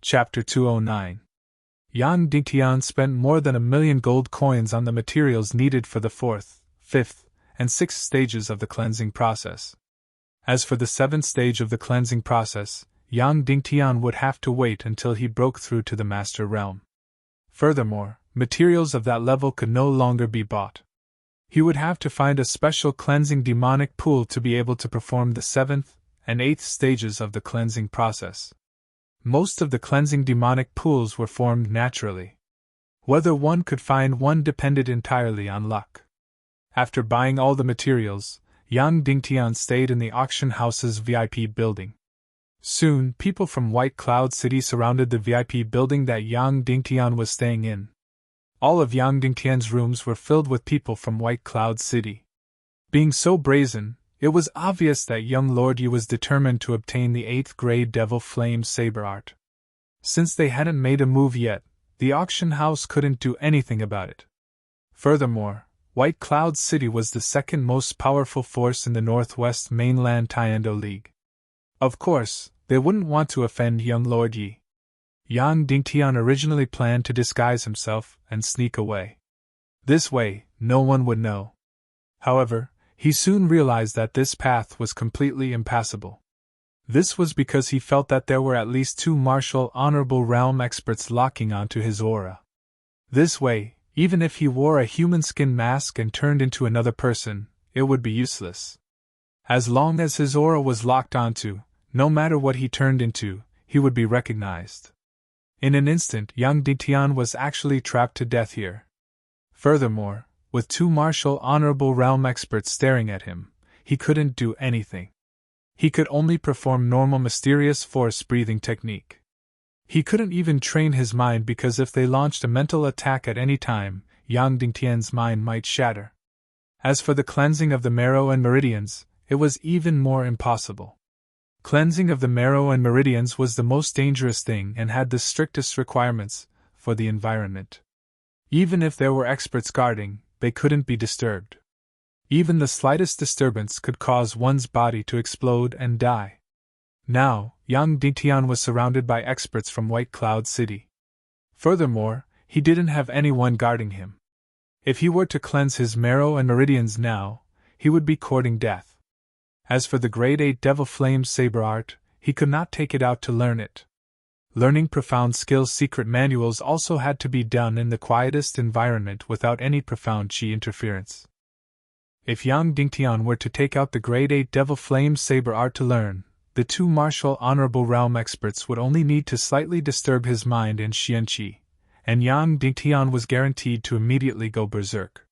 Chapter 209. Yang Dingtian spent more than 1,000,000 gold coins on the materials needed for the 4th, 5th, and 6th stages of the cleansing process. As for the 7th stage of the cleansing process, Yang Dingtian would have to wait until he broke through to the Master Realm. Furthermore, materials of that level could no longer be bought. He would have to find a special cleansing demonic pool to be able to perform the 7th and 8th stages of the cleansing process. Most of the cleansing demonic pools were formed naturally. Whether one could find one depended entirely on luck. After buying all the materials, Yang Dingtian stayed in the auction house's VIP building. Soon, people from White Cloud City surrounded the VIP building that Yang Dingtian was staying in. All of Yang Dingtian's rooms were filled with people from White Cloud City. Being so brazen, it was obvious that young Lord Yi was determined to obtain the 8th grade Devil Flame Saber art. Since they hadn't made a move yet, the auction house couldn't do anything about it. Furthermore, White Cloud City was the second most powerful force in the Northwest Mainland Taekwondo League. Of course, they wouldn't want to offend young Lord Yi. Yang Dingtian originally planned to disguise himself and sneak away. This way, no one would know. However, he soon realized that this path was completely impassable. This was because he felt that there were at least 2 martial honorable realm experts locking onto his aura. This way, even if he wore a human skin mask and turned into another person, it would be useless. As long as his aura was locked onto, no matter what he turned into, he would be recognized. In an instant, Yang Dingtian was actually trapped to death here. Furthermore, with 2 martial honorable realm experts staring at him, he couldn't do anything. He could only perform normal mysterious force breathing technique. He couldn't even train his mind because if they launched a mental attack at any time, Yang Dingtian's mind might shatter. As for the cleansing of the marrow and meridians, it was even more impossible. Cleansing of the marrow and meridians was the most dangerous thing and had the strictest requirements for the environment. Even if there were experts guarding, they couldn't be disturbed. Even the slightest disturbance could cause one's body to explode and die. Now, Yang Dingtian was surrounded by experts from White Cloud City. Furthermore, he didn't have anyone guarding him. If he were to cleanse his marrow and meridians now, he would be courting death. As for the grade 8 Devil Flame Saber art, he could not take it out to learn it. Learning profound skills secret manuals also had to be done in the quietest environment without any profound chi interference. If Yang Dingtian were to take out the grade 8 Devil Flame Saber art to learn, the 2 martial honorable realm experts would only need to slightly disturb his mind and Xian Qi, and Yang Dingtian was guaranteed to immediately go berserk.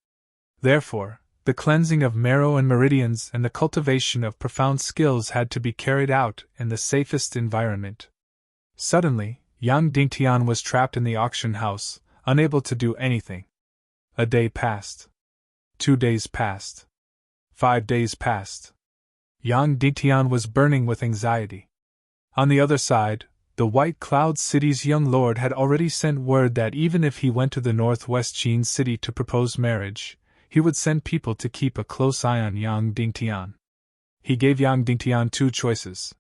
Therefore, the cleansing of marrow and meridians and the cultivation of profound skills had to be carried out in the safest environment. Suddenly, Yang Dingtian was trapped in the auction house, unable to do anything. A day passed. 2 days passed. 5 days passed. Yang Dingtian was burning with anxiety. On the other side, the White Cloud City's young lord had already sent word that even if he went to the Northwest Qin City to propose marriage, he would send people to keep a close eye on Yang Dingtian. He gave Yang Dingtian 2 choices.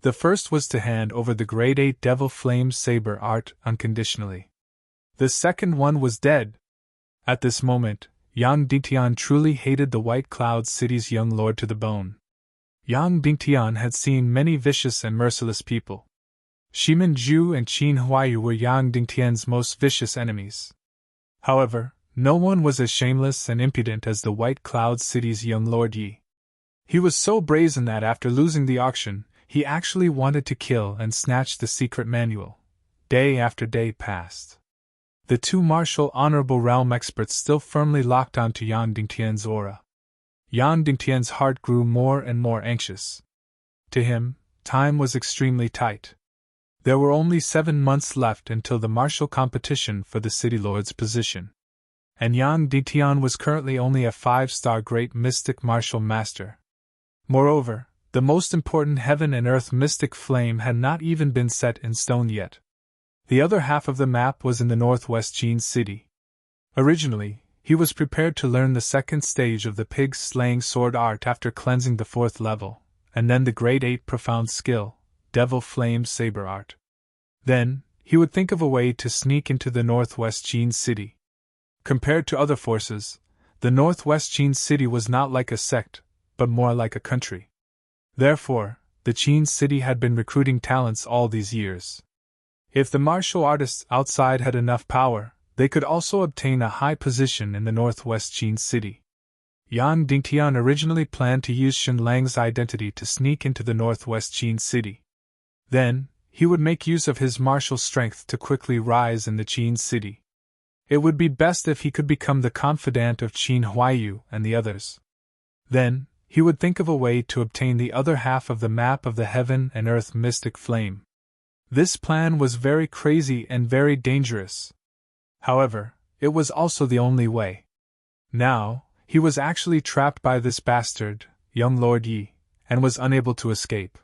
The first was to hand over the grade 8 Devil Flame Saber art unconditionally. The second one was dead. At this moment, Yang Dingtian truly hated the White Cloud City's young lord to the bone. Yang Dingtian had seen many vicious and merciless people. Shimin Zhu and Qin Huayu were Yang Dingtian's most vicious enemies. However, no one was as shameless and impudent as the White Cloud City's young Lord Yi. He was so brazen that after losing the auction, he actually wanted to kill and snatch the secret manual. Day after day passed. The 2 martial honorable realm experts still firmly locked onto Yang Dingtian's aura. Yang Dingtian's heart grew more and more anxious. To him, time was extremely tight. There were only 7 months left until the martial competition for the city lord's position. And Yang Dingtian was currently only a 5-star great mystic martial master. Moreover, the most important heaven and earth mystic flame had not even been set in stone yet. The other half of the map was in the Northwest Qin City. Originally, he was prepared to learn the 2nd stage of the pig's slaying sword art after cleansing the 4th level, and then the grade 8 profound skill, Devil Flame Saber art. Then, he would think of a way to sneak into the Northwest Qin city. Compared to other forces, the Northwest Qin city was not like a sect, but more like a country. Therefore, the Qin city had been recruiting talents all these years. If the martial artists outside had enough power, they could also obtain a high position in the Northwest Qin city. Yang Dingtian originally planned to use Shen Lang's identity to sneak into the Northwest Qin city. Then, he would make use of his martial strength to quickly rise in the Qin city. It would be best if he could become the confidant of Qin Huayu and the others. Then, he would think of a way to obtain the other half of the map of the Heaven and Earth Mystic Flame. This plan was very crazy and very dangerous. However, it was also the only way. Now, he was actually trapped by this bastard, young Lord Yi, and was unable to escape.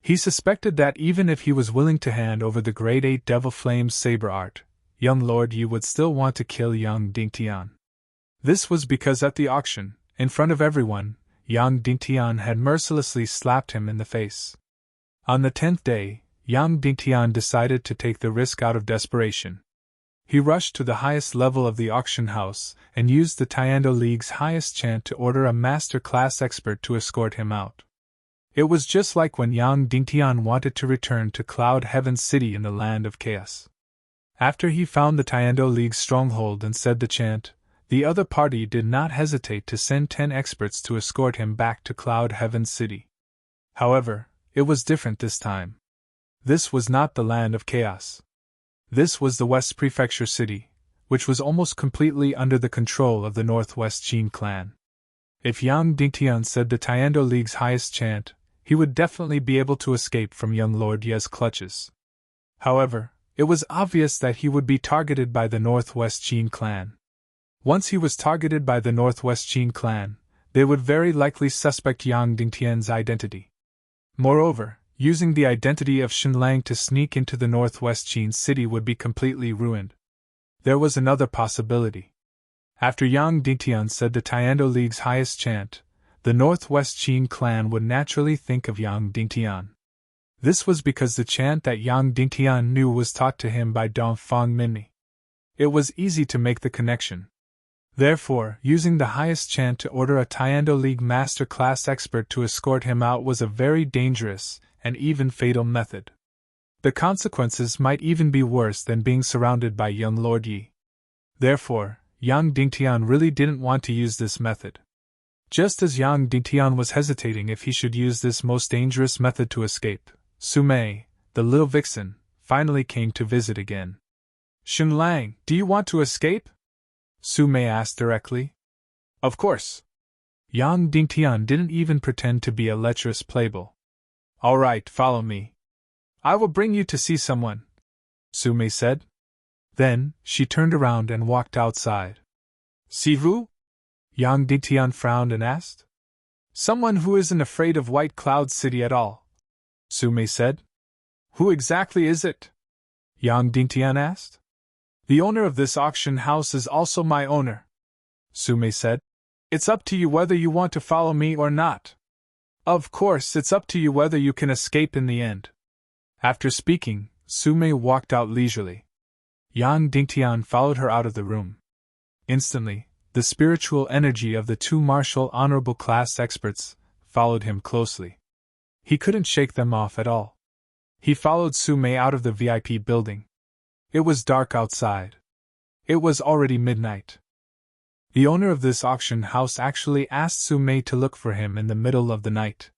He suspected that even if he was willing to hand over the Grade 8 Devil Flame Saber Art, young Lord Yi would still want to kill Yang Dingtian. This was because at the auction, in front of everyone, Yang Dingtian had mercilessly slapped him in the face. On the 10th day, Yang Dingtian decided to take the risk out of desperation. He rushed to the highest level of the auction house and used the Taekwondo League's highest chant to order a master-class expert to escort him out. It was just like when Yang Dingtian wanted to return to Cloud Heaven City in the Land of Chaos. After he found the Taekwondo League's stronghold and said the chant, the other party did not hesitate to send 10 experts to escort him back to Cloud Heaven City. However, it was different this time. This was not the Land of Chaos. This was the West Prefecture City, which was almost completely under the control of the Northwest Qin clan. If Yang Dingtian said the Taekwondo League's highest chant, he would definitely be able to escape from young Lord Ye's clutches. However, it was obvious that he would be targeted by the Northwest Qin clan. Once he was targeted by the Northwest Qin clan, they would very likely suspect Yang Dingtian's identity. Moreover, using the identity of Shen Lang to sneak into the Northwest Qin city would be completely ruined. There was another possibility. After Yang Dingtian said the Taekwondo League's highest chant, the Northwest Qin clan would naturally think of Yang Dingtian. This was because the chant that Yang Dingtian knew was taught to him by Dongfang Minmi. It was easy to make the connection. Therefore, using the highest chant to order a Taekwondo League master class expert to escort him out was a very dangerous and even fatal method. The consequences might even be worse than being surrounded by young Lord Yi. Therefore, Yang Dingtian really didn't want to use this method. Just as Yang Dingtian was hesitating if he should use this most dangerous method to escape, Sumei, the little vixen, finally came to visit again. Shen Lang, do you want to escape? Sumei asked directly. Of course. Yang Dingtian didn't even pretend to be a lecherous playboy. All right, follow me. I will bring you to see someone, Sumei said. Then, she turned around and walked outside. See who? Yang Dingtian frowned and asked. Someone who isn't afraid of White Cloud City at all, Sumei said. Who exactly is it? Yang Dingtian asked. The owner of this auction house is also my owner, Sumei said. It's up to you whether you want to follow me or not. Of course, it's up to you whether you can escape in the end. After speaking, Sumei walked out leisurely. Yang Dingtian followed her out of the room. Instantly, the spiritual energy of the two martial honorable class experts followed him closely. He couldn't shake them off at all. He followed Sumei out of the VIP building. It was dark outside. It was already midnight. The owner of this auction house actually asked Sumei to look for him in the middle of the night.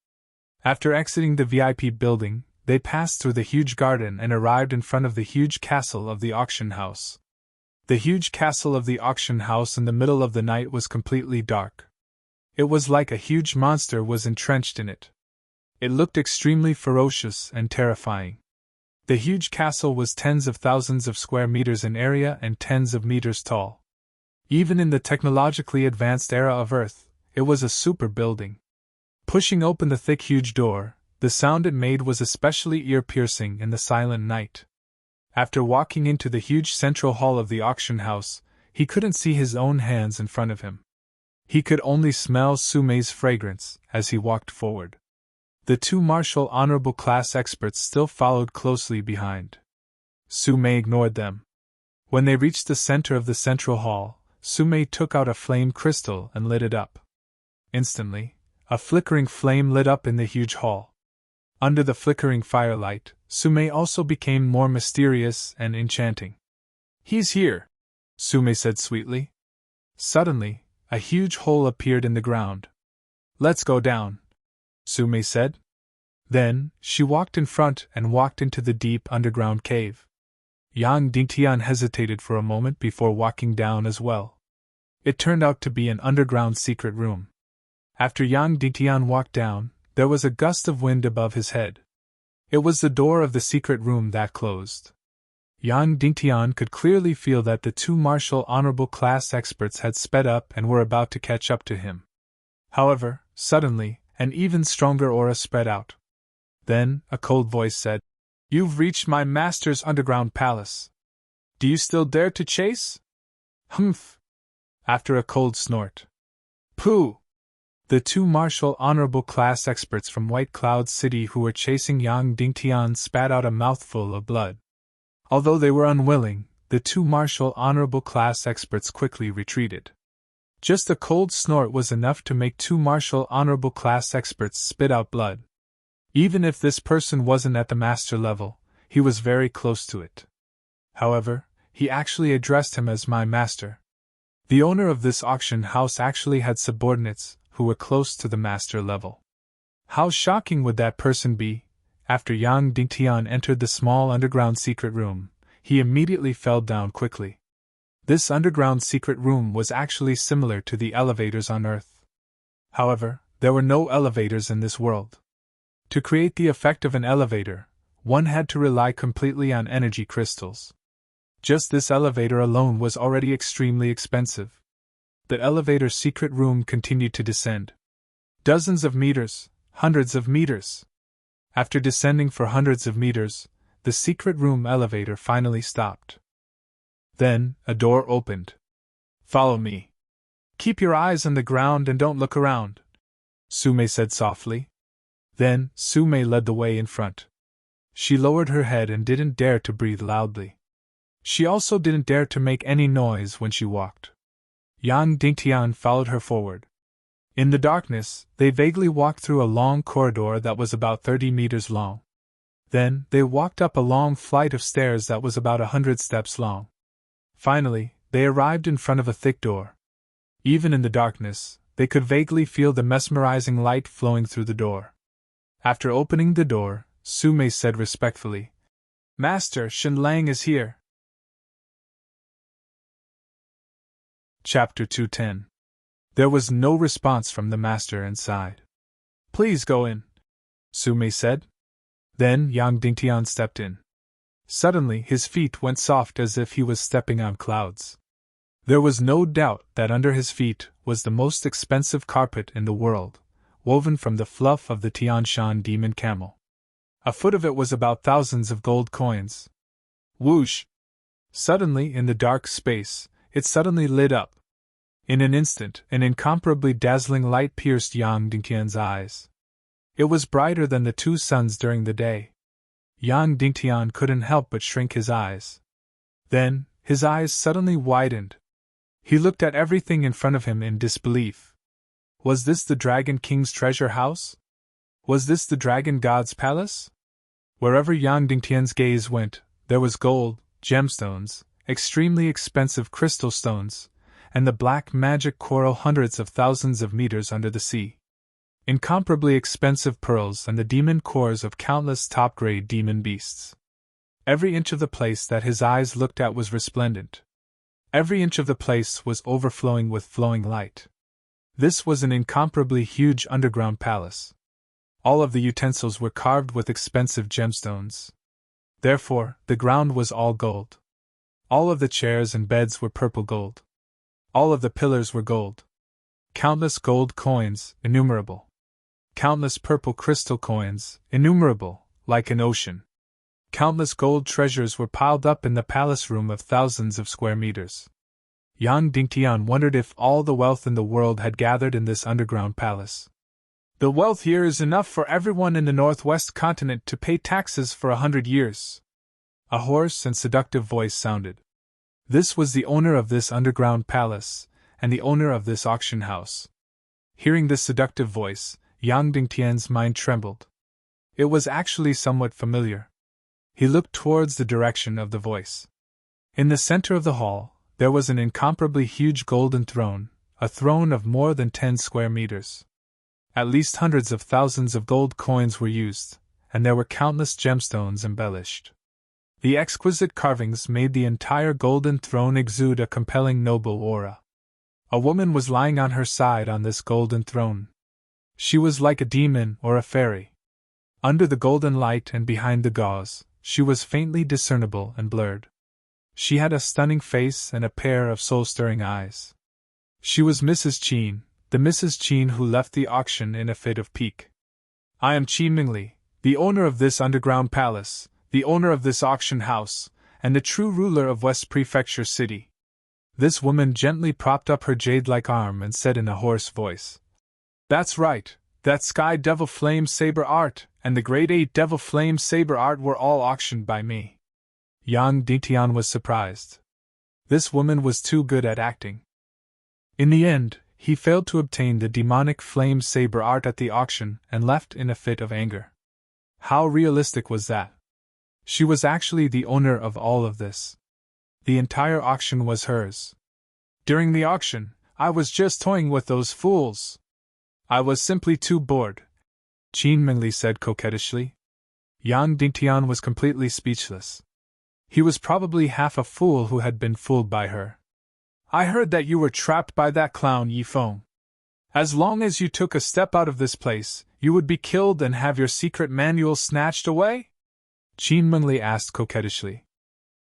After exiting the VIP building, they passed through the huge garden and arrived in front of the huge castle of the auction house. The huge castle of the auction house in the middle of the night was completely dark. It was like a huge monster was entrenched in it. It looked extremely ferocious and terrifying. The huge castle was tens of thousands of square meters in area and tens of meters tall. Even in the technologically advanced era of Earth, it was a super building. Pushing open the thick huge door, the sound it made was especially ear-piercing in the silent night. After walking into the huge central hall of the auction house, he couldn't see his own hands in front of him. He could only smell Sumei's fragrance as he walked forward. The two martial honorable class experts still followed closely behind. Sumei ignored them. When they reached the center of the central hall, Sumei took out a flame crystal and lit it up. Instantly, a flickering flame lit up in the huge hall. Under the flickering firelight, Sumei also became more mysterious and enchanting. "He's here," Sumei said sweetly. Suddenly, a huge hole appeared in the ground. "Let's go down," Sumei said. Then, she walked in front and walked into the deep underground cave. Yang Dingtian hesitated for a moment before walking down as well. It turned out to be an underground secret room. After Yang Dingtian walked down, there was a gust of wind above his head. It was the door of the secret room that closed. Yang Dingtian could clearly feel that the two martial honorable class experts had sped up and were about to catch up to him. However, suddenly, an even stronger aura spread out. Then, a cold voice said, "You've reached my master's underground palace. Do you still dare to chase?" "Humph!" After a cold snort. "Pooh!" The two martial honorable class experts from White Cloud City who were chasing Yang Dingtian spat out a mouthful of blood. Although they were unwilling, the two martial honorable class experts quickly retreated. Just a cold snort was enough to make two martial honorable class experts spit out blood. Even if this person wasn't at the master level, he was very close to it. However, he actually addressed him as my master. The owner of this auction house actually had subordinates who were close to the master level. How shocking would that person be? After Yang Dingtian entered the small underground secret room, he immediately fell down quickly. This underground secret room was actually similar to the elevators on Earth. However, there were no elevators in this world. To create the effect of an elevator, one had to rely completely on energy crystals. Just this elevator alone was already extremely expensive. The elevator's secret room continued to descend. Dozens of meters, hundreds of meters. After descending for hundreds of meters, the secret room elevator finally stopped. Then, a door opened. "Follow me. Keep your eyes on the ground and don't look around," Sumei said softly. Then, Sumei led the way in front. She lowered her head and didn't dare to breathe loudly. She also didn't dare to make any noise when she walked. Yang Dingtian followed her forward. In the darkness, they vaguely walked through a long corridor that was about 30 meters long. Then, they walked up a long flight of stairs that was about 100 steps long. Finally, they arrived in front of a thick door. Even in the darkness, they could vaguely feel the mesmerizing light flowing through the door. After opening the door, Sumei said respectfully, "Master Shen Lang is here." Chapter 210. There was no response from the master inside. "Please go in," Sumei said. Then Yang Dingtian stepped in. Suddenly his feet went soft as if he was stepping on clouds. There was no doubt that under his feet was the most expensive carpet in the world, woven from the fluff of the Tianshan demon camel. A foot of it was about thousands of gold coins. Whoosh! Suddenly in the dark space, it suddenly lit up. In an instant, an incomparably dazzling light pierced Yang Dingtian's eyes. It was brighter than the two suns during the day. Yang Dingtian couldn't help but shrink his eyes. Then, his eyes suddenly widened. He looked at everything in front of him in disbelief. Was this the Dragon King's treasure house? Was this the Dragon God's palace? Wherever Yang Dingtian's gaze went, there was gold, gemstones, extremely expensive crystal stones, and the black magic coral hundreds of thousands of meters under the sea. Incomparably expensive pearls and the demon cores of countless top-grade demon beasts. Every inch of the place that his eyes looked at was resplendent. Every inch of the place was overflowing with flowing light. This was an incomparably huge underground palace. All of the utensils were carved with expensive gemstones. Therefore, the ground was all gold. All of the chairs and beds were purple gold. All of the pillars were gold. Countless gold coins, innumerable. Countless purple crystal coins, innumerable, like an ocean. Countless gold treasures were piled up in the palace room of thousands of square meters. Yang Dingtian wondered if all the wealth in the world had gathered in this underground palace. "The wealth here is enough for everyone in the northwest continent to pay taxes for 100 years," A hoarse and seductive voice sounded. This was the owner of this underground palace, and the owner of this auction house. Hearing this seductive voice, Yang Dingtian's mind trembled. It was actually somewhat familiar. He looked towards the direction of the voice. In the center of the hall, there was an incomparably huge golden throne, a throne of more than 10 square meters. At least hundreds of thousands of gold coins were used, and there were countless gemstones embellished. The exquisite carvings made the entire golden throne exude a compelling noble aura. A woman was lying on her side on this golden throne. She was like a demon or a fairy. Under the golden light and behind the gauze, she was faintly discernible and blurred. She had a stunning face and a pair of soul-stirring eyes. She was Mrs. Qin, the Mrs. Qin who left the auction in a fit of pique. I am Qin Mingli, the owner of this underground palace, the owner of this auction house, and the true ruler of West Prefecture City. This woman gently propped up her jade-like arm and said in a hoarse voice, That's right, that Sky Devil Flame Saber Art and the Grade 8 Devil Flame Saber Art were all auctioned by me. Yang Dingtian was surprised. This woman was too good at acting. In the end, he failed to obtain the demonic flame saber art at the auction and left in a fit of anger. How realistic was that? She was actually the owner of all of this. The entire auction was hers. During the auction, I was just toying with those fools. I was simply too bored, Qin Mingli said coquettishly. Yang Dingtian was completely speechless. He was probably half a fool who had been fooled by her. I heard that you were trapped by that clown Yi Feng. As long as you took a step out of this place, you would be killed and have your secret manual snatched away? Qin Mingli asked coquettishly.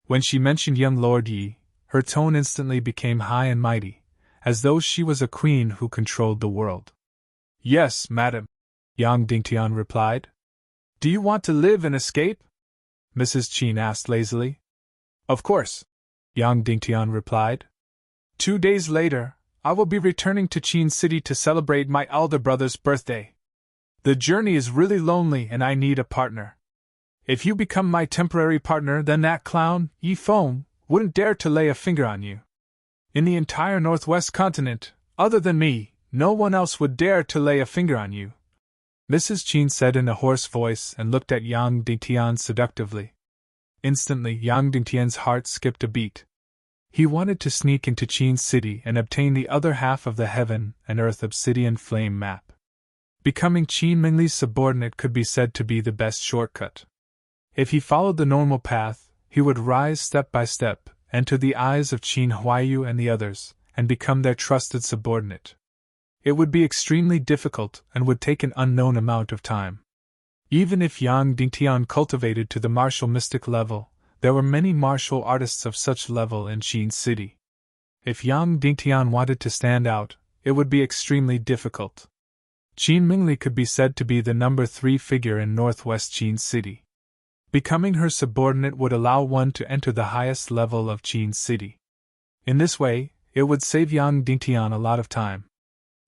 When she mentioned young Lord Yi, her tone instantly became high and mighty, as though she was a queen who controlled the world. Yes, madam, Yang Dingtian replied. Do you want to live and escape? Mrs. Qin asked lazily. Of course, Yang Dingtian replied. 2 days later, I will be returning to Qin City to celebrate my elder brother's birthday. The journey is really lonely and I need a partner. If you become my temporary partner, then that clown, Yi Feng, wouldn't dare to lay a finger on you. In the entire Northwest continent, other than me, no one else would dare to lay a finger on you, Mrs. Qin said in a hoarse voice and looked at Yang Dingtian seductively. Instantly, Yang Dingtian's heart skipped a beat. He wanted to sneak into Qin City and obtain the other half of the Heaven and Earth Obsidian Flame map. Becoming Qin Mingli's subordinate could be said to be the best shortcut. If he followed the normal path, he would rise step by step, enter the eyes of Qin Huayu and the others, and become their trusted subordinate. It would be extremely difficult and would take an unknown amount of time. Even if Yang Dingtian cultivated to the martial mystic level, there were many martial artists of such level in Qin City. If Yang Dingtian wanted to stand out, it would be extremely difficult. Qin Mingli could be said to be the number 3 figure in northwest Qin City. Becoming her subordinate would allow one to enter the highest level of Qin City. In this way, it would save Yang Dingtian a lot of time.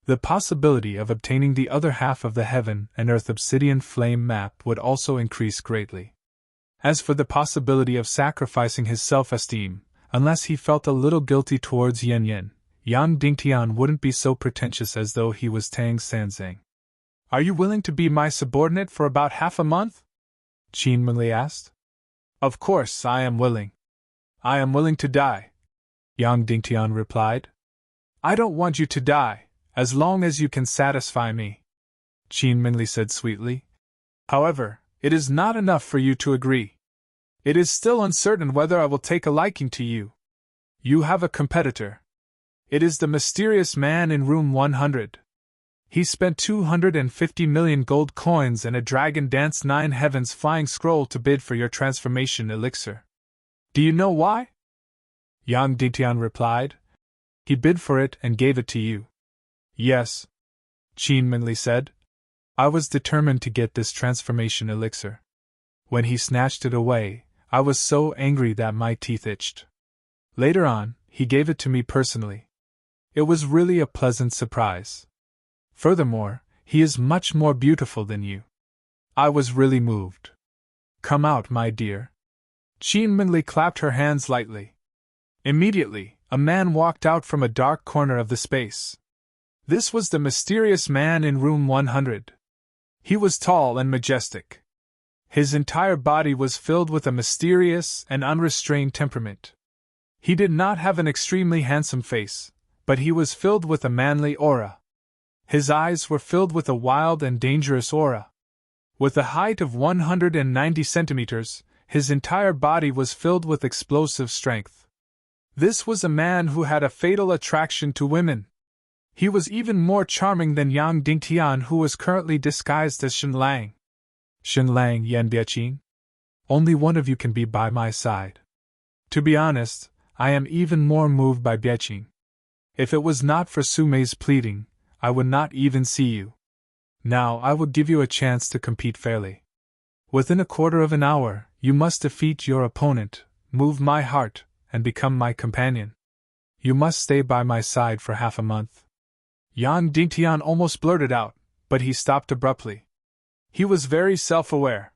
The possibility of obtaining the other half of the Heaven and Earth Obsidian Flame map would also increase greatly. As for the possibility of sacrificing his self-esteem, unless he felt a little guilty towards Yen Yen, Yang Dingtian wouldn't be so pretentious as though he was Tang Sanzang. Are you willing to be my subordinate for about half a month? Qin Mingli asked. Of course I am willing. I am willing to die, Yang Dingtian replied. I don't want you to die, as long as you can satisfy me, Qin Mingli said sweetly. However, it is not enough for you to agree. It is still uncertain whether I will take a liking to you. You have a competitor. It is the mysterious man in room 100. He spent 250 million gold coins and a Dragon Dance 9 Heavens flying scroll to bid for your transformation elixir. Do you know why? Yang Dingtian replied. He bid for it and gave it to you. Yes, Qin Mingli said. I was determined to get this transformation elixir. When he snatched it away, I was so angry that my teeth itched. Later on, he gave it to me personally. It was really a pleasant surprise. Furthermore, he is much more beautiful than you. I was really moved. Come out, my dear. Qin Minli clapped her hands lightly. Immediately, a man walked out from a dark corner of the space. This was the mysterious man in room 100. He was tall and majestic. His entire body was filled with a mysterious and unrestrained temperament. He did not have an extremely handsome face, but he was filled with a manly aura. His eyes were filled with a wild and dangerous aura. With a height of 190 centimeters, his entire body was filled with explosive strength. This was a man who had a fatal attraction to women. He was even more charming than Yang Dingtian, who was currently disguised as Shenlang. Shenlang Yan Biaqing? Only one of you can be by my side. To be honest, I am even more moved by Biaqing. If it was not for Sumei's pleading, I would not even see you. Now I will give you a chance to compete fairly. Within a quarter of an hour, you must defeat your opponent, move my heart, and become my companion. You must stay by my side for half a month. Yang Dingtian almost blurted out, but he stopped abruptly. He was very self-aware.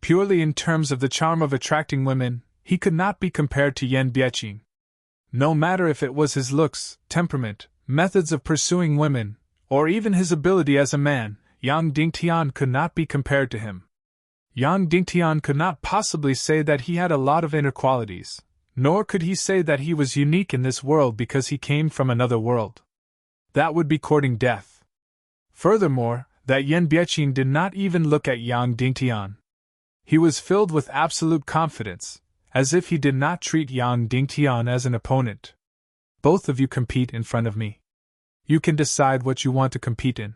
Purely in terms of the charm of attracting women, he could not be compared to Yan Biaqing. No matter if it was his looks, temperament, methods of pursuing women, or even his ability as a man, Yang Dingtian could not be compared to him. Yang Dingtian could not possibly say that he had a lot of inner qualities, nor could he say that he was unique in this world because he came from another world. That would be courting death. Furthermore, that Yan Biaqing did not even look at Yang Dingtian. He was filled with absolute confidence, as if he did not treat Yang Dingtian as an opponent. Both of you compete in front of me. You can decide what you want to compete in.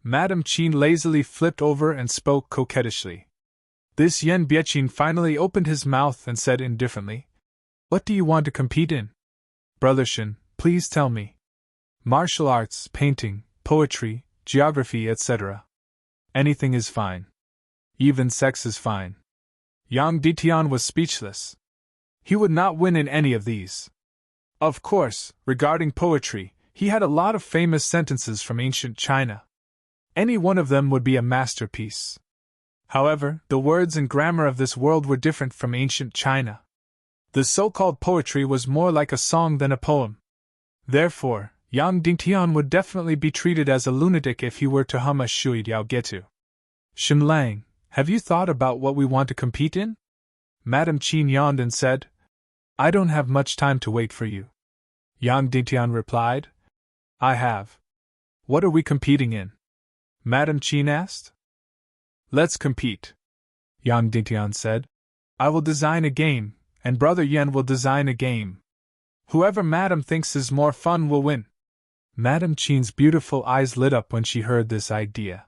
Madame Qin lazily flipped over and spoke coquettishly. This Yan Biaqing finally opened his mouth and said indifferently, "What do you want to compete in?" "Brother Shen, please tell me." "Martial arts, painting, poetry, geography, etc. Anything is fine. Even sex is fine." Yang Dingtian was speechless. He would not win in any of these. Of course, regarding poetry, he had a lot of famous sentences from ancient China. Any one of them would be a masterpiece. However, the words and grammar of this world were different from ancient China. The so-called poetry was more like a song than a poem. Therefore, Yang Dingtian would definitely be treated as a lunatic if he were to hum a Shui Diao Getu. "Shenlang, have you thought about what we want to compete in?" Madame Qin yawned and said, "I don't have much time to wait for you." Yang Dingtian replied, "I have." "What are we competing in?" Madame Qin asked. "Let's compete," Yang Dingtian said. "I will design a game, and Brother Yan will design a game. Whoever Madame thinks is more fun will win." Madame Qin's beautiful eyes lit up when she heard this idea.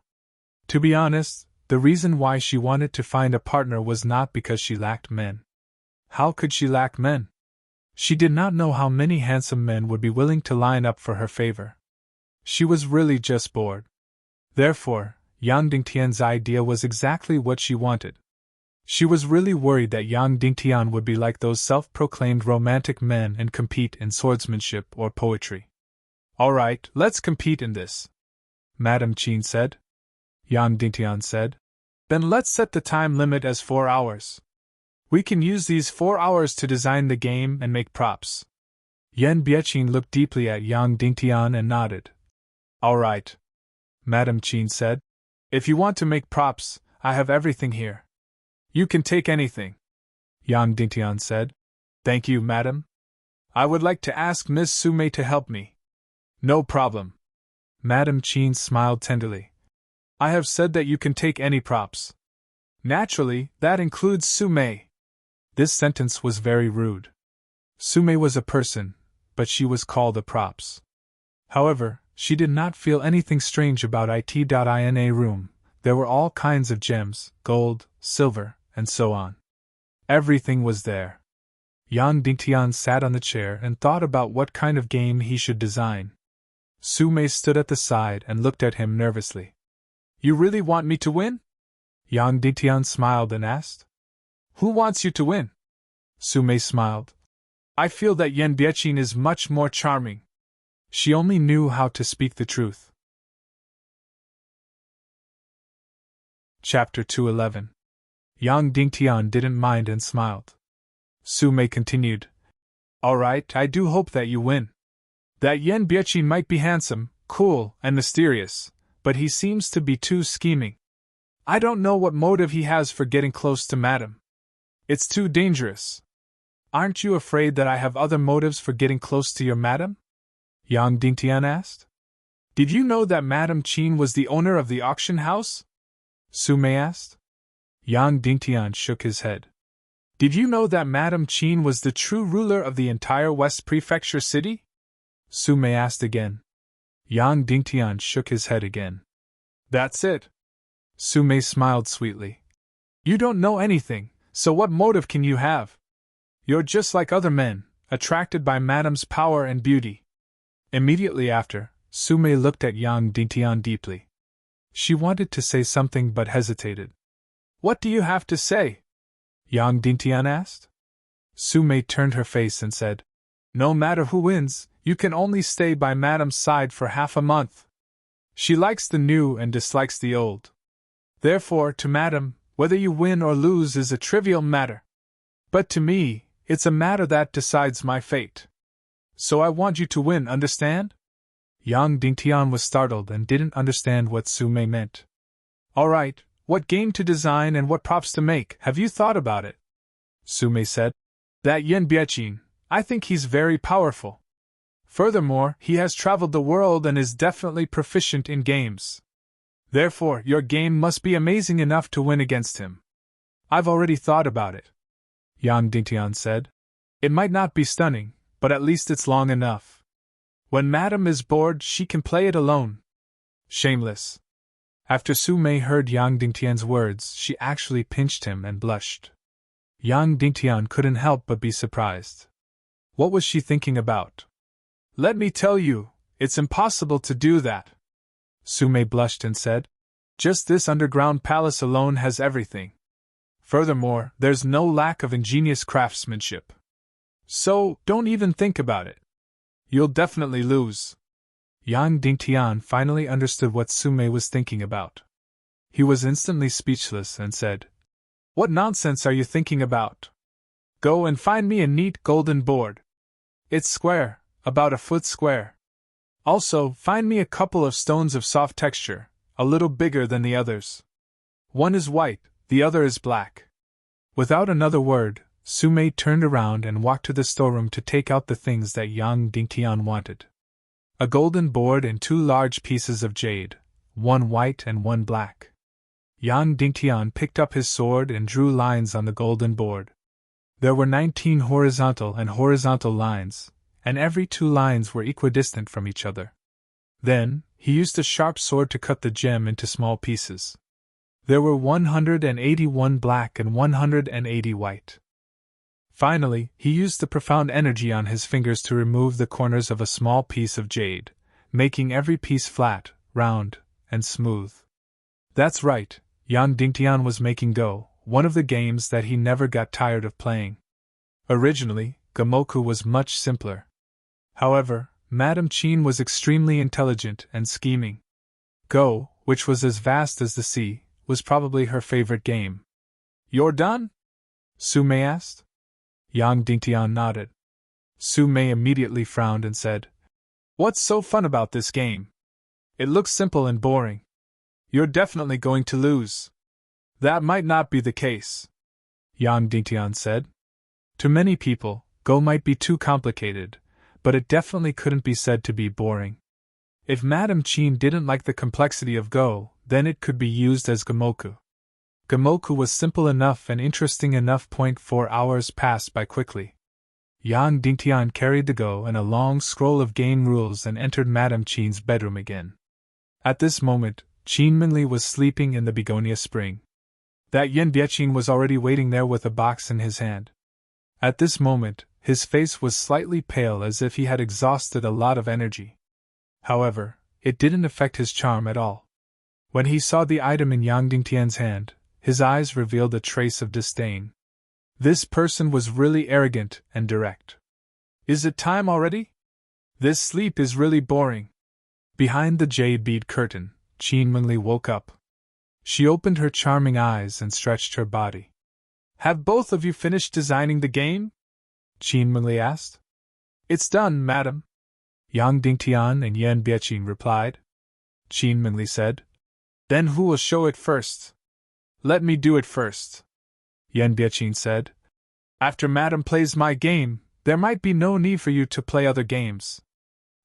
To be honest, the reason why she wanted to find a partner was not because she lacked men. How could she lack men? She did not know how many handsome men would be willing to line up for her favor. She was really just bored. Therefore, Yang Dingtian's idea was exactly what she wanted. She was really worried that Yang Dingtian would be like those self-proclaimed romantic men and compete in swordsmanship or poetry. "All right, let's compete in this," Madame Qin said. Yang Dingtian said, "Then let's set the time limit as 4 hours. We can use these 4 hours to design the game and make props." Yan Biaqing looked deeply at Yang Dingtian and nodded. "All right," Madame Qin said. "If you want to make props, I have everything here." "You can take anything," Yang Dingtian said. "Thank you, madam. I would like to ask Miss Sumei to help me." "No problem." Madame Qin smiled tenderly. "I have said that you can take any props. Naturally, that includes Sumei." This sentence was very rude. Sumei was a person, but she was called a props. However, she did not feel anything strange about it.ina room. There were all kinds of gems, gold, silver, and so on. Everything was there. Yang Dingtian sat on the chair and thought about what kind of game he should design. Sumei stood at the side and looked at him nervously. "You really want me to win?" Yang Dingtian smiled and asked. "Who wants you to win?" Sumei smiled. "I feel that Yan Biaqing is much more charming." She only knew how to speak the truth. Chapter 211. Yang Dingtian didn't mind and smiled. Su Mei continued. All right, I do hope that you win. That Yan Biaqi might be handsome, cool, and mysterious, but he seems to be too scheming. I don't know what motive he has for getting close to Madame. It's too dangerous. Aren't you afraid that I have other motives for getting close to your Madame? Yang Dingtian asked. Did you know that Madame Qin was the owner of the auction house? Su Mei asked. Yang Dingtian shook his head. Did you know that Madame Qin was the true ruler of the entire West Prefecture city? Su Mei asked again. Yang Dingtian shook his head again. That's it. Su Mei smiled sweetly. You don't know anything, so what motive can you have? You're just like other men, attracted by Madame's power and beauty. Immediately after, Su Mei looked at Yang Dingtian deeply. She wanted to say something but hesitated. What do you have to say? Yang Dingtian asked. Su Mei turned her face and said, No matter who wins, you can only stay by Madame's side for half a month. She likes the new and dislikes the old. Therefore, to Madame, whether you win or lose is a trivial matter. But to me, it's a matter that decides my fate. So I want you to win, understand? Yang Dingtian was startled and didn't understand what Su Mei meant. All right, what game to design and what props to make, have you thought about it? Su Mei said. That Yan Biaqin, I think he's very powerful. Furthermore, he has traveled the world and is definitely proficient in games. Therefore, your game must be amazing enough to win against him. I've already thought about it, Yang Dingtian said. It might not be stunning, but at least it's long enough. When Madame is bored, she can play it alone. Shameless. After Su Mei heard Yang Dingtian's words, she actually pinched him and blushed. Yang Dingtian couldn't help but be surprised. What was she thinking about? Let me tell you, it's impossible to do that. Su Mei blushed and said. Just this underground palace alone has everything. Furthermore, there's no lack of ingenious craftsmanship. So, don't even think about it. You'll definitely lose. Yang Dingtian finally understood what Su Mei was thinking about. He was instantly speechless and said, What nonsense are you thinking about? Go and find me a neat golden board. It's square, about a foot square. Also, find me a couple of stones of soft texture, a little bigger than the others. One is white, the other is black. Without another word, Su Mei turned around and walked to the storeroom to take out the things that Yang Dingtian wanted. A golden board and 2 large pieces of jade, one white and one black. Yang Dingtian picked up his sword and drew lines on the golden board. There were 19 horizontal lines, and every 2 lines were equidistant from each other. Then, he used a sharp sword to cut the gem into small pieces. There were 181 black and 180 white. Finally, he used the profound energy on his fingers to remove the corners of a small piece of jade, making every piece flat, round, and smooth. That's right, Yang Dingtian was making Go, one of the games that he never got tired of playing. Originally, Gamoku was much simpler. However, Madame Qin was extremely intelligent and scheming. Go, which was as vast as the sea, was probably her favorite game. You're done? Su Mei asked. Yang Dingtian nodded. Su Mei immediately frowned and said, What's so fun about this game? It looks simple and boring. You're definitely going to lose. That might not be the case, Yang Dingtian said. To many people, Go might be too complicated, but it definitely couldn't be said to be boring. If Madame Qin didn't like the complexity of Go, then it could be used as Gamoku. Gamoku was simple enough and interesting enough. 4 hours passed by quickly. Yang Dingtian carried the Go and a long scroll of game rules and entered Madame Qin's bedroom again. At this moment, Qin Minli was sleeping in the begonia spring. That Yan Biaqin was already waiting there with a box in his hand. At this moment, his face was slightly pale as if he had exhausted a lot of energy. However, it didn't affect his charm at all. When he saw the item in Yang Dingtian's hand, his eyes revealed a trace of disdain. This person was really arrogant and direct. Is it time already? This sleep is really boring. Behind the jade bead curtain, Qin Minli woke up. She opened her charming eyes and stretched her body. Have both of you finished designing the game? Qin Mingli asked. It's done, madam, Yang Dingtian and Yan Bieqing replied. Qin Mingli said. Then who will show it first? Let me do it first, Yan Bieqing said. After madam plays my game, there might be no need for you to play other games.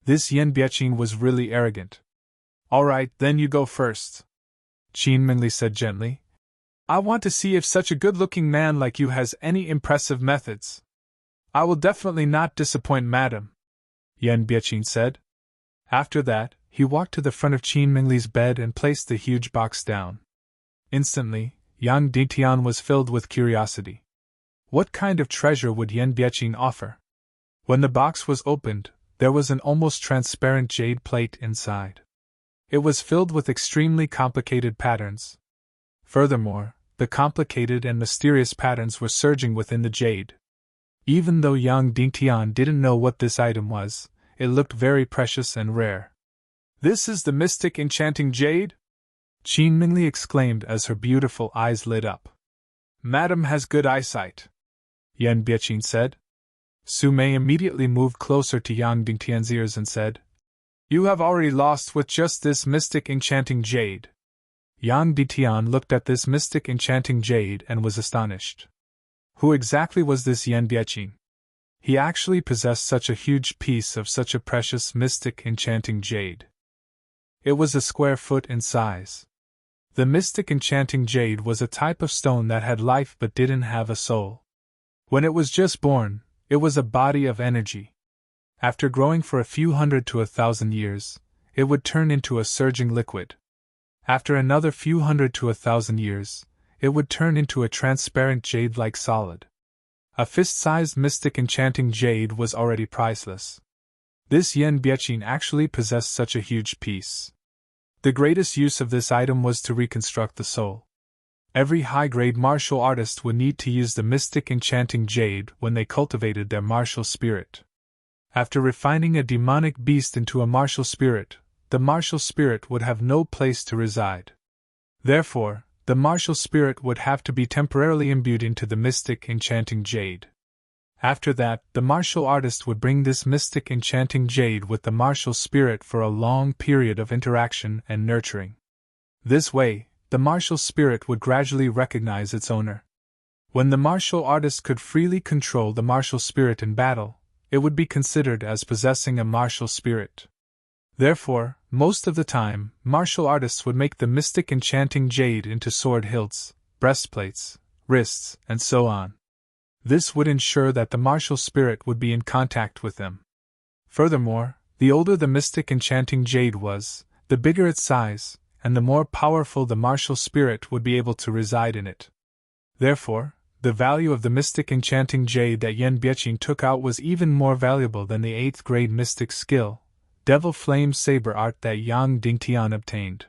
This Yan Bieqing was really arrogant. All right, then you go first, Qin Mingli said gently. I want to see if such a good-looking man like you has any impressive methods. I will definitely not disappoint madam, Yan Bieqing said. After that, he walked to the front of Qin Mingli's bed and placed the huge box down. Instantly, Yang Dingtian was filled with curiosity. What kind of treasure would Yan Bieqing offer? When the box was opened, there was an almost transparent jade plate inside. It was filled with extremely complicated patterns. Furthermore, the complicated and mysterious patterns were surging within the jade. Even though Yang Dingtian didn't know what this item was, it looked very precious and rare. This is the mystic enchanting jade? Qin Mingli exclaimed as her beautiful eyes lit up. Madam has good eyesight, Yan Bieqing said. Su Mei immediately moved closer to Yang Dingtian's ears and said, You have already lost with just this mystic enchanting jade. Yang Dingtian looked at this mystic enchanting jade and was astonished. Who exactly was this Yan Bieqing? He actually possessed such a huge piece of such a precious mystic enchanting jade. It was a square foot in size. The mystic enchanting jade was a type of stone that had life but didn't have a soul. When it was just born, it was a body of energy. After growing for a few hundred to 1,000 years, it would turn into a surging liquid. After another few hundred to 1,000 years, it would turn into a transparent jade-like solid. A fist-sized mystic enchanting jade was already priceless. This Yan Bieqing actually possessed such a huge piece. The greatest use of this item was to reconstruct the soul. Every high-grade martial artist would need to use the mystic enchanting jade when they cultivated their martial spirit. After refining a demonic beast into a martial spirit, the martial spirit would have no place to reside. Therefore, the martial spirit would have to be temporarily imbued into the mystic enchanting jade. After that, the martial artist would bring this mystic enchanting jade with the martial spirit for a long period of interaction and nurturing. This way, the martial spirit would gradually recognize its owner. When the martial artist could freely control the martial spirit in battle, it would be considered as possessing a martial spirit. Therefore, most of the time, martial artists would make the mystic enchanting jade into sword hilts, breastplates, wrists, and so on. This would ensure that the martial spirit would be in contact with them. Furthermore, the older the mystic enchanting jade was, the bigger its size, and the more powerful the martial spirit would be able to reside in it. Therefore, the value of the mystic enchanting jade that Yan Bieqing took out was even more valuable than the 8th grade mystic skill, Devil Flame Saber art that Yang Dingtian obtained.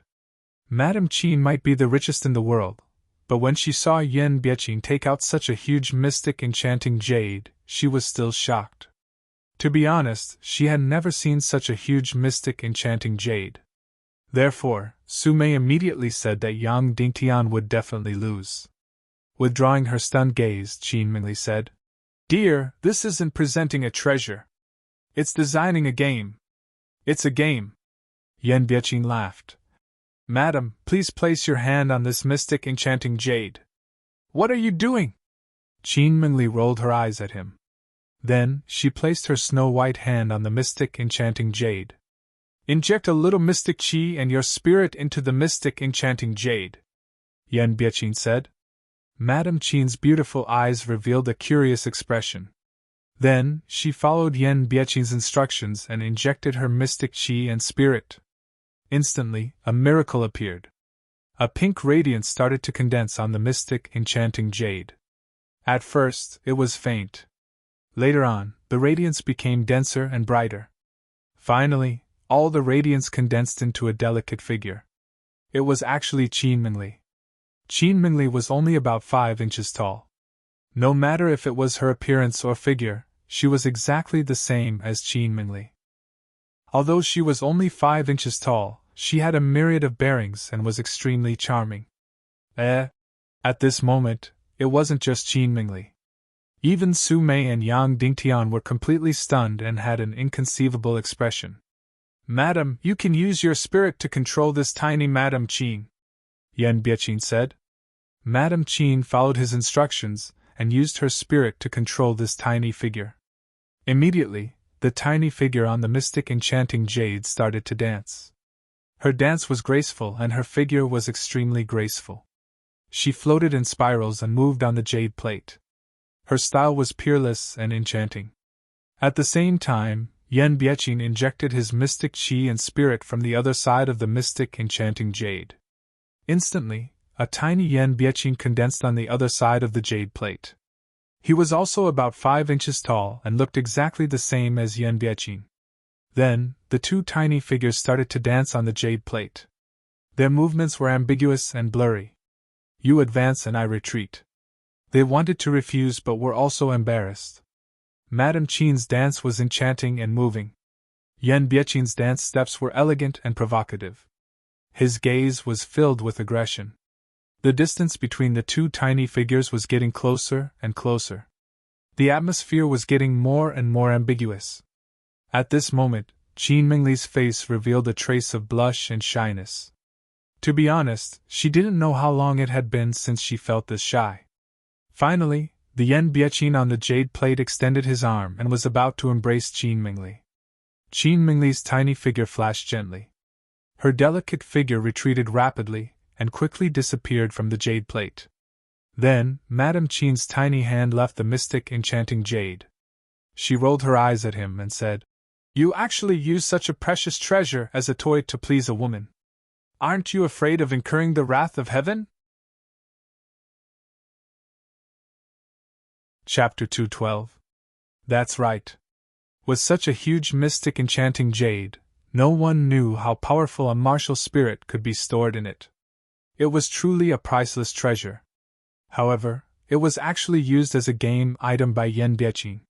Madame Qin might be the richest in the world, but when she saw Yan Bieqing take out such a huge mystic enchanting jade, she was still shocked. To be honest, she had never seen such a huge mystic enchanting jade. Therefore, Su Mei immediately said that Yang Dingtian would definitely lose. Withdrawing her stunned gaze, Qin Mingli said, Dear, this isn't presenting a treasure. It's designing a game. It's a game. Yan Bieqing laughed. Madam, please place your hand on this mystic enchanting jade. What are you doing? Qin Mingli rolled her eyes at him. Then, she placed her snow-white hand on the mystic enchanting jade. Inject a little mystic qi and your spirit into the mystic enchanting jade, Yan Bieqing said. Madame Qin's beautiful eyes revealed a curious expression. Then, she followed Yan Bieqing's instructions and injected her mystic qi and spirit. Instantly, a miracle appeared. A pink radiance started to condense on the mystic enchanting jade. At first, it was faint. Later on, the radiance became denser and brighter. Finally, all the radiance condensed into a delicate figure. It was actually Qin Mingli. Qin Mingli was only about 5 inches tall. No matter if it was her appearance or figure, she was exactly the same as Qin Mingli. Although she was only 5 inches tall, she had a myriad of bearings and was extremely charming. At this moment, it wasn't just Qin Mingli. Even Su Mei and Yang Dingtian were completely stunned and had an inconceivable expression. Madam, you can use your spirit to control this tiny Madam Qin, Yan Bieqin said. Madam Qin followed his instructions and used her spirit to control this tiny figure. Immediately, the tiny figure on the mystic enchanting jade started to dance. Her dance was graceful and her figure was extremely graceful. She floated in spirals and moved on the jade plate. Her style was peerless and enchanting. At the same time, Yan Bieqin injected his mystic qi and spirit from the other side of the mystic enchanting jade. Instantly, a tiny Yan Bieqin condensed on the other side of the jade plate. He was also about 5 inches tall and looked exactly the same as Yan Bieqin. Then, the two tiny figures started to dance on the jade plate. Their movements were ambiguous and blurry. You advance and I retreat. They wanted to refuse but were also embarrassed. Madam Qin's dance was enchanting and moving. Yan Bieqin's dance steps were elegant and provocative. His gaze was filled with aggression. The distance between the two tiny figures was getting closer and closer. The atmosphere was getting more and more ambiguous. At this moment, Qin Mingli's face revealed a trace of blush and shyness. To be honest, she didn't know how long it had been since she felt this shy. Finally, the Yan Bieqin on the jade plate extended his arm and was about to embrace Qin Mingli. Qin Mingli's tiny figure flashed gently. Her delicate figure retreated rapidly and quickly disappeared from the jade plate. Then, Madam Qin's tiny hand left the mystic enchanting jade. She rolled her eyes at him and said, "You actually use such a precious treasure as a toy to please a woman. Aren't you afraid of incurring the wrath of heaven?" Chapter 212. That's right. With such a huge mystic enchanting jade, no one knew how powerful a martial spirit could be stored in it. It was truly a priceless treasure. However, it was actually used as a game item by Yan Bieqin.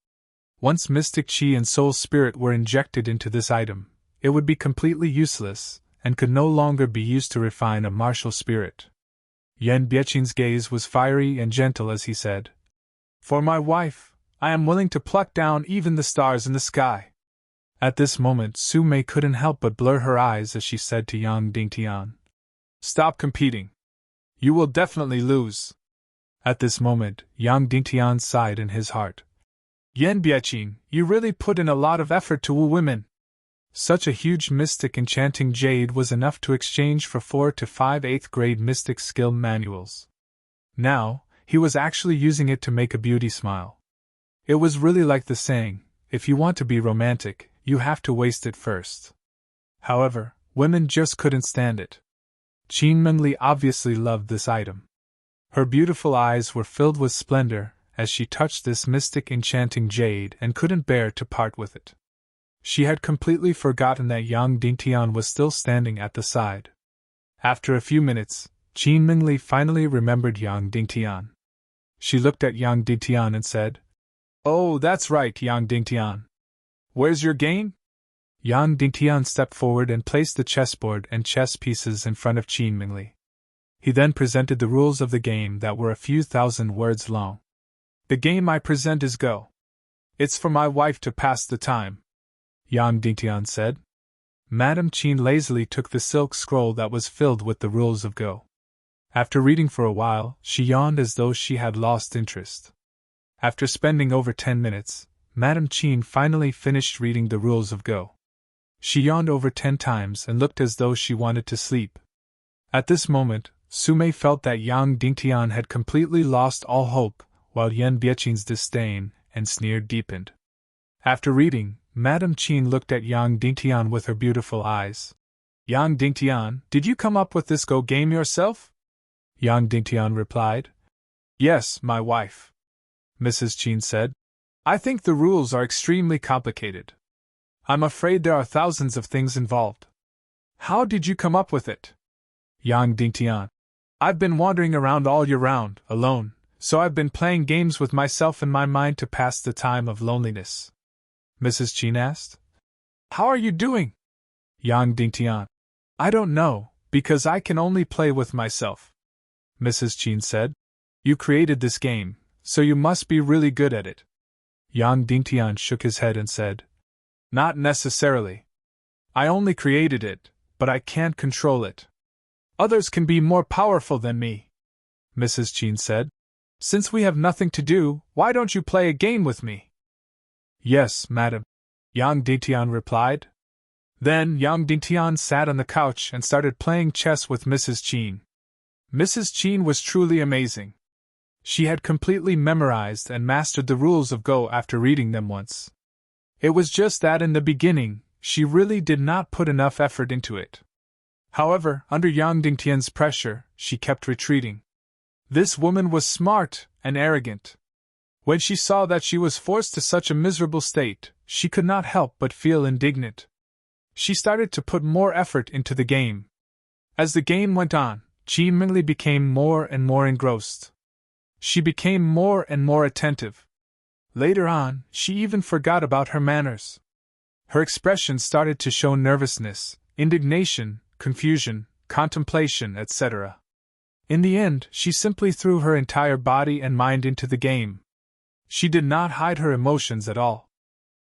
Once mystic qi and soul spirit were injected into this item, it would be completely useless, and could no longer be used to refine a martial spirit. Yan Bieqin's gaze was fiery and gentle as he said, "For my wife, I am willing to pluck down even the stars in the sky." At this moment Su Mei couldn't help but blur her eyes as she said to Yang Dingtian, "Stop competing. You will definitely lose." At this moment, Yang Dingtian sighed in his heart. "Yan Bieqin, you really put in a lot of effort to woo women." Such a huge mystic enchanting jade was enough to exchange for 4 to 5 8th grade mystic skill manuals. Now, he was actually using it to make a beauty smile. It was really like the saying, if you want to be romantic, you have to waste it first. However, women just couldn't stand it. Qin Mengli obviously loved this item. Her beautiful eyes were filled with splendor as she touched this mystic enchanting jade and couldn't bear to part with it. She had completely forgotten that Yang Dingtian was still standing at the side. After a few minutes, Qin Mingli finally remembered Yang Dingtian. She looked at Yang Dingtian and said, "Oh, that's right, Yang Dingtian. Where's your game?" Yang Dingtian stepped forward and placed the chessboard and chess pieces in front of Qin Mingli. He then presented the rules of the game that were a few thousand words long. "The game I present is Go. It's for my wife to pass the time," Yang Dingtian said. Madam Qin lazily took the silk scroll that was filled with the rules of Go. After reading for a while, she yawned as though she had lost interest. After spending over 10 minutes, Madam Qin finally finished reading the rules of Go. She yawned over 10 times and looked as though she wanted to sleep. At this moment, Su Mei felt that Yang Dingtian had completely lost all hope, while Yan Bieqin's disdain and sneer deepened. After reading, Madam Qin looked at Yang Dingtian with her beautiful eyes. "Yang Dingtian, did you come up with this Go game yourself?" Yang Dingtian replied. "Yes, my wife," Mrs. Qin said. "I think the rules are extremely complicated. I'm afraid there are thousands of things involved." "How did you come up with it?" Yang Dingtian. "I've been wandering around all year round, alone, so I've been playing games with myself in my mind to pass the time of loneliness." Mrs. Qin asked. "How are you doing?" Yang Dingtian. "I don't know, because I can only play with myself," Mrs. Qin said. "You created this game, so you must be really good at it. Yang Dingtian shook his head and said, Not necessarily. I only created it, but I can't control it. Others can be more powerful than me, Mrs. Qin said. Since we have nothing to do, why don't you play a game with me? Yes, madam, Yang Dingtian replied. Then Yang Dingtian sat on the couch and started playing chess with Mrs. Qin. Mrs. Qin was truly amazing. She had completely memorized and mastered the rules of Go after reading them once. It was just that in the beginning, she really did not put enough effort into it. However, under Yang Dingtian's pressure, she kept retreating. This woman was smart and arrogant. When she saw that she was forced to such a miserable state, she could not help but feel indignant. She started to put more effort into the game. As the game went on, Qi Mingli became more and more engrossed. She became more and more attentive. Later on, she even forgot about her manners. Her expression started to show nervousness, indignation, confusion, contemplation, etc. In the end, she simply threw her entire body and mind into the game. She did not hide her emotions at all.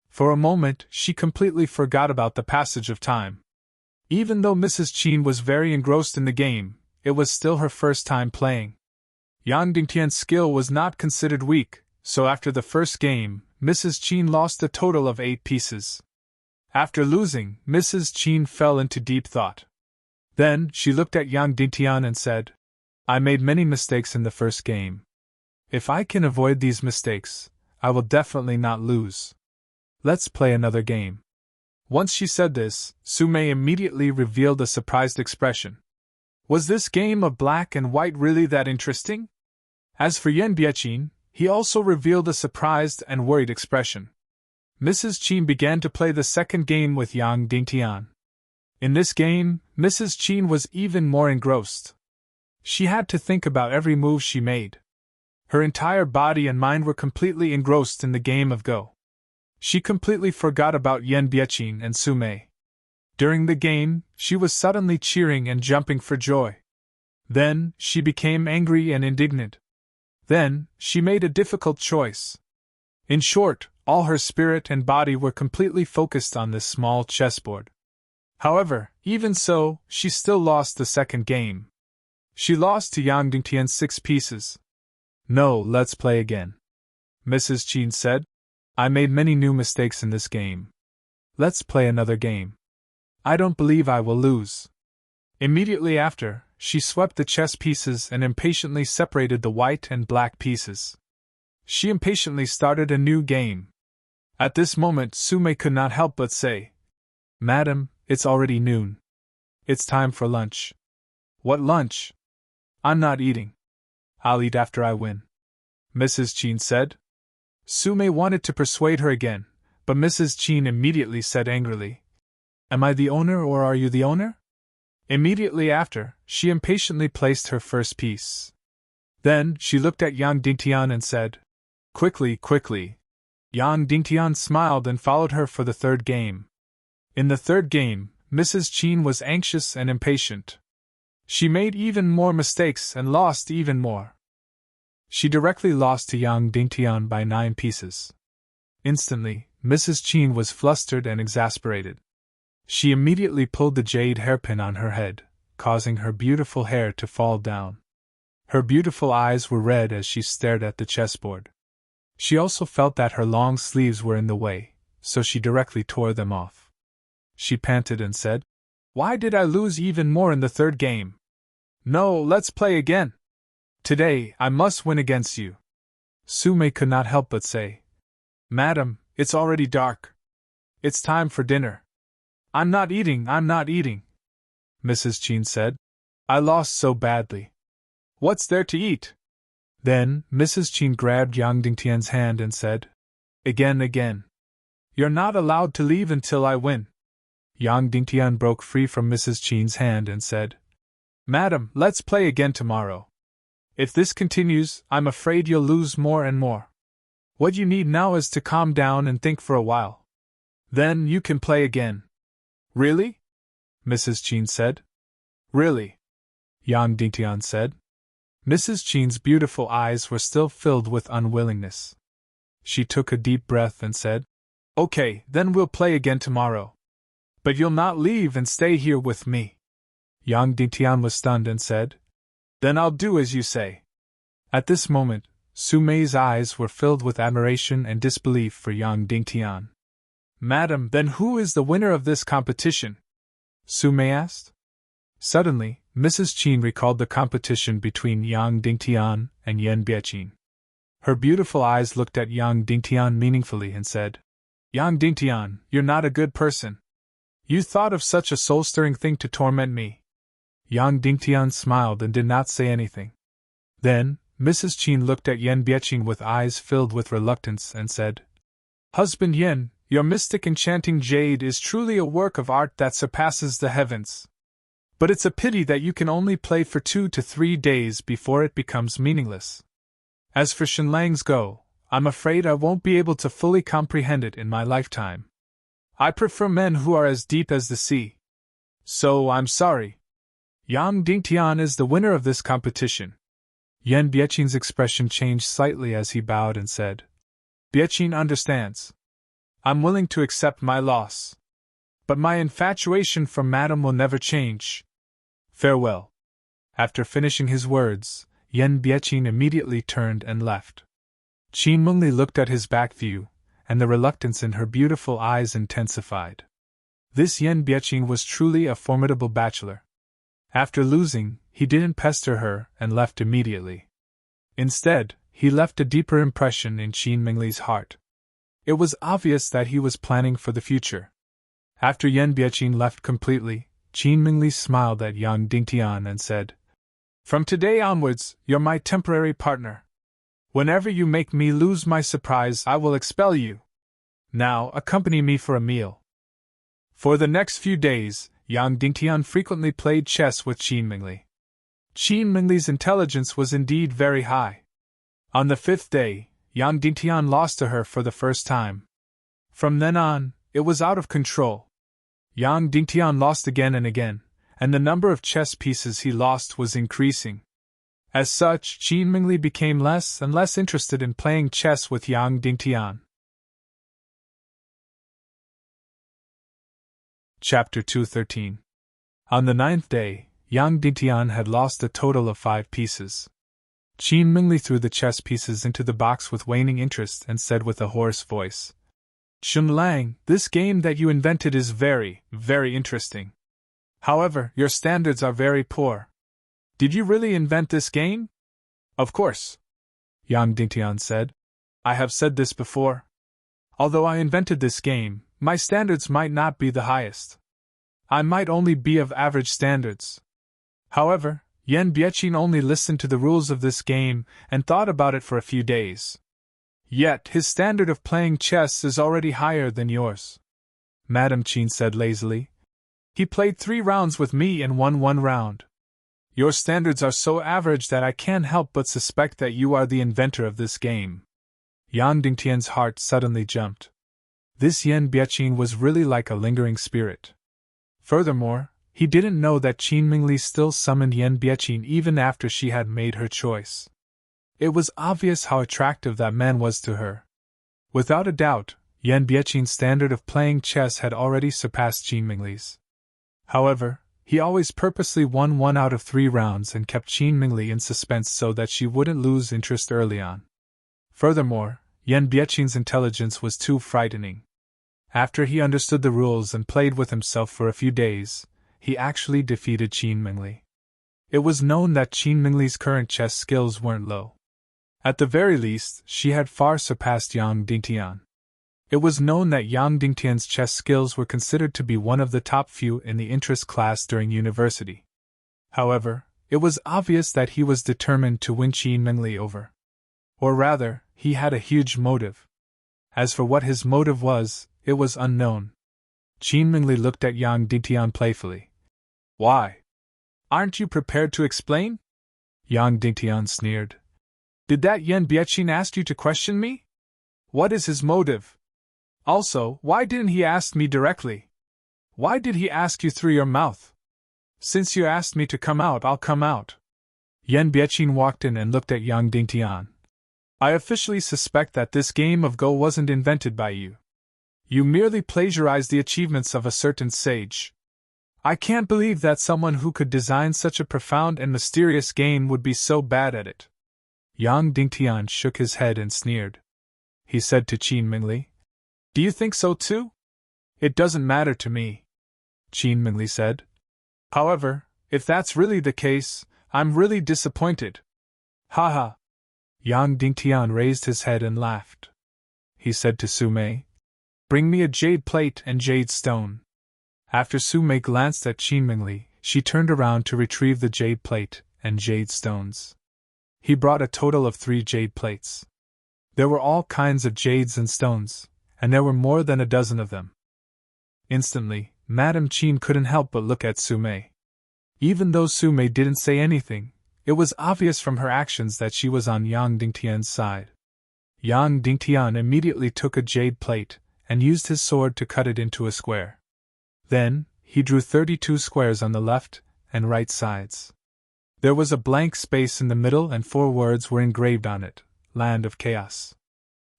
For a moment, she completely forgot about the passage of time. Even though Mrs. Qin was very engrossed in the game, it was still her first time playing. Yang Dingtian's skill was not considered weak, so after the first game, Mrs. Qin lost a total of 8 pieces. After losing, Mrs. Qin fell into deep thought. Then, she looked at Yang Dingtian and said, I made many mistakes in the first game. If I can avoid these mistakes, I will definitely not lose. Let's play another game. Once she said this, Su Mei immediately revealed a surprised expression. Was this game of black and white really that interesting? As for Yan Bieqin, he also revealed a surprised and worried expression. Mrs. Qin began to play the second game with Yang Dingtian. In this game, Mrs. Qin was even more engrossed. She had to think about every move she made. Her entire body and mind were completely engrossed in the game of Go. She completely forgot about Yan Bieqin and Su Mei. During the game, she was suddenly cheering and jumping for joy. Then, she became angry and indignant. Then, she made a difficult choice. In short, all her spirit and body were completely focused on this small chessboard. However, even so, she still lost the second game. She lost to Yang Dingtian 6 pieces. No, let's play again, Mrs. Qin said. I made many new mistakes in this game. Let's play another game. I don't believe I will lose. Immediately after, she swept the chess pieces and impatiently separated the white and black pieces. She impatiently started a new game. At this moment, Su Mei could not help but say, Madam, it's already noon. It's time for lunch. What lunch? I'm not eating. I'll eat after I win, Mrs. Qin said. Su Mei wanted to persuade her again, but Mrs. Qin immediately said angrily, Am I the owner or are you the owner? Immediately after, she impatiently placed her first piece. Then, she looked at Yang Dingtian and said, Quickly, quickly. Yang Dingtian smiled and followed her for the third game. In the third game, Mrs. Qin was anxious and impatient. She made even more mistakes and lost even more. She directly lost to Yang Dingtian by 9 pieces. Instantly, Mrs. Qin was flustered and exasperated. She immediately pulled the jade hairpin on her head, causing her beautiful hair to fall down. Her beautiful eyes were red as she stared at the chessboard. She also felt that her long sleeves were in the way, so she directly tore them off. She panted and said, Why did I lose even more in the third game? No, let's play again. Today, I must win against you. Su Mei could not help but say, Madam, it's already dark. It's time for dinner. I'm not eating, Mrs. Qin said. I lost so badly. What's there to eat? Then, Mrs. Qin grabbed Yang Dingtian's hand and said, Again. You're not allowed to leave until I win. Yang Dingtian broke free from Mrs. Qin's hand and said, Madam, let's play again tomorrow. If this continues, I'm afraid you'll lose more and more. What you need now is to calm down and think for a while. Then you can play again. Really? Mrs. Qin said. Really? Yang Dingtian said. Mrs. Chen's beautiful eyes were still filled with unwillingness. She took a deep breath and said, "Okay, then we'll play again tomorrow. But you'll not leave and stay here with me." Yang Dingtian was stunned and said, "Then I'll do as you say." At this moment, Su Mei's eyes were filled with admiration and disbelief for Yang Dingtian. "Madam, then who is the winner of this competition?" Su Mei asked. Suddenly, Mrs. Chen recalled the competition between Yang Dingtian and Yan Biaqin. Her beautiful eyes looked at Yang Dingtian meaningfully and said, "Yang Dingtian, you're not a good person. You thought of such a soul-stirring thing to torment me." Yang Dingtian smiled and did not say anything. Then, Mrs. Chen looked at Yan Biaqin with eyes filled with reluctance and said, "Husband Yan, your mystic enchanting jade is truly a work of art that surpasses the heavens. But it's a pity that you can only play for 2 to 3 days before it becomes meaningless. As for Shenlangs go, I'm afraid I won't be able to fully comprehend it in my lifetime. I prefer men who are as deep as the sea. So I'm sorry. Yang Dingtian is the winner of this competition." Yan Biaqin's expression changed slightly as he bowed and said, "Biaqin understands. I'm willing to accept my loss. But my infatuation for Madam will never change. Farewell." After finishing his words, Yan Biaqin immediately turned and left. Qin Mengli looked at his back view, and the reluctance in her beautiful eyes intensified. This Yan Biaqin was truly a formidable bachelor. After losing, he didn't pester her and left immediately. Instead, he left a deeper impression in Qin Mengli's heart. It was obvious that he was planning for the future. After Yan Biaqin left completely, Qin Mengli smiled at Yang Dingtian and said, "From today onwards, you're my temporary partner. Whenever you make me lose my surprise, I will expel you. Now, accompany me for a meal." For the next few days, Yang Dingtian frequently played chess with Qin Mengli. Qin Mengli's intelligence was indeed very high. On the 5th day, Yang Dingtian lost to her for the first time. From then on, it was out of control. Yang Dingtian lost again and again, and the number of chess pieces he lost was increasing. As such, Qin Mengli became less and less interested in playing chess with Yang Dingtian. Chapter 213. On the 9th day, Yang Dingtian had lost a total of 5 pieces. Qin Mengli threw the chess pieces into the box with waning interest and said with a hoarse voice, "Shenlang, this game that you invented is very, very interesting. However, your standards are very poor. Did you really invent this game?" "Of course," Yang Dingtian said. "I have said this before. Although I invented this game, my standards might not be the highest. I might only be of average standards. However, Yan Biaqin only listened to the rules of this game and thought about it for a few days. Yet his standard of playing chess is already higher than yours." Madame Qin said lazily. "He played 3 rounds with me and won 1 round. Your standards are so average that I can't help but suspect that you are the inventor of this game." Yang Dingtian's heart suddenly jumped. This Yan Biaqin was really like a lingering spirit. Furthermore, he didn't know that Qin Mengli still summoned Yan Biaqin even after she had made her choice. It was obvious how attractive that man was to her. Without a doubt, Yan Biaqin's standard of playing chess had already surpassed Qin Mengli's. However, he always purposely won 1 out of 3 rounds and kept Qin Mengli in suspense so that she wouldn't lose interest early on. Furthermore, Yan Biaqin's intelligence was too frightening. After he understood the rules and played with himself for a few days, he actually defeated Qin Mengli. It was known that Qin Mengli's current chess skills weren't low. At the very least, she had far surpassed Yang Dingtian. It was known that Yang Dingtian's chess skills were considered to be one of the top few in the interest class during university. However, it was obvious that he was determined to win Qin Mengli over. Or rather, he had a huge motive. As for what his motive was, it was unknown. Qin Mengli looked at Yang Dingtian playfully. "Why? Aren't you prepared to explain?" Yang Dingtian sneered. "Did that Yan Biaqin ask you to question me? What is his motive? Also, why didn't he ask me directly? Why did he ask you through your mouth? Since you asked me to come out, I'll come out." Yan Biechin walked in and looked at Yang Dingtian. I officially suspect that this game of Go wasn't invented by you. You merely plagiarized the achievements of a certain sage. I can't believe that someone who could design such a profound and mysterious game would be so bad at it. Yang Dingtian shook his head and sneered. He said to Qin Mingli, Do you think so too? It doesn't matter to me, Qin Mingli said. However, if that's really the case, I'm really disappointed. Haha. Yang Dingtian raised his head and laughed. He said to Su Mei, Bring me a jade plate and jade stone. After Su Mei glanced at Qin Mingli, she turned around to retrieve the jade plate and jade stones. He brought a total of 3 jade plates. There were all kinds of jades and stones, and there were more than a dozen of them. Instantly, Madame Qin couldn't help but look at Su Mei. Even though Su Mei didn't say anything, it was obvious from her actions that she was on Yang Dingtian's side. Yang Dingtian immediately took a jade plate and used his sword to cut it into a square. Then, he drew 32 squares on the left and right sides. There was a blank space in the middle and 4 words were engraved on it, Land of Chaos.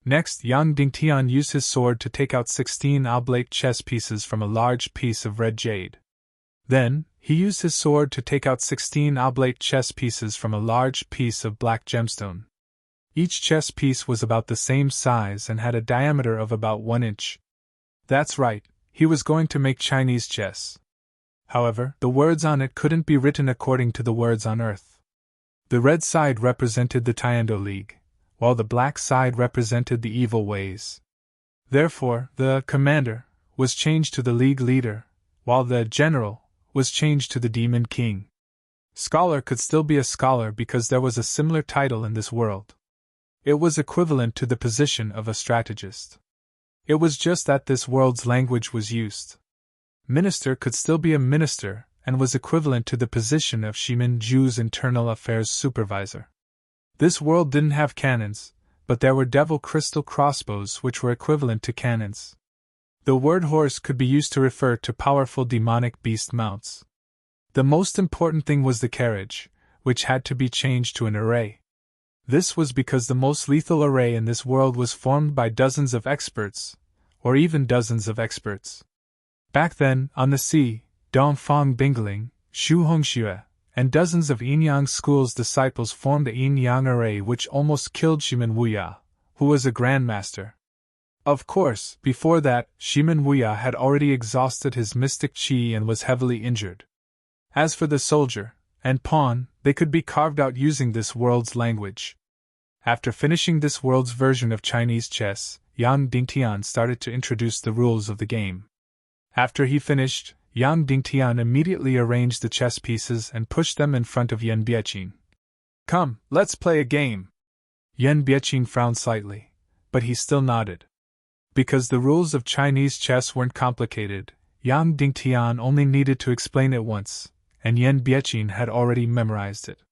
Next, Yang Dingtian used his sword to take out 16 oblate chess pieces from a large piece of red jade. Then, he used his sword to take out 16 oblate chess pieces from a large piece of black gemstone. Each chess piece was about the same size and had a diameter of about 1 inch. That's right, he was going to make Chinese chess. However, the words on it couldn't be written according to the words on Earth. The red side represented the Tiando League, while the black side represented the evil ways. Therefore, the commander was changed to the League leader, while the general was changed to the Demon King. Scholar could still be a scholar because there was a similar title in this world. It was equivalent to the position of a strategist. It was just that this world's language was used. Minister could still be a minister and was equivalent to the position of Shimin Ju's internal affairs supervisor. This world didn't have cannons, but there were devil crystal crossbows which were equivalent to cannons. The word horse could be used to refer to powerful demonic beast mounts. The most important thing was the carriage, which had to be changed to an array. This was because the most lethal array in this world was formed by dozens of experts, or even dozens of experts. Back then, on the sea, Dongfang Bingling, Xu Hongxue, and dozens of Yin-Yang school's disciples formed the Yin-Yang array which almost killed Shimin Wuya, who was a grandmaster. Of course, before that, Shimin Wuya had already exhausted his mystic qi and was heavily injured. As for the soldier and pawn, they could be carved out using this world's language. After finishing this world's version of Chinese chess, Yang Dingtian started to introduce the rules of the game. After he finished, Yang Dingtian immediately arranged the chess pieces and pushed them in front of Yan Biechin. Come, let's play a game. Yan Biechin frowned slightly, but he still nodded. Because the rules of Chinese chess weren't complicated, Yang Dingtian only needed to explain it once, and Yan Biechin had already memorized it.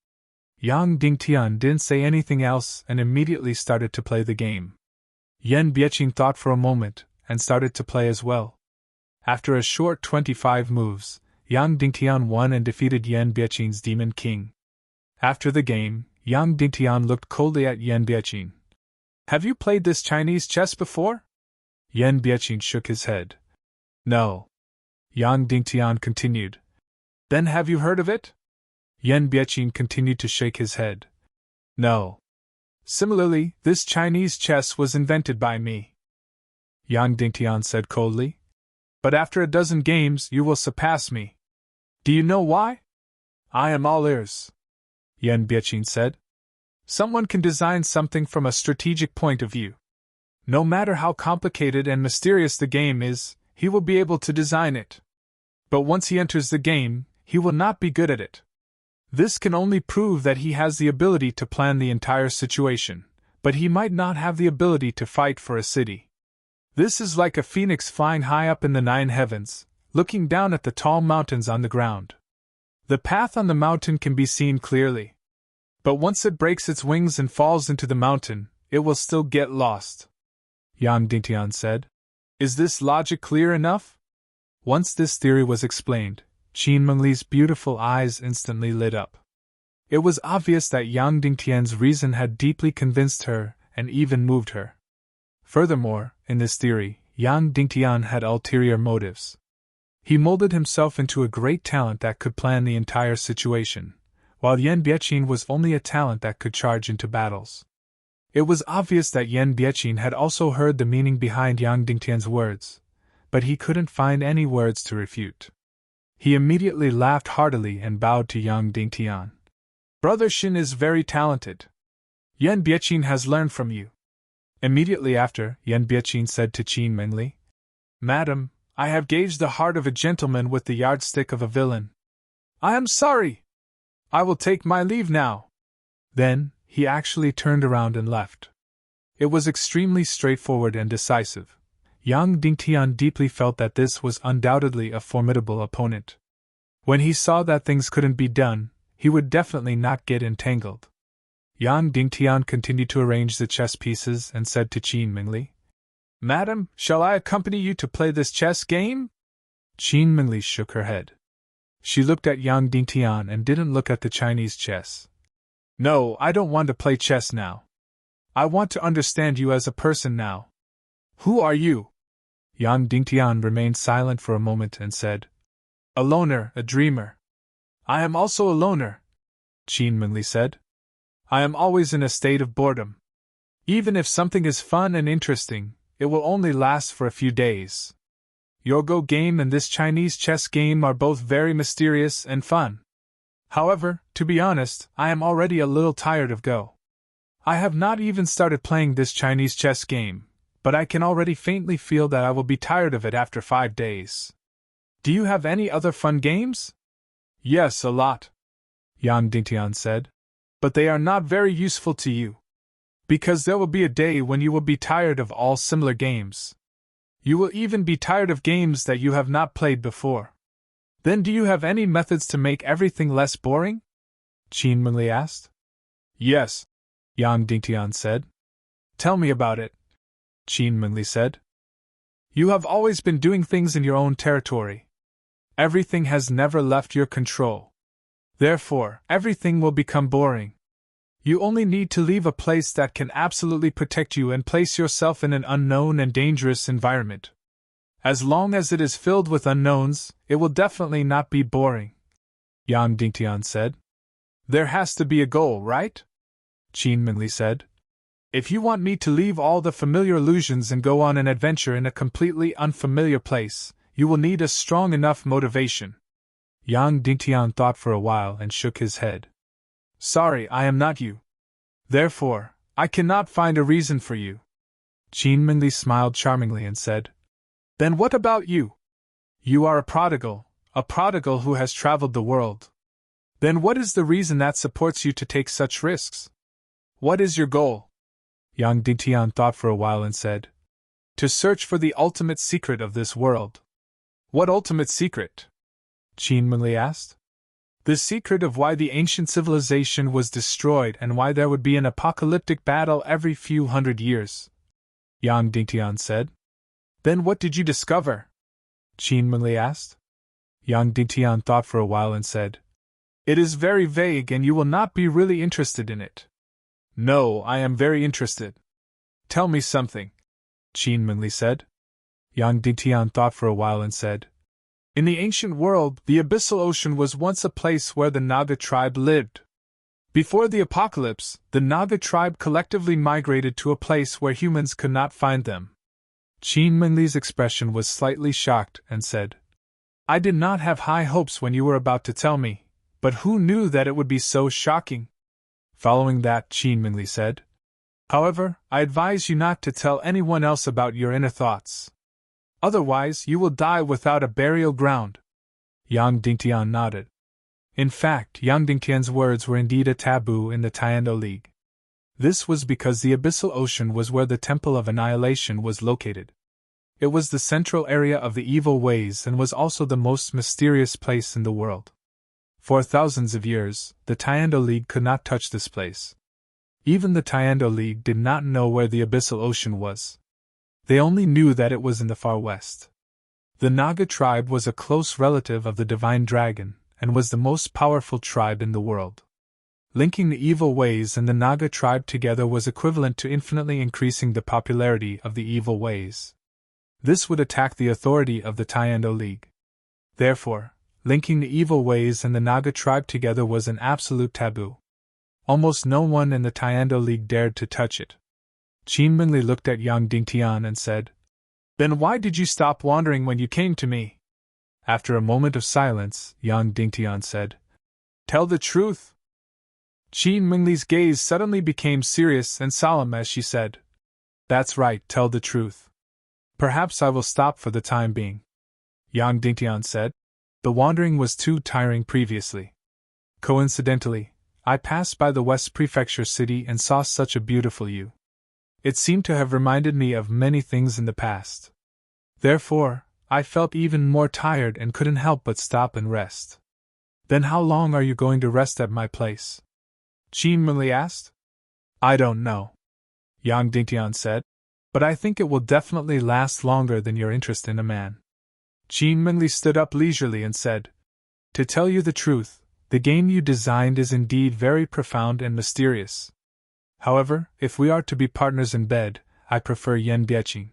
Yang Dingtian didn't say anything else and immediately started to play the game. Yan Biechin thought for a moment and started to play as well. After a short 25 moves, Yang Dingtian won and defeated Yan Biechin's Demon King. After the game, Yang Dingtian looked coldly at Yan Biechin. Have you played this Chinese chess before? Yan Biechin shook his head. No. Yang Dingtian continued. Then have you heard of it? Yan Biechin continued to shake his head. No. Similarly, this Chinese chess was invented by me. Yang Dingtian said coldly. But after a dozen games you will surpass me. Do you know why? I am all ears. Yan Biechin said. Someone can design something from a strategic point of view. No matter how complicated and mysterious the game is, he will be able to design it. But once he enters the game, he will not be good at it. This can only prove that he has the ability to plan the entire situation, but he might not have the ability to fight for a city. This is like a phoenix flying high up in the 9 heavens, looking down at the tall mountains on the ground. The path on the mountain can be seen clearly. But once it breaks its wings and falls into the mountain, it will still get lost. Yang Dingtian said. Is this logic clear enough? Once this theory was explained, Qin Mengli's beautiful eyes instantly lit up. It was obvious that Yang Dingtian's reason had deeply convinced her and even moved her. Furthermore, in this theory, Yang Dingtian had ulterior motives. He molded himself into a great talent that could plan the entire situation, while Yan Biaqin was only a talent that could charge into battles. It was obvious that Yan Biaqin had also heard the meaning behind Yang Dingtian's words, but he couldn't find any words to refute. He immediately laughed heartily and bowed to Yang Dingtian. Brother Shin is very talented. Yan Biaqin has learned from you. Immediately after, Yan Biaqin said to Qin Mengli, Madam, I have gauged the heart of a gentleman with the yardstick of a villain. I am sorry. I will take my leave now. Then, he actually turned around and left. It was extremely straightforward and decisive. Yang Dingtian deeply felt that this was undoubtedly a formidable opponent. When he saw that things couldn't be done, he would definitely not get entangled. Yang Dingtian continued to arrange the chess pieces and said to Qin Mengli, Madam, shall I accompany you to play this chess game? Qin Mengli shook her head. She looked at Yang Dingtian and didn't look at the Chinese chess. No, I don't want to play chess now. I want to understand you as a person now. Who are you? Yang Dingtian remained silent for a moment and said, A loner, a dreamer. I am also a loner, Qin Mengli said. I am always in a state of boredom. Even if something is fun and interesting, it will only last for a few days. Your Go game and this Chinese chess game are both very mysterious and fun. However, to be honest, I am already a little tired of Go. I have not even started playing this Chinese chess game, but I can already faintly feel that I will be tired of it after 5 days. Do you have any other fun games? Yes, a lot, Yang Dingtian said. But they are not very useful to you. Because there will be a day when you will be tired of all similar games. You will even be tired of games that you have not played before. Then do you have any methods to make everything less boring? Qin Mengli asked. Yes, Yang Dingtian said. Tell me about it, Qin Mengli said. You have always been doing things in your own territory. Everything has never left your control. Therefore, everything will become boring. You only need to leave a place that can absolutely protect you and place yourself in an unknown and dangerous environment. As long as it is filled with unknowns, it will definitely not be boring, Yang Dingtian said. There has to be a goal, right? Qin Mengli said. If you want me to leave all the familiar illusions and go on an adventure in a completely unfamiliar place, you will need a strong enough motivation. Yang Dingtian thought for a while and shook his head. Sorry, I am not you. Therefore, I cannot find a reason for you. Qin Mengli smiled charmingly and said, Then what about you? You are a prodigal who has traveled the world. Then what is the reason that supports you to take such risks? What is your goal? Yang Dingtian thought for a while and said, To search for the ultimate secret of this world. What ultimate secret? Qin Mengli asked. The secret of why the ancient civilization was destroyed and why there would be an apocalyptic battle every few hundred years, Yang Dingtian said. Then what did you discover? Qin Mengli asked. Yang Dingtian thought for a while and said, It is very vague and you will not be really interested in it. No, I am very interested. Tell me something, Qin Mengli said. Yang Dingtian thought for a while and said, In the ancient world, the Abyssal Ocean was once a place where the Naga tribe lived. Before the apocalypse, the Naga tribe collectively migrated to a place where humans could not find them. Qin Mengli's expression was slightly shocked and said, I did not have high hopes when you were about to tell me, but who knew that it would be so shocking? Following that, Qin Mengli said, However, I advise you not to tell anyone else about your inner thoughts. Otherwise, you will die without a burial ground. Yang Dingtian nodded. In fact, Yang Dingtian's words were indeed a taboo in the Tiando League. This was because the Abyssal Ocean was where the Temple of Annihilation was located. It was the central area of the evil ways and was also the most mysterious place in the world. For thousands of years, the Tiando League could not touch this place. Even the Tiando League did not know where the Abyssal Ocean was. They only knew that it was in the far west. The Naga tribe was a close relative of the divine dragon, and was the most powerful tribe in the world. Linking the evil ways and the Naga tribe together was equivalent to infinitely increasing the popularity of the evil ways. This would attack the authority of the Tyendo League. Therefore, linking the evil ways and the Naga tribe together was an absolute taboo. Almost no one in the Tyendo League dared to touch it. Qin Mingli looked at Yang Dingtian and said, "Then why did you stop wandering when you came to me?" After a moment of silence, Yang Dingtian said, "Tell the truth." Qin Mingli's gaze suddenly became serious and solemn as she said, "That's right, tell the truth. Perhaps I will stop for the time being." Yang Dingtian said, "The wandering was too tiring previously. Coincidentally, I passed by the West Prefecture city and saw such a beautiful view. It seemed to have reminded me of many things in the past. Therefore, I felt even more tired and couldn't help but stop and rest." "Then how long are you going to rest at my place?" Qin Mingli asked. "I don't know," Yang Dingtian said, "but I think it will definitely last longer than your interest in a man." Qin Mingli stood up leisurely and said, "To tell you the truth, the game you designed is indeed very profound and mysterious. However, if we are to be partners in bed, I prefer Yan Bieqing.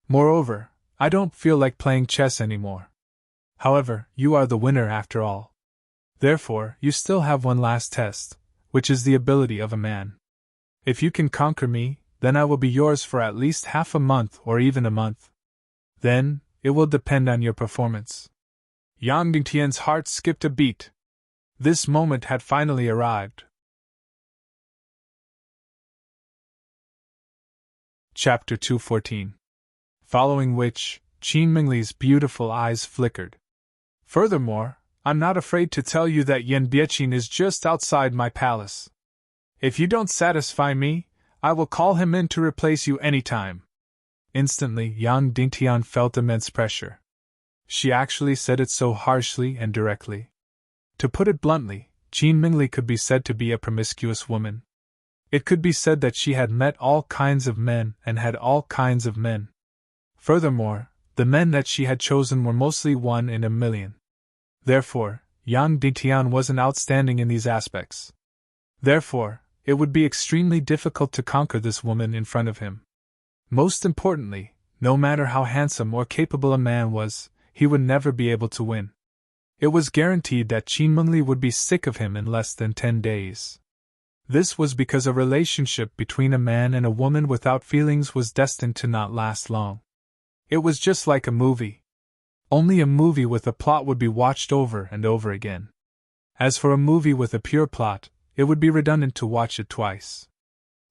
Moreover, I don't feel like playing chess anymore. However, you are the winner after all. Therefore, you still have one last test, which is the ability of a man. If you can conquer me, then I will be yours for at least half a month or even a month. Then, it will depend on your performance." Yang Dingtian's heart skipped a beat. This moment had finally arrived. Chapter 214. Following which, Qin Mingli's beautiful eyes flickered. "Furthermore, I'm not afraid to tell you that Yan Bieqing is just outside my palace. If you don't satisfy me, I will call him in to replace you any time." Instantly, Yang Dingtian felt immense pressure. She actually said it so harshly and directly. To put it bluntly, Qin Mingli could be said to be a promiscuous woman. It could be said that she had met all kinds of men and had all kinds of men. Furthermore, the men that she had chosen were mostly 1 in a million. Therefore, Yang Dingtian wasn't outstanding in these aspects. Therefore, it would be extremely difficult to conquer this woman in front of him. Most importantly, no matter how handsome or capable a man was, he would never be able to win. It was guaranteed that Qin Mingli would be sick of him in less than 10 days. This was because a relationship between a man and a woman without feelings was destined to not last long. It was just like a movie. Only a movie with a plot would be watched over and over again. As for a movie with a pure plot, it would be redundant to watch it twice.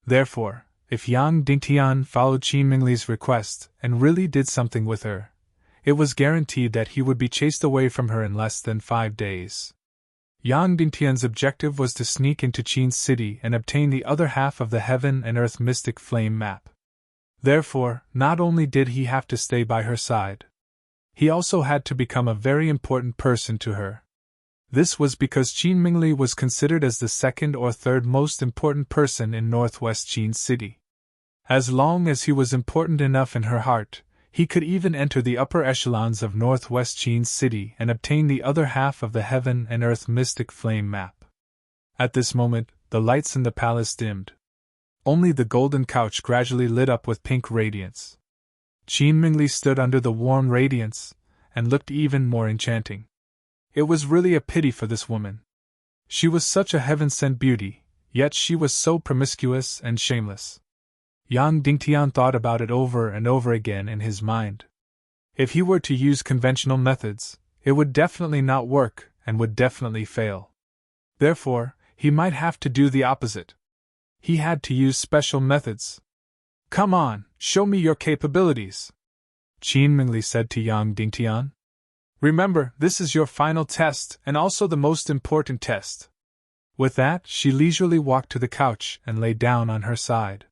Therefore, if Yang Dingtian followed Qin Mingli's request and really did something with her, it was guaranteed that he would be chased away from her in less than 5 days. Yang Dingtian's objective was to sneak into Qin's city and obtain the other half of the Heaven and Earth Mystic Flame map. Therefore, not only did he have to stay by her side, he also had to become a very important person to her. This was because Qin Mingli was considered as the second or third most important person in northwest Qin city. As long as he was important enough in her heart, he could even enter the upper echelons of northwest Qin city and obtain the other half of the Heaven and Earth Mystic Flame map. At this moment, the lights in the palace dimmed. Only the golden couch gradually lit up with pink radiance. Qin Mingli stood under the warm radiance, and looked even more enchanting. It was really a pity for this woman. She was such a heaven-sent beauty, yet she was so promiscuous and shameless. Yang Dingtian thought about it over and over again in his mind. If he were to use conventional methods, it would definitely not work and would definitely fail. Therefore, he might have to do the opposite. He had to use special methods. "Come on, show me your capabilities," Qin Mingli said to Yang Dingtian. "Remember, this is your final test and also the most important test." With that, she leisurely walked to the couch and lay down on her side.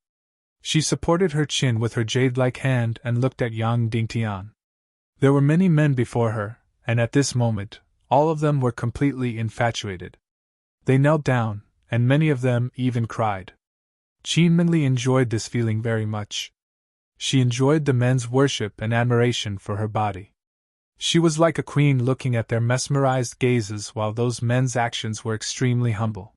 She supported her chin with her jade-like hand and looked at Yang Dingtian. There were many men before her, and at this moment, all of them were completely infatuated. They knelt down, and many of them even cried. Qin Mingli enjoyed this feeling very much. She enjoyed the men's worship and admiration for her body. She was like a queen looking at their mesmerized gazes while those men's actions were extremely humble.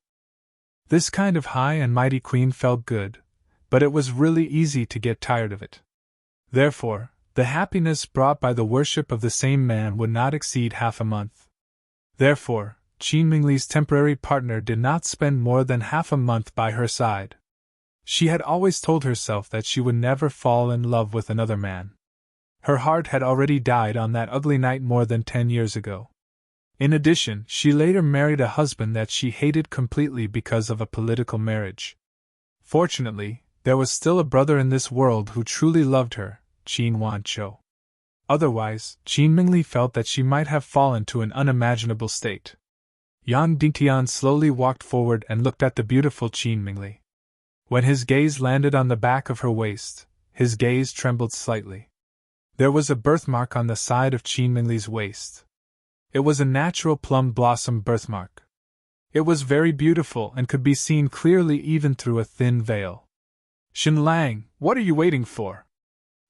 This kind of high and mighty queen felt good, but it was really easy to get tired of it. Therefore, the happiness brought by the worship of the same man would not exceed half a month. Therefore, Qin Mingli's temporary partner did not spend more than half a month by her side. She had always told herself that she would never fall in love with another man. Her heart had already died on that ugly night more than 10 years ago. In addition, she later married a husband that she hated completely because of a political marriage. Fortunately, there was still a brother in this world who truly loved her, Qin Wanqiu. Otherwise, Qin Mingli felt that she might have fallen to an unimaginable state. Yang Dingtian slowly walked forward and looked at the beautiful Qin Mingli. When his gaze landed on the back of her waist, his gaze trembled slightly. There was a birthmark on the side of Qin Mingli's waist. It was a natural plum blossom birthmark. It was very beautiful and could be seen clearly even through a thin veil. "Shenlang, what are you waiting for?"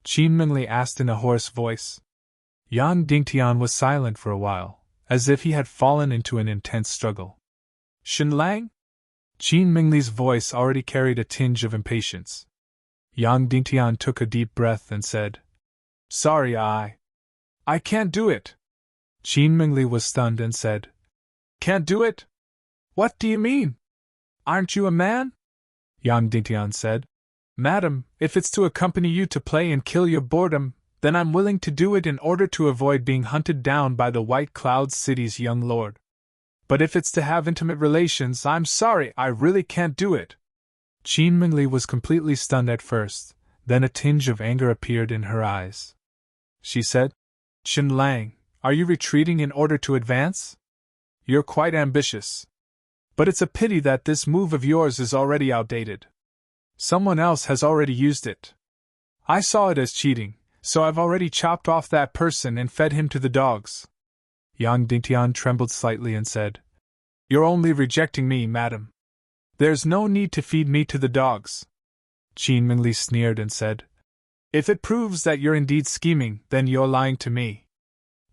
Qin Mingli asked in a hoarse voice. Yang Dingtian was silent for a while, as if he had fallen into an intense struggle. "Shenlang?" Qin Mingli's voice already carried a tinge of impatience. Yang Dingtian took a deep breath and said, "Sorry, I can't do it." Qin Mingli was stunned and said, "Can't do it? What do you mean? Aren't you a man?" Yang Dingtian said, "Madam, if it's to accompany you to play and kill your boredom, then I'm willing to do it in order to avoid being hunted down by the White Cloud City's young lord. But if it's to have intimate relations, I'm sorry, I really can't do it." Qin Mingli was completely stunned at first, then a tinge of anger appeared in her eyes. She said, "Shenlang, are you retreating in order to advance? You're quite ambitious. But it's a pity that this move of yours is already outdated. Someone else has already used it. I saw it as cheating, so I've already chopped off that person and fed him to the dogs." Yang Dingtian trembled slightly and said, "You're only rejecting me, madam. There's no need to feed me to the dogs." Qin Mingli sneered and said, "If it proves that you're indeed scheming, then you're lying to me.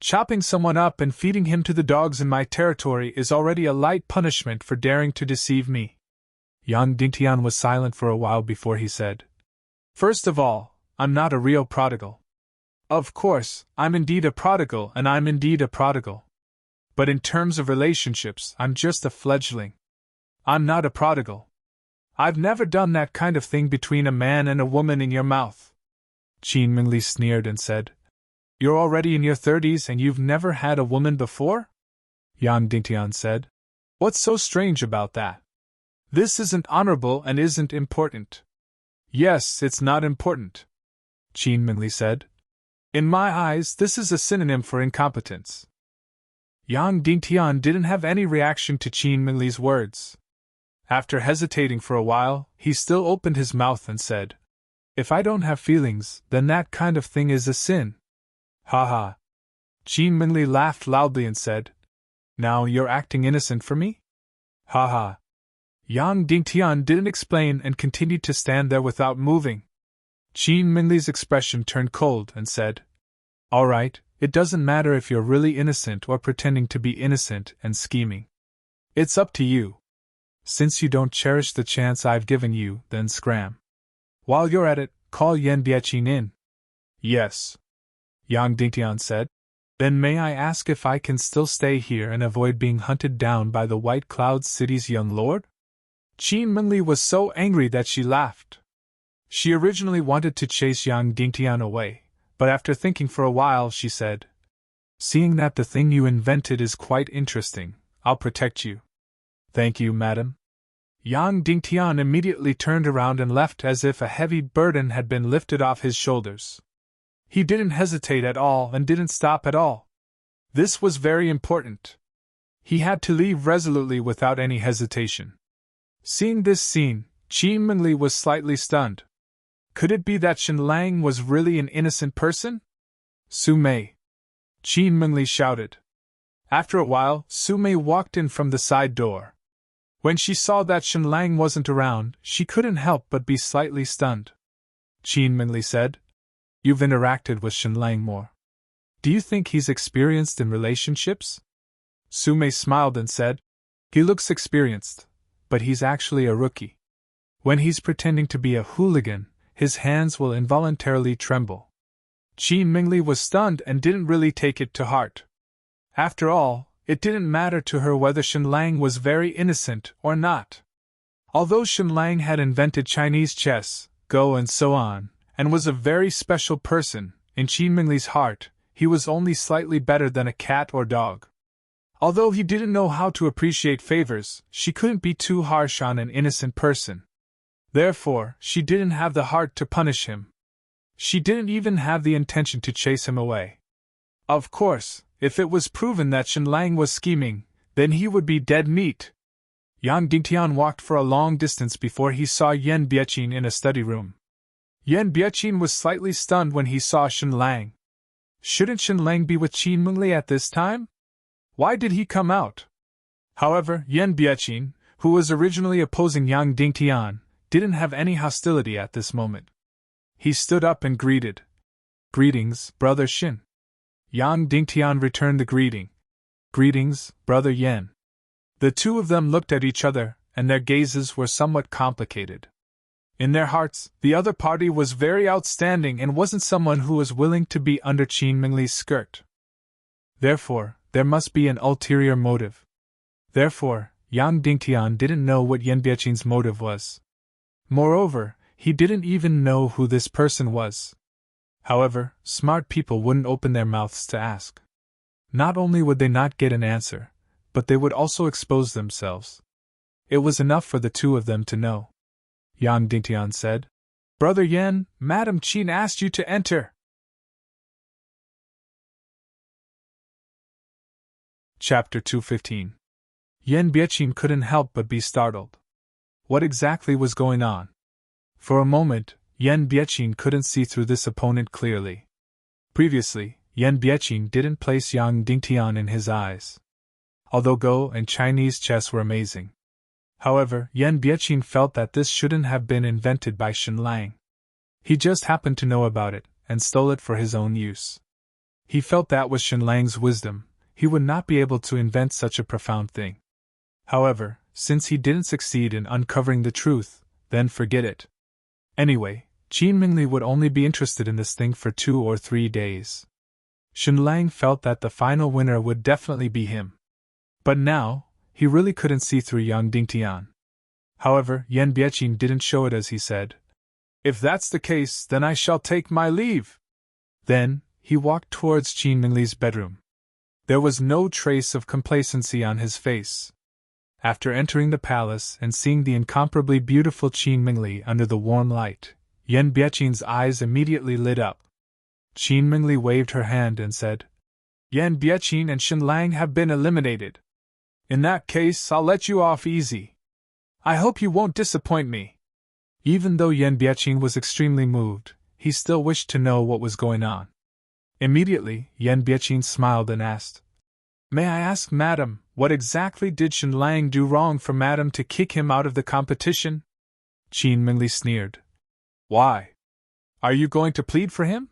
Chopping someone up and feeding him to the dogs in my territory is already a light punishment for daring to deceive me." Yang Dingtian was silent for a while before he said, "First of all, I'm not a real prodigal. Of course, I'm indeed a prodigal and I'm indeed a prodigal. But in terms of relationships, I'm just a fledgling. I'm not a prodigal. I've never done that kind of thing between a man and a woman in your mouth." Qin Mingli sneered and said, "You're already in your 30s and you've never had a woman before?" Yang Dingtian said, "What's so strange about that? This isn't honorable and isn't important." "Yes, it's not important," Qin Mingli said. "In my eyes, this is a synonym for incompetence." Yang Dingtian didn't have any reaction to Qin Mingli's words. After hesitating for a while, he still opened his mouth and said, "If I don't have feelings, then that kind of thing is a sin." "Ha ha." Qin Mingli laughed loudly and said, "Now you're acting innocent for me?" "Ha ha." Yang Dingtian didn't explain and continued to stand there without moving. Qin Mingli's expression turned cold and said, "All right, it doesn't matter if you're really innocent or pretending to be innocent and scheming. It's up to you. Since you don't cherish the chance I've given you, then scram. While you're at it, call Yan Biaqin in." "Yes," Yang Dingtian said. "Then may I ask if I can still stay here and avoid being hunted down by the White Cloud City's young lord?" Qin Mingli was so angry that she laughed. She originally wanted to chase Yang Dingtian away, but after thinking for a while she said, "Seeing that the thing you invented is quite interesting, I'll protect you." "Thank you, madam." Yang Dingtian immediately turned around and left as if a heavy burden had been lifted off his shoulders. He didn't hesitate at all and didn't stop at all. This was very important. He had to leave resolutely without any hesitation. Seeing this scene, Qin Mingli was slightly stunned. Could it be that Shenlang was really an innocent person? "Su Mei!" Qin Mingli shouted. After a while, Su Mei walked in from the side door. When she saw that Shenlang wasn't around, she couldn't help but be slightly stunned. Qin Mingli said, "You've interacted with Shenlang more. Do you think he's experienced in relationships?" Su Mei smiled and said, "He looks experienced, but he's actually a rookie. When he's pretending to be a hooligan, his hands will involuntarily tremble. Qin Mingli was stunned and didn't really take it to heart. After all, it didn't matter to her whether Shenlang was very innocent or not. Although Shenlang had invented Chinese chess, Go and so on, and was a very special person, in Qin Mingli's heart, he was only slightly better than a cat or dog. Although he didn't know how to appreciate favors, she couldn't be too harsh on an innocent person. Therefore, she didn't have the heart to punish him. She didn't even have the intention to chase him away. Of course, if it was proven that Shenlang was scheming, then he would be dead meat. Yang Dingtian walked for a long distance before he saw Yan Biaqin in a study room. Yan Biaqin was slightly stunned when he saw Shenlang. Shouldn't Shenlang be with Qin Mingli at this time? Why did he come out? However, Yan Biaqin, who was originally opposing Yang Dingtian, didn't have any hostility at this moment. He stood up and greeted. "Greetings, Brother Shin." Yang Dingtian returned the greeting. "Greetings, Brother Yan." The two of them looked at each other, and their gazes were somewhat complicated. In their hearts, the other party was very outstanding and wasn't someone who was willing to be under Qin Mingli's skirt. Therefore, there must be an ulterior motive. Therefore, Yang Dingtian didn't know what Yan Biaqin's motive was. Moreover, he didn't even know who this person was. However, smart people wouldn't open their mouths to ask. Not only would they not get an answer, but they would also expose themselves. It was enough for the two of them to know. Yang Dingtian said, "Brother Yan, Madam Qin asked you to enter." Chapter 215. Yan Biaqin couldn't help but be startled. What exactly was going on? For a moment, Yan Biaqin couldn't see through this opponent clearly. Previously, Yan Biaqin didn't place Yang Dingtian in his eyes. Although Go and Chinese chess were amazing. However, Yan Biaqin felt that this shouldn't have been invented by Shenlang. He just happened to know about it, and stole it for his own use. He felt that with Shenlang's wisdom, he would not be able to invent such a profound thing. However, since he didn't succeed in uncovering the truth, then forget it. Anyway, Qin Mingli would only be interested in this thing for 2 or 3 days. Shenlang felt that the final winner would definitely be him. But now, he really couldn't see through Yang Dingtian. However, Yan Biaqin didn't show it as he said, "If that's the case, then I shall take my leave." Then, he walked towards Qin Mingli's bedroom. There was no trace of complacency on his face. After entering the palace and seeing the incomparably beautiful Qin Mingli under the warm light, Yan Biaqin's eyes immediately lit up. Qin Mingli waved her hand and said, "Yan Biaqin and Shenlang have been eliminated. In that case, I'll let you off easy. I hope you won't disappoint me." Even though Yan Biaqin was extremely moved, he still wished to know what was going on. Immediately, Yan Biaqin smiled and asked, "May I ask, Madam, what exactly did Shenlang do wrong for Madam to kick him out of the competition?" Qin Mingli sneered. "Why? Are you going to plead for him?"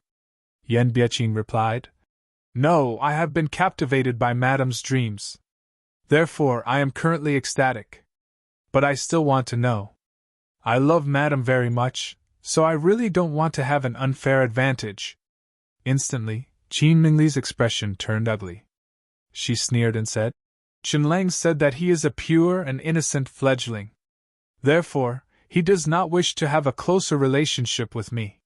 Yan Biaqin replied, "No, I have been captivated by Madam's dreams. Therefore, I am currently ecstatic. But I still want to know. I love Madam very much, so I really don't want to have an unfair advantage." Instantly, Qin Mingli's expression turned ugly. She sneered and said, "Shenlang said that he is a pure and innocent fledgling. Therefore, he does not wish to have a closer relationship with me."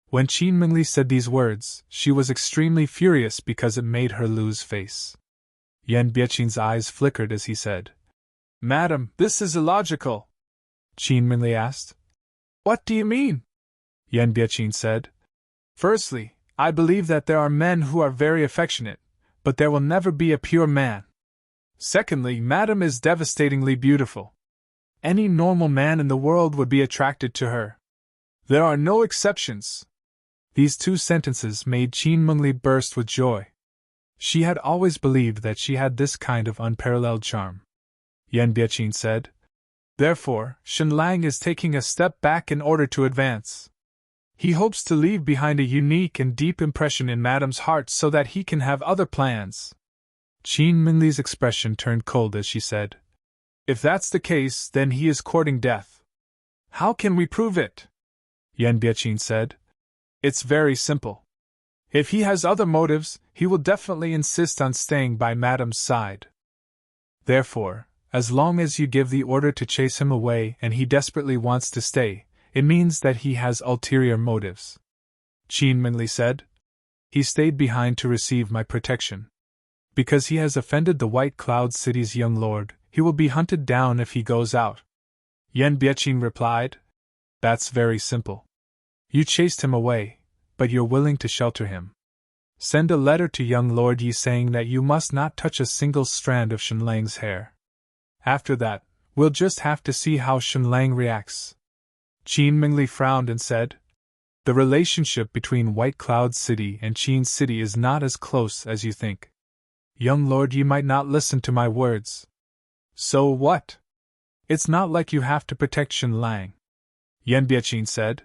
When Qin Mingli said these words, she was extremely furious because it made her lose face. Yan Biaqin's eyes flickered as he said, "Madam, this is illogical." Qin Mingli asked, "What do you mean?" Yan Biaqin said, "Firstly, I believe that there are men who are very affectionate, but there will never be a pure man. Secondly, Madam is devastatingly beautiful. Any normal man in the world would be attracted to her. There are no exceptions." These 2 sentences made Qin Mingli burst with joy. She had always believed that she had this kind of unparalleled charm. Yan Biaqin said, "Therefore, Shenlang is taking a step back in order to advance. He hopes to leave behind a unique and deep impression in Madam's heart so that he can have other plans." Qin Mingli's expression turned cold as she said, If that's the case, then he is courting death. How can we prove it? Yan Biaqin said. It's very simple. If he has other motives, he will definitely insist on staying by Madame's side. Therefore, as long as you give the order to chase him away and he desperately wants to stay, it means that he has ulterior motives. Qin Mingli said. He stayed behind to receive my protection. Because he has offended the White Cloud City's young lord, he will be hunted down if he goes out. Yan Biaqin replied. That's very simple. You chased him away, but you're willing to shelter him. Send a letter to young Lord Yi saying that you must not touch a single strand of Shenlang's hair. After that, we'll just have to see how Shenlang reacts. Qin Mingli frowned and said, The relationship between White Cloud City and Qin City is not as close as you think. Young Lord Yi might not listen to my words. So what? It's not like you have to protect Shenlang. Yan Biaqin said.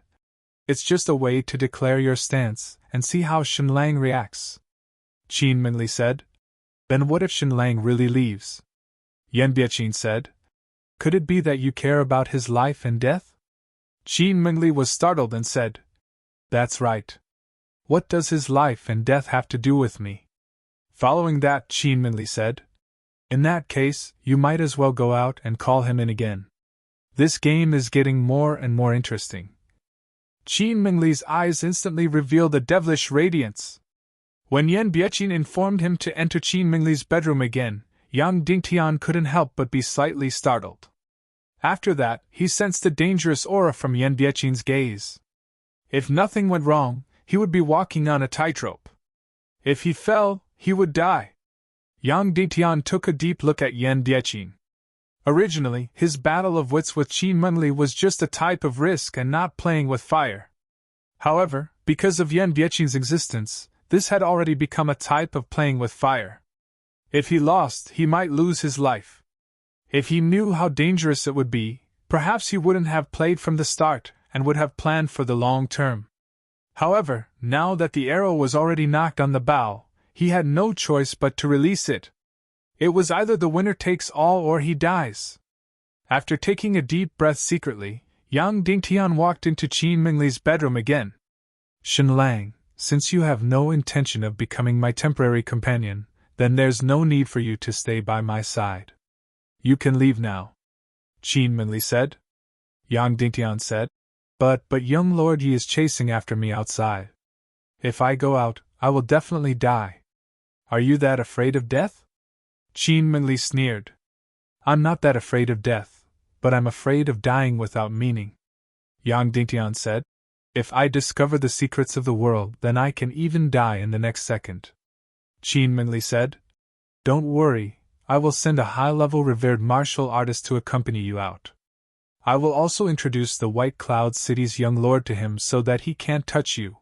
It's just a way to declare your stance and see how Shenlang reacts. Qin Mingli said. Then what if Shenlang really leaves? Yan Biaqin said. Could it be that you care about his life and death? Qin Mingli was startled and said. That's right. What does his life and death have to do with me? Following that, Qin Mingli said. In that case, you might as well go out and call him in again. This game is getting more and more interesting. Qin Mingli's eyes instantly revealed a devilish radiance. When Yan Biaqin informed him to enter Qin Mingli's bedroom again, Yang Dingtian couldn't help but be slightly startled. After that, he sensed a dangerous aura from Yan Biaqin's gaze. If nothing went wrong, he would be walking on a tightrope. If he fell, he would die. Yang Dingtian took a deep look at Yan Biaqin. Originally, his battle of wits with Qin Mingli was just a type of risk and not playing with fire. However, because of Yan Biaqin's existence, this had already become a type of playing with fire. If he lost, he might lose his life. If he knew how dangerous it would be, perhaps he wouldn't have played from the start and would have planned for the long term. However, now that the arrow was already knocked on the bow, he had no choice but to release it. It was either the winner takes all or he dies. After taking a deep breath secretly, Yang Dingtian walked into Qin Mingli's bedroom again. Shenlang, since you have no intention of becoming my temporary companion, then there's no need for you to stay by my side. You can leave now. Qin Mingli said. Yang Dingtian said. But young Lord Yi is chasing after me outside. If I go out, I will definitely die. Are you that afraid of death? Qin Mingli sneered. I'm not that afraid of death, but I'm afraid of dying without meaning. Yang Dingtian said. If I discover the secrets of the world, then I can even die in the next second. Qin Mingli said. Don't worry, I will send a high-level revered martial artist to accompany you out. I will also introduce the White Cloud City's young lord to him so that he can't touch you.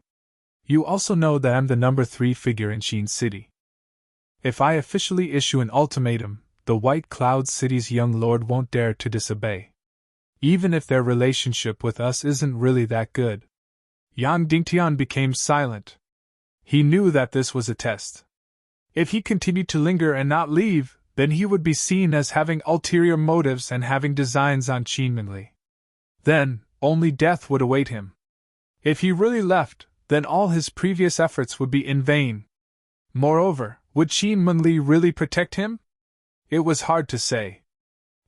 You also know that I'm the number 3 figure in Qin City. If I officially issue an ultimatum, the White Cloud City's young lord won't dare to disobey. Even if their relationship with us isn't really that good. Yang Dingtian became silent. He knew that this was a test. If he continued to linger and not leave, then he would be seen as having ulterior motives and having designs on Qin Mingli. Then, only death would await him. If he really left, then all his previous efforts would be in vain. Moreover, would Qin Mingli really protect him? It was hard to say.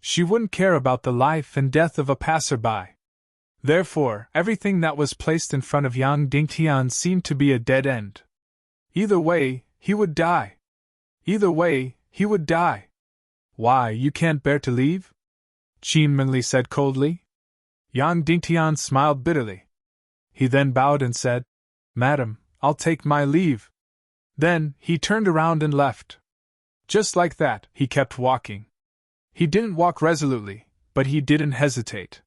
She wouldn't care about the life and death of a passerby. Therefore, everything that was placed in front of Yang Dingtian seemed to be a dead end. Either way, he would die. Either way, he would die. Why, you can't bear to leave? Qin Mingli said coldly. Yang Dingtian smiled bitterly. He then bowed and said, Madam, I'll take my leave. Then, he turned around and left. Just like that, he kept walking. He didn't walk resolutely, but he didn't hesitate.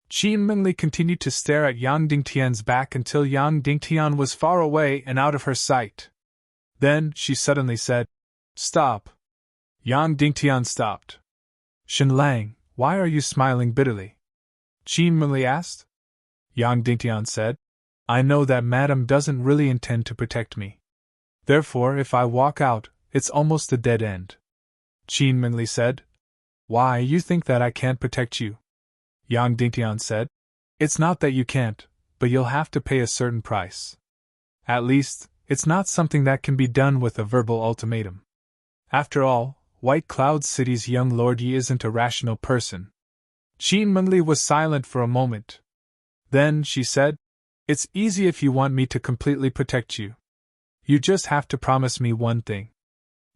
Qin Mingli continued to stare at Yang Dingtian's back until Yang Dingtian was far away and out of her sight. Then, she suddenly said, Stop. Yang Dingtian stopped. Shenlang, why are you smiling bitterly? Qin Mingli asked. Yang Dingtian said, I know that Madam doesn't really intend to protect me. Therefore, if I walk out, it's almost a dead end. Qin Mingli said. Why, you think that I can't protect you? Yang Dingtian said. It's not that you can't, but you'll have to pay a certain price. At least, it's not something that can be done with a verbal ultimatum. After all, White Cloud City's young Lord Yi isn't a rational person. Qin Mengli was silent for a moment. Then she said, It's easy if you want me to completely protect you. You just have to promise me one thing.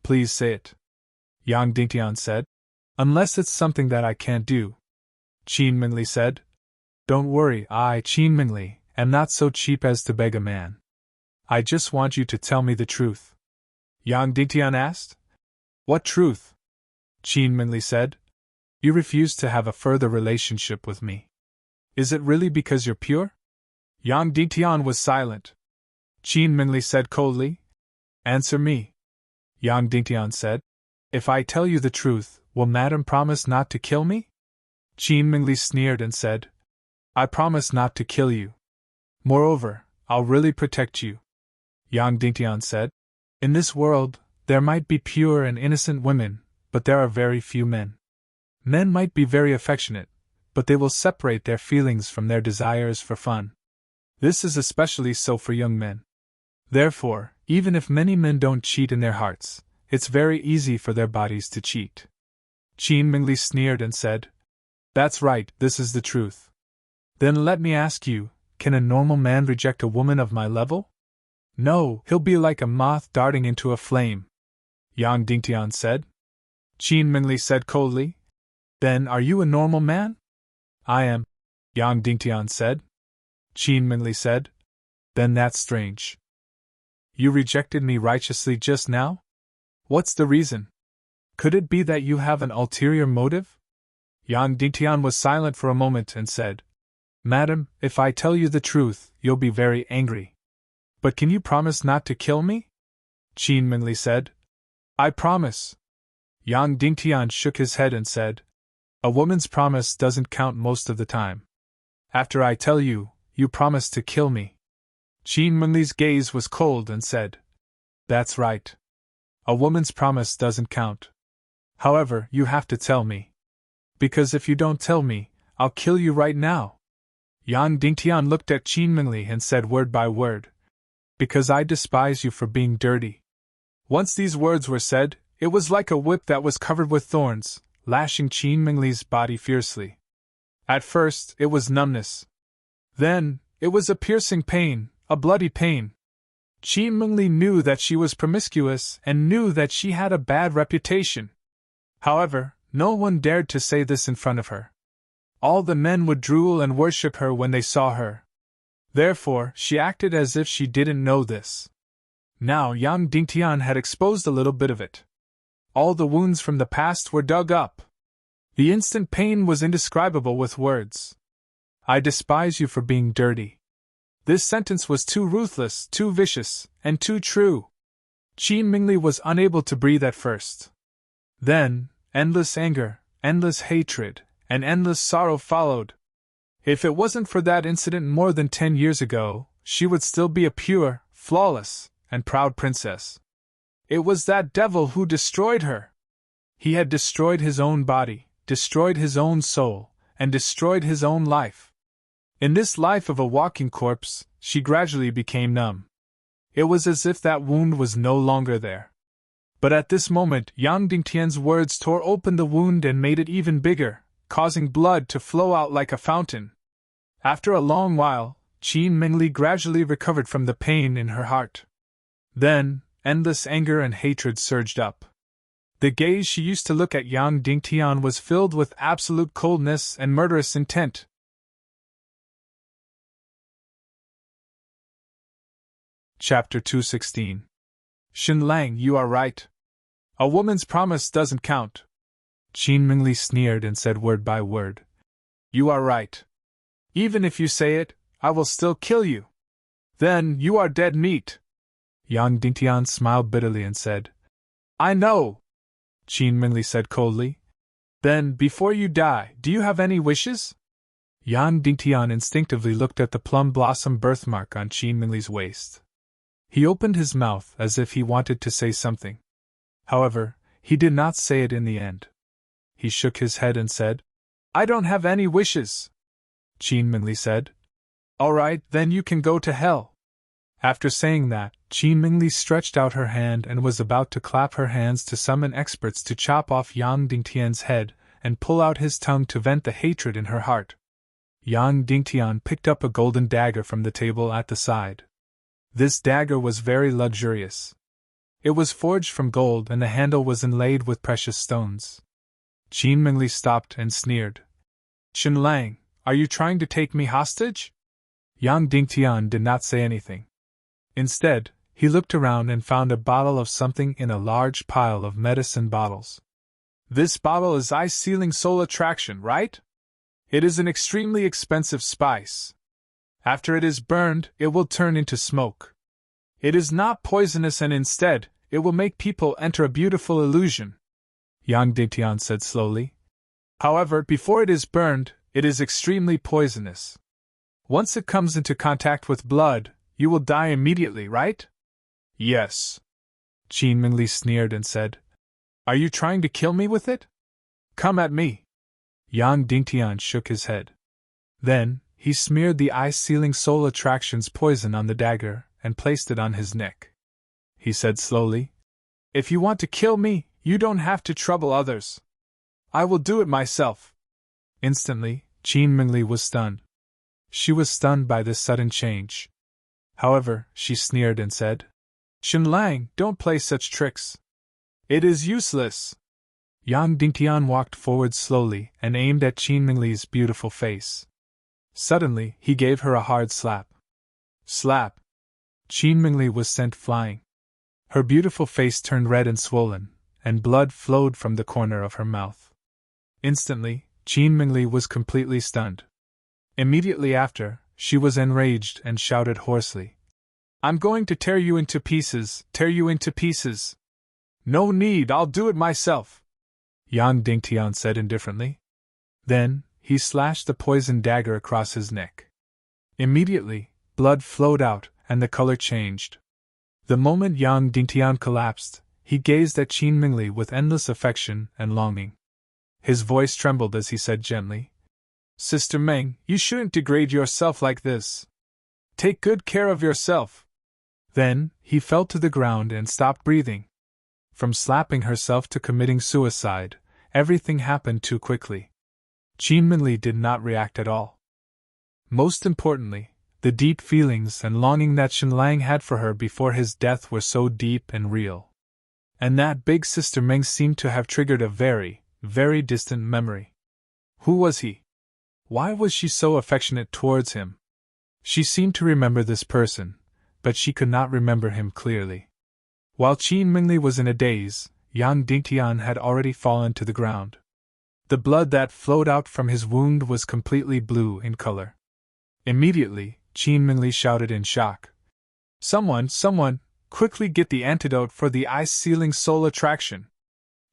Please say it. Yang Dingtian said. Unless it's something that I can't do. Qin Mengli said. Don't worry, Qin Mengli, am not so cheap as to beg a man. I just want you to tell me the truth. Yang Dingtian asked. What truth? Qin Mengli said. You refuse to have a further relationship with me. Is it really because you're pure? Yang Dingtian was silent. Qin Mengli said coldly. Answer me. Yang Dingtian said. If I tell you the truth, will Madam promise not to kill me? Qin Mengli sneered and said. I promise not to kill you. Moreover, I'll really protect you. Yang Dingtian said. In this world, there might be pure and innocent women, but there are very few men. Men might be very affectionate, but they will separate their feelings from their desires for fun. This is especially so for young men. Therefore, even if many men don't cheat in their hearts, it's very easy for their bodies to cheat. Qin Mengli sneered and said, That's right, this is the truth. Then let me ask you, can a normal man reject a woman of my level? No, he'll be like a moth darting into a flame. Yang Dingtian said. Qin Mengli said coldly. Then are you a normal man? I am, Yang Dingtian said. Qin Mengli said. Then that's strange. You rejected me righteously just now? What's the reason? Could it be that you have an ulterior motive? Yang Dingtian was silent for a moment and said, Madam, if I tell you the truth, you'll be very angry. But can you promise not to kill me? Qin Mengli said. I promise. Yang Dingtian shook his head and said, A woman's promise doesn't count most of the time. After I tell you, you promise to kill me. Qin Mengli's gaze was cold and said, That's right. A woman's promise doesn't count. However, you have to tell me. Because if you don't tell me, I'll kill you right now. Yang Dingtian looked at Qin Mengli and said word by word, Because I despise you for being dirty. Once these words were said, it was like a whip that was covered with thorns, lashing Qin Mengli's body fiercely. At first, it was numbness. Then, it was a piercing pain, a bloody pain. Qin Mengli knew that she was promiscuous and knew that she had a bad reputation. However, no one dared to say this in front of her. All the men would drool and worship her when they saw her. Therefore, she acted as if she didn't know this. Now Yang Dingtian had exposed a little bit of it. All the wounds from the past were dug up. The instant pain was indescribable with words. I despise you for being dirty. This sentence was too ruthless, too vicious, and too true. Qin Mengli was unable to breathe at first. Then, endless anger, endless hatred, and endless sorrow followed. If it wasn't for that incident more than 10 years ago, she would still be a pure, flawless, and proud princess. It was that devil who destroyed her. He had destroyed his own body, destroyed his own soul, and destroyed his own life. In this life of a walking corpse, she gradually became numb. It was as if that wound was no longer there. But at this moment, Yang Dingtian's words tore open the wound and made it even bigger, causing blood to flow out like a fountain. After a long while, Qin Mengli gradually recovered from the pain in her heart. Then, endless anger and hatred surged up. The gaze she used to look at Yang Dingtian was filled with absolute coldness and murderous intent. Chapter 216. Shen Lang, you are right. A woman's promise doesn't count. Qin Mengli sneered and said word by word, You are right. Even if you say it, I will still kill you. Then you are dead meat. Yang Dingtian smiled bitterly and said, I know. Qin Mengli said coldly. Then, before you die, do you have any wishes? Yang Dingtian instinctively looked at the plum blossom birthmark on Qin Mengli's waist. He opened his mouth as if he wanted to say something. However, he did not say it in the end. he shook his head and said, I don't have any wishes. Qin Mingli said. All right, then you can go to hell. After saying that, Qin Mingli stretched out her hand and was about to clap her hands to summon experts to chop off Yang Dingtian's head and pull out his tongue to vent the hatred in her heart. Yang Dingtian picked up a golden dagger from the table at the side. This dagger was very luxurious. It was forged from gold and the handle was inlaid with precious stones. Qin Mingli stopped and sneered. Chen Lang, are you trying to take me hostage? Yang Dingtian did not say anything. Instead, he looked around and found a bottle of something in a large pile of medicine bottles. This bottle is ice-sealing soul attraction, right? It is an extremely expensive spice. After it is burned, it will turn into smoke. It is not poisonous and instead, it will make people enter a beautiful illusion, Yang Dingtian said slowly. However, before it is burned, it is extremely poisonous. Once it comes into contact with blood, you will die immediately, right? Yes. Qin Mingli sneered and said, Are you trying to kill me with it? Come at me. Yang Dingtian shook his head. Then, he smeared the ice-sealing soul attraction's poison on the dagger and placed it on his neck. He said slowly, If you want to kill me, you don't have to trouble others. I will do it myself. Instantly, Qin Mingli was stunned. She was stunned by this sudden change. However, she sneered and said, Chen Lang, don't play such tricks. It is useless. Yang Dingtian walked forward slowly and aimed at Qin Mingli's beautiful face. Suddenly, he gave her a hard slap. Slap! Qin Mingli was sent flying. Her beautiful face turned red and swollen, and blood flowed from the corner of her mouth. Instantly, Qin Mingli was completely stunned. Immediately after, she was enraged and shouted hoarsely, I'm going to tear you into pieces, tear you into pieces. No need, I'll do it myself, Yang Dingtian said indifferently. Then, he slashed the poisoned dagger across his neck. Immediately, blood flowed out and the color changed. The moment Yang Dingtian collapsed, he gazed at Qin Mingli with endless affection and longing. His voice trembled as he said gently, Sister Meng, you shouldn't degrade yourself like this. Take good care of yourself. Then, he fell to the ground and stopped breathing. From slapping herself to committing suicide, everything happened too quickly. Qin Mingli did not react at all. Most importantly, the deep feelings and longing that Chen Lang had for her before his death were so deep and real. And that big Sister Meng seemed to have triggered a very, very distant memory. Who was he? Why was she so affectionate towards him? She seemed to remember this person, but she could not remember him clearly. While Qin Mingli was in a daze, Yang Dingtian had already fallen to the ground. The blood that flowed out from his wound was completely blue in color. Immediately, Qin Mingli shouted in shock. Someone, quickly get the antidote for the ice-sealing soul attraction.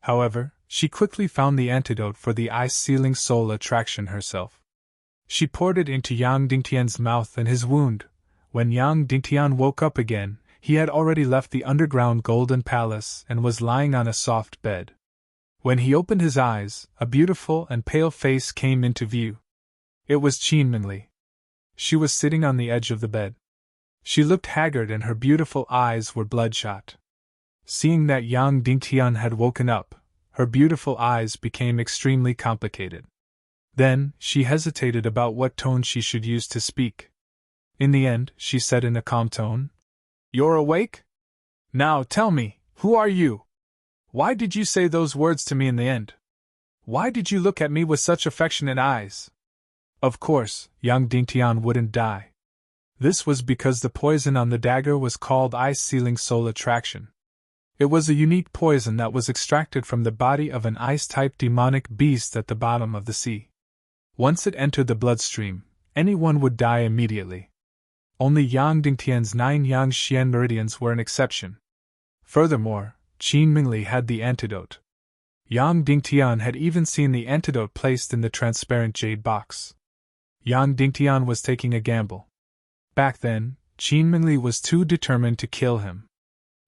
However, she quickly found the antidote for the ice-sealing soul attraction herself. She poured it into Yang Dingtian's mouth and his wound. When Yang Dingtian woke up again, he had already left the underground golden palace and was lying on a soft bed. When he opened his eyes, a beautiful and pale face came into view. It was Qin Mingli. She was sitting on the edge of the bed. She looked haggard and her beautiful eyes were bloodshot. Seeing that Yang Dingtian had woken up, her beautiful eyes became extremely complicated. Then, she hesitated about what tone she should use to speak. In the end, she said in a calm tone, You're awake? Now tell me, who are you? Why did you say those words to me in the end? Why did you look at me with such affectionate eyes? Of course, Yang Dingtian wouldn't die. This was because the poison on the dagger was called ice-sealing soul attraction. It was a unique poison that was extracted from the body of an ice-type demonic beast at the bottom of the sea. Once it entered the bloodstream, anyone would die immediately. Only Yang Dingtian's 9 Yang Xian meridians were an exception. Furthermore, Qin Mingli had the antidote. Yang Dingtian had even seen the antidote placed in the transparent jade box. Yang Dingtian was taking a gamble. Back then, Qin Mingli was too determined to kill him.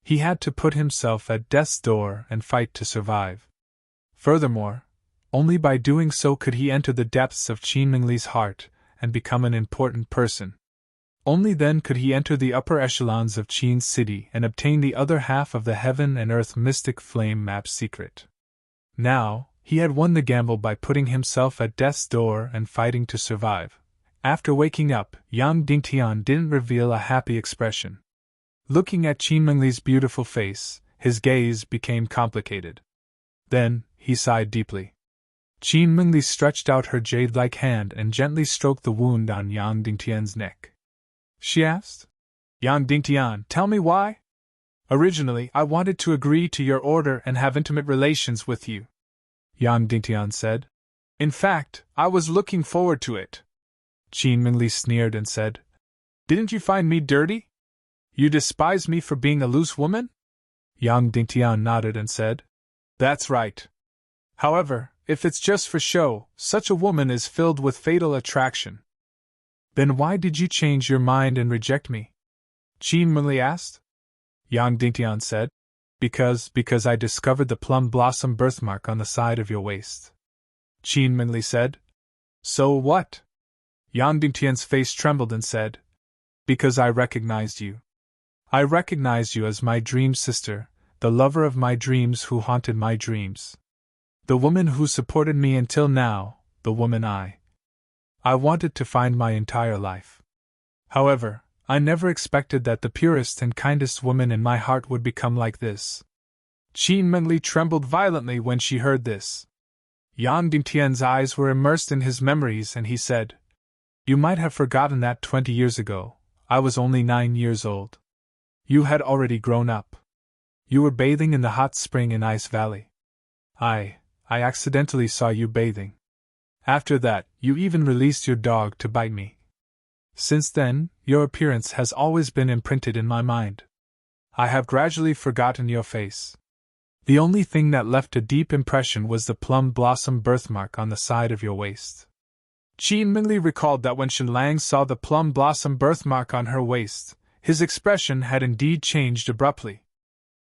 He had to put himself at death's door and fight to survive. Furthermore, Only by doing so could he enter the depths of Qin Mingli's heart and become an important person. Only then could he enter the upper echelons of Qin's city and obtain the other half of the heaven and earth mystic flame map secret. Now, he had won the gamble by putting himself at death's door and fighting to survive. After waking up, Yang Dingtian didn't reveal a happy expression. Looking at Qin Mingli's beautiful face, his gaze became complicated. Then, he sighed deeply. Qin Mingli stretched out her jade-like hand and gently stroked the wound on Yang Dingtian's neck. She asked, "Yang Dingtian, tell me why?" "Originally, I wanted to agree to your order and have intimate relations with you," Yang Dingtian said. "In fact, I was looking forward to it." Qin Mingli sneered and said, "Didn't you find me dirty? You despise me for being a loose woman?" Yang Dingtian nodded and said, "That's right. However, if it's just for show, such a woman is filled with fatal attraction." "Then why did you change your mind and reject me?" Qin Mingli asked. Yang Dingtian said, Because I discovered the plum blossom birthmark on the side of your waist." Qin Mingli said, "So what?" Yang Dingtian's face trembled and said, "Because I recognized you. I recognized you as my dream sister, the lover of my dreams who haunted my dreams. The woman who supported me until now, the woman I wanted to find my entire life. However, I never expected that the purest and kindest woman in my heart would become like this." Qin Mingli trembled violently when she heard this. Yang Dingtian's eyes were immersed in his memories and he said, "You might have forgotten that 20 years ago, I was only 9 years old. You had already grown up. You were bathing in the hot spring in Ice Valley. I accidentally saw you bathing. After that, you even released your dog to bite me. Since then, your appearance has always been imprinted in my mind. I have gradually forgotten your face. The only thing that left a deep impression was the plum blossom birthmark on the side of your waist." Qin Mingli recalled that when Shenlang saw the plum blossom birthmark on her waist, his expression had indeed changed abruptly.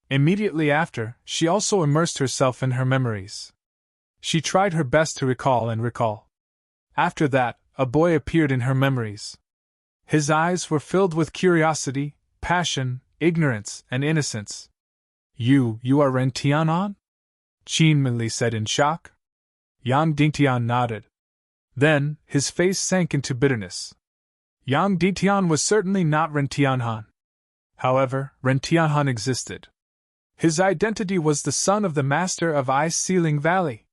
Immediately after, she also immersed herself in her memories. She tried her best to recall. After that, a boy appeared in her memories. His eyes were filled with curiosity, passion, ignorance, and innocence. You are Ren Tian'an?" Qin Mingli said in shock. Yang Dingtian nodded. Then, his face sank into bitterness. Yang Dingtian was certainly not Ren Tian'an. However, Ren Tian'an existed. His identity was the son of the master of Ice-Sealing Valley.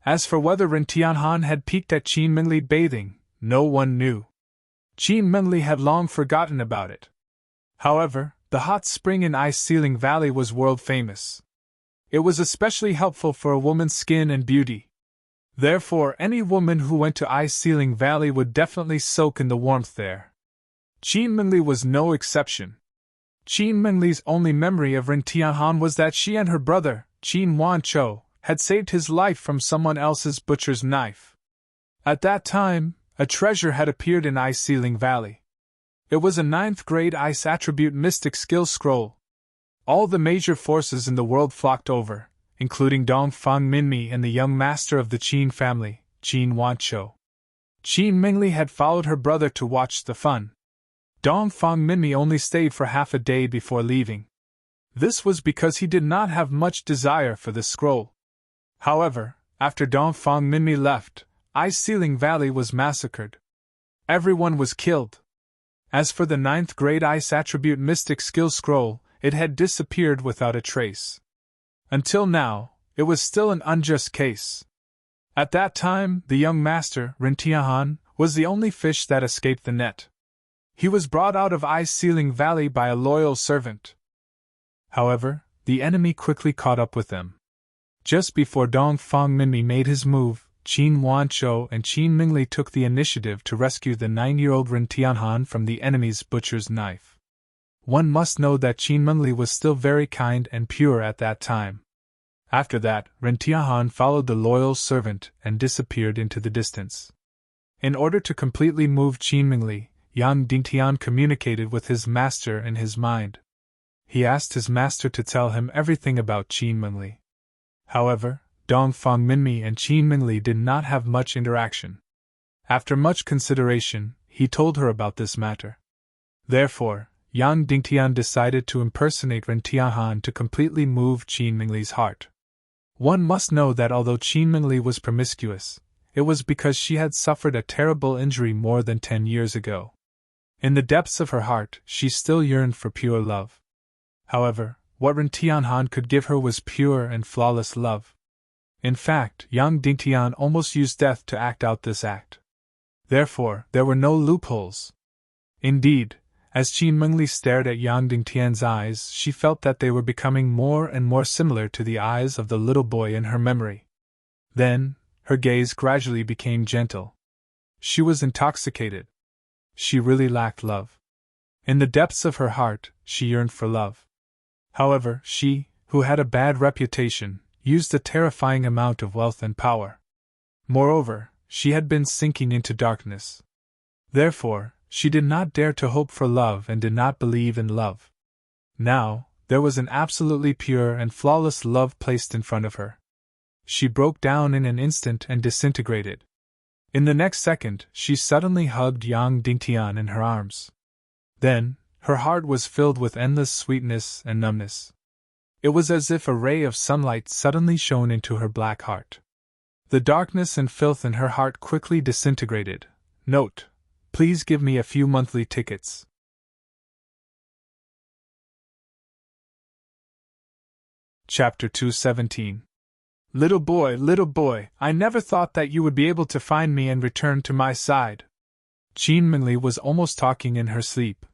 As for whether Ren Tian'an had peeked at Qin Mingli bathing, no one knew. Qin Mingli had long forgotten about it. However, the hot spring in Ice-Sealing Valley was world-famous. It was especially helpful for a woman's skin and beauty. Therefore, any woman who went to Ice-Sealing Valley would definitely soak in the warmth there. Qin Mingli was no exception. Qin Mingli's only memory of Ren Tian'an was that she and her brother, Qin Wanzhou, had saved his life from someone else's butcher's knife. At that time, a treasure had appeared in Ice-Sealing Valley. It was a 9th-grade Ice Attribute Mystic Skill Scroll. All the major forces in the world flocked over, including Dongfang Minmi and the young master of the Qin family, Qin Wanzhou. Qin Mingli had followed her brother to watch the fun. Dongfang Minmi only stayed for half a day before leaving. This was because he did not have much desire for the scroll. However, after Dongfang Minmi left, Ice-Sealing Valley was massacred. Everyone was killed. As for the 9th-grade Ice Attribute Mystic Skill Scroll, it had disappeared without a trace. Until now, it was still an unjust case. At that time, the young master, Ren Tian'an, was the only fish that escaped the net. He was brought out of Ice-Sealing Valley by a loyal servant. However, the enemy quickly caught up with them. Just before Dongfang Minmi made his move, Qin Wanzhou and Qin Mingli took the initiative to rescue the 9-year-old Ren Tian'an from the enemy's butcher's knife. One must know that Qin Mingli was still very kind and pure at that time. After that, Ren Tian'an followed the loyal servant and disappeared into the distance. In order to completely move Qin Mingli, Yang Dingtian communicated with his master in his mind. He asked his master to tell him everything about Qin Mingli. However, Dong Fang Minmi and Qin Mingli did not have much interaction. After much consideration, he told her about this matter. Therefore, Yang Dingtian decided to impersonate Ren Tianhan to completely move Qin Mingli's heart. One must know that although Qin Mingli was promiscuous, it was because she had suffered a terrible injury more than 10 years ago. In the depths of her heart, she still yearned for pure love. However, what Ren Tianhan could give her was pure and flawless love. In fact, Yang Dingtian almost used death to act out this act. Therefore, there were no loopholes. Indeed, as Qin Mingli stared at Yang Dingtian's eyes, she felt that they were becoming more and more similar to the eyes of the little boy in her memory. Then, her gaze gradually became gentle. She was intoxicated. She really lacked love. In the depths of her heart, she yearned for love. However, she, who had a bad reputation, used a terrifying amount of wealth and power. Moreover, she had been sinking into darkness. Therefore, she did not dare to hope for love and did not believe in love. Now, there was an absolutely pure and flawless love placed in front of her. She broke down in an instant and disintegrated. In the next second, she suddenly hugged Yang Dingtian in her arms. Then, her heart was filled with endless sweetness and numbness. It was as if a ray of sunlight suddenly shone into her black heart. The darkness and filth in her heart quickly disintegrated. Note: please give me a few monthly tickets. Chapter 217. Little boy, I never thought that you would be able to find me and return to my side. Qin Mingli was almost talking in her sleep.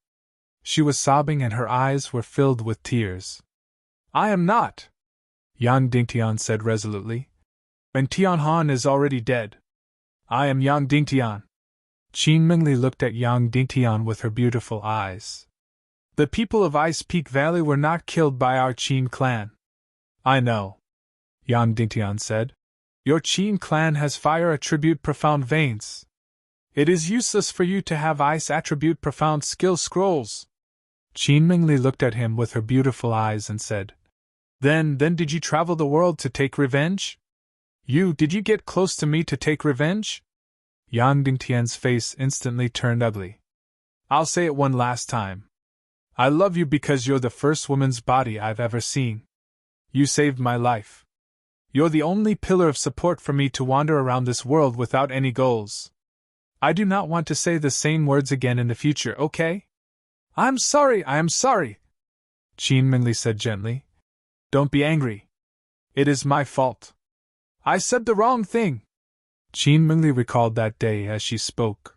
She was sobbing and her eyes were filled with tears. I am not, Yang Dingtian said resolutely. Ren Tianhan is already dead. I am Yang Dingtian. Qin Mingli looked at Yang Dingtian with her beautiful eyes. The people of Ice Peak Valley were not killed by our Qin clan. I know, Yang Dingtian said. Your Qin clan has fire attribute profound veins. It is useless for you to have ice attribute profound skill scrolls. Qin Mingli looked at him with her beautiful eyes and said, Then did you travel the world to take revenge? Did you get close to me to take revenge? Yang Dingtian's face instantly turned ugly. I'll say it one last time. I love you because you're the first woman's body I've ever seen. You saved my life. You're the only pillar of support for me to wander around this world without any goals. I do not want to say the same words again in the future, okay? I am sorry, Qin Mingli said gently. Don't be angry. It is my fault. I said the wrong thing. Qin Mingli recalled that day as she spoke.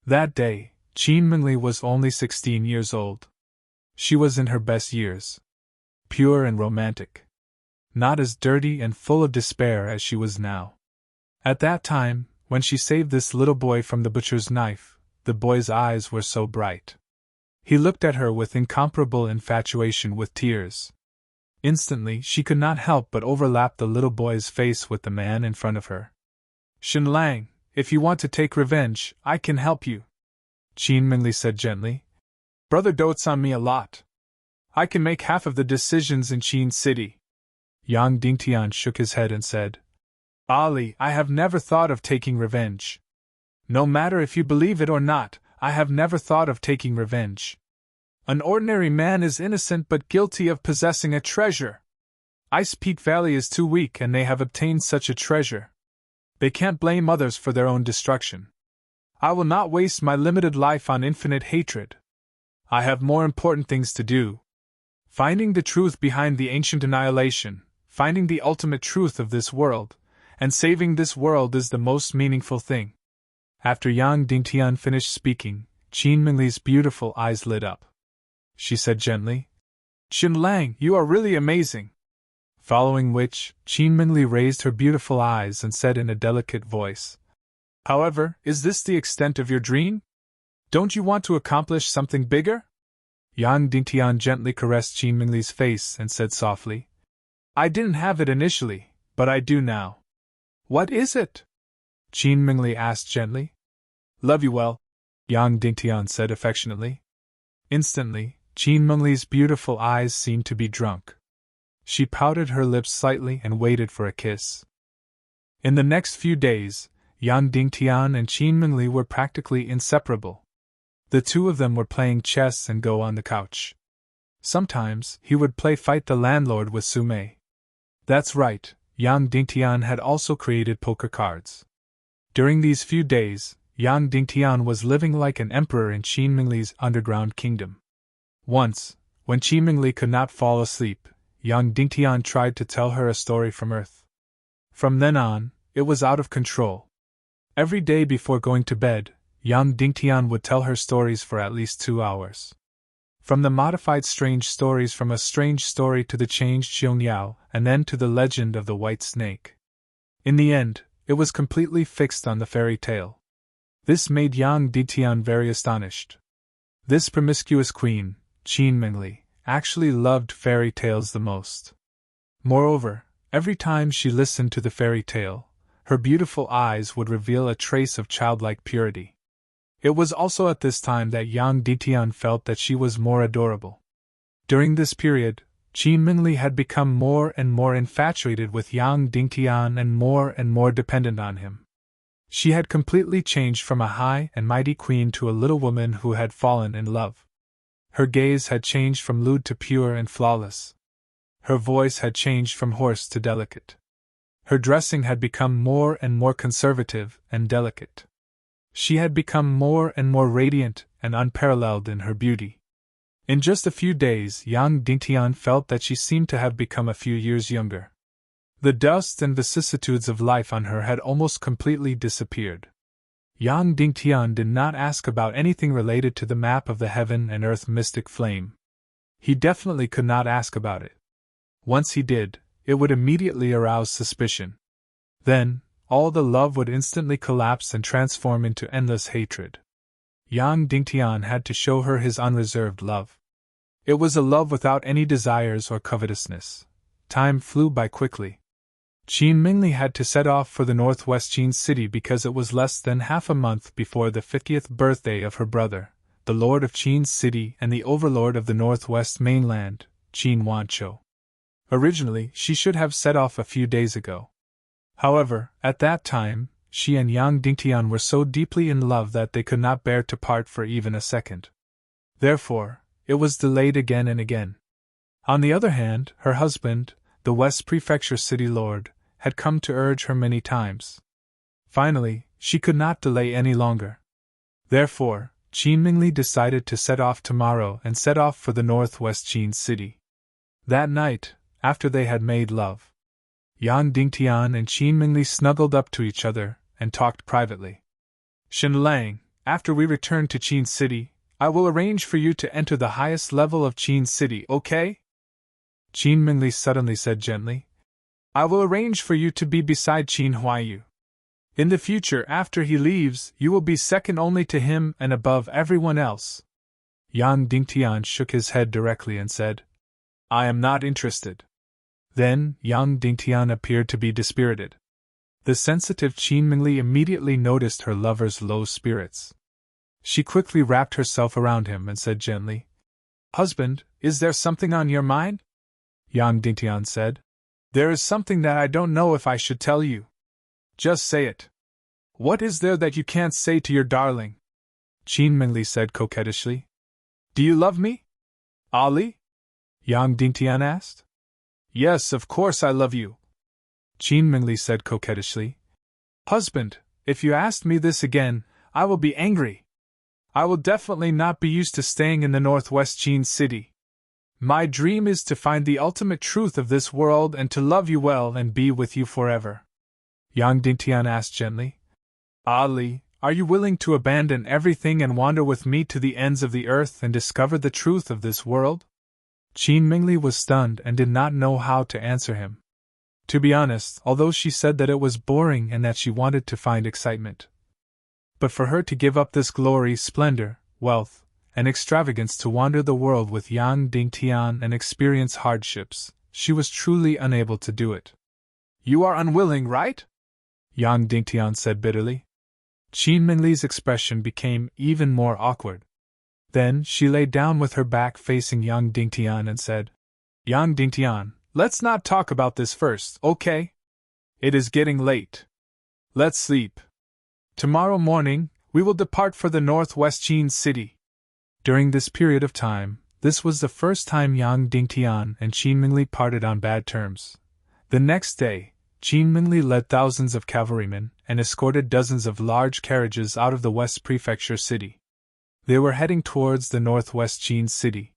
That day, Qin Mingli was only 16 years old. She was in her best years. Pure and romantic. Not as dirty and full of despair as she was now. At that time, when she saved this little boy from the butcher's knife, the boy's eyes were so bright. He looked at her with incomparable infatuation with tears. Instantly, she could not help but overlap the little boy's face with the man in front of her. Shen Lang, if you want to take revenge, I can help you, Qin Mingli said gently. Brother dotes on me a lot. I can make half of the decisions in Qin City. Yang Dingtian shook his head and said, Ali, I have never thought of taking revenge. No matter if you believe it or not, I have never thought of taking revenge. An ordinary man is innocent but guilty of possessing a treasure. Ice Peak Valley is too weak and they have obtained such a treasure. They can't blame others for their own destruction. I will not waste my limited life on infinite hatred. I have more important things to do. Finding the truth behind the ancient annihilation, finding the ultimate truth of this world, and saving this world is the most meaningful thing. After Yang Dingtian finished speaking, Qin Mingli's beautiful eyes lit up. She said gently, Shen Lang, you are really amazing. Following which, Qin Mingli raised her beautiful eyes and said in a delicate voice, However, is this the extent of your dream? Don't you want to accomplish something bigger? Yang Dingtian gently caressed Qin Mingli's face and said softly, I didn't have it initially, but I do now. What is it? Qin Mingli asked gently. Love you well, Yang Dingtian said affectionately. Instantly, Qin Mingli's beautiful eyes seemed to be drunk. She pouted her lips slightly and waited for a kiss. In the next few days, Yang Dingtian and Qin Mingli were practically inseparable. The two of them were playing chess and Go on the couch. Sometimes, he would play Fight the Landlord with Su Mei. That's right, Yang Dingtian had also created poker cards. During these few days, Yang Dingtian was living like an emperor in Qin Mingli's underground kingdom. Once, when Qin Mingli could not fall asleep, Yang Dingtian tried to tell her a story from Earth. From then on, it was out of control. Every day before going to bed, Yang Dingtian would tell her stories for at least 2 hours. From the modified strange stories from A Strange Story to the changed Xiong and then to the legend of the White Snake. In the end, it was completely fixed on the fairy tale. This made Yang Dingtian very astonished. This promiscuous queen, Qin Mingli, actually loved fairy tales the most. Moreover, every time she listened to the fairy tale, her beautiful eyes would reveal a trace of childlike purity. It was also at this time that Yang Dingtian felt that she was more adorable. During this period, Qin Mingli had become more and more infatuated with Yang Dingtian and more dependent on him. She had completely changed from a high and mighty queen to a little woman who had fallen in love. Her gaze had changed from lewd to pure and flawless. Her voice had changed from hoarse to delicate. Her dressing had become more and more conservative and delicate. She had become more and more radiant and unparalleled in her beauty. In just a few days, Yang Dingtian felt that she seemed to have become a few years younger. The dust and vicissitudes of life on her had almost completely disappeared. Yang Dingtian did not ask about anything related to the map of the heaven and earth mystic flame. He definitely could not ask about it. Once he did, it would immediately arouse suspicion. Then, all the love would instantly collapse and transform into endless hatred. Yang Dingtian had to show her his unreserved love. It was a love without any desires or covetousness. Time flew by quickly. Qin Mingli had to set off for the northwest Qin city because it was less than half a month before the 50th birthday of her brother, the lord of Qin city and the overlord of the northwest mainland, Qin Wanzhou. Originally, she should have set off a few days ago. However, at that time, she and Yang Dingtian were so deeply in love that they could not bear to part for even a second. Therefore, it was delayed again and again. On the other hand, her husband, the West Prefecture city lord, had come to urge her many times. Finally, she could not delay any longer. Therefore, Qin Mingli decided to set off tomorrow and set off for the northwest Qin city. That night, after they had made love, Yang Dingtian and Qin Mingli snuggled up to each other and talked privately. Shen Lang, after we return to Qin City, I will arrange for you to enter the highest level of Qin City, okay? Qin Mingli suddenly said gently. I will arrange for you to be beside Qin Huaiyu. In the future, after he leaves, you will be second only to him and above everyone else. Yang Dingtian shook his head directly and said, I am not interested. Then, Yang Dingtian appeared to be dispirited. The sensitive Qin Mingli immediately noticed her lover's low spirits. She quickly wrapped herself around him and said gently, Husband, is there something on your mind? Yang Dingtian said, There is something that I don't know if I should tell you. Just say it. What is there that you can't say to your darling? Qin Mingli said coquettishly. Do you love me? Ali? Yang Dingtian asked. Yes, of course I love you. Qin Mingli said coquettishly. Husband, if you ask me this again, I will be angry. I will definitely not be used to staying in the northwest Qin city. My dream is to find the ultimate truth of this world and to love you well and be with you forever. Yang Dingtian asked gently. Ali, are you willing to abandon everything and wander with me to the ends of the earth and discover the truth of this world? Qin Mingli was stunned and did not know how to answer him. To be honest, although she said that it was boring and that she wanted to find excitement. But for her to give up this glory, splendor, wealth, and extravagance to wander the world with Yang Dingtian and experience hardships, she was truly unable to do it. You are unwilling, right? Yang Dingtian said bitterly. Qin Mingli's expression became even more awkward. Then she lay down with her back facing Yang Dingtian and said, Yang Dingtian, Let's not talk about this first, okay? It is getting late. Let's sleep. Tomorrow morning, we will depart for the northwest Qin city. During this period of time, this was the first time Yang Dingtian and Qin Mingli parted on bad terms. The next day, Qin Mingli led thousands of cavalrymen and escorted dozens of large carriages out of the West Prefecture city. They were heading towards the northwest Qin city.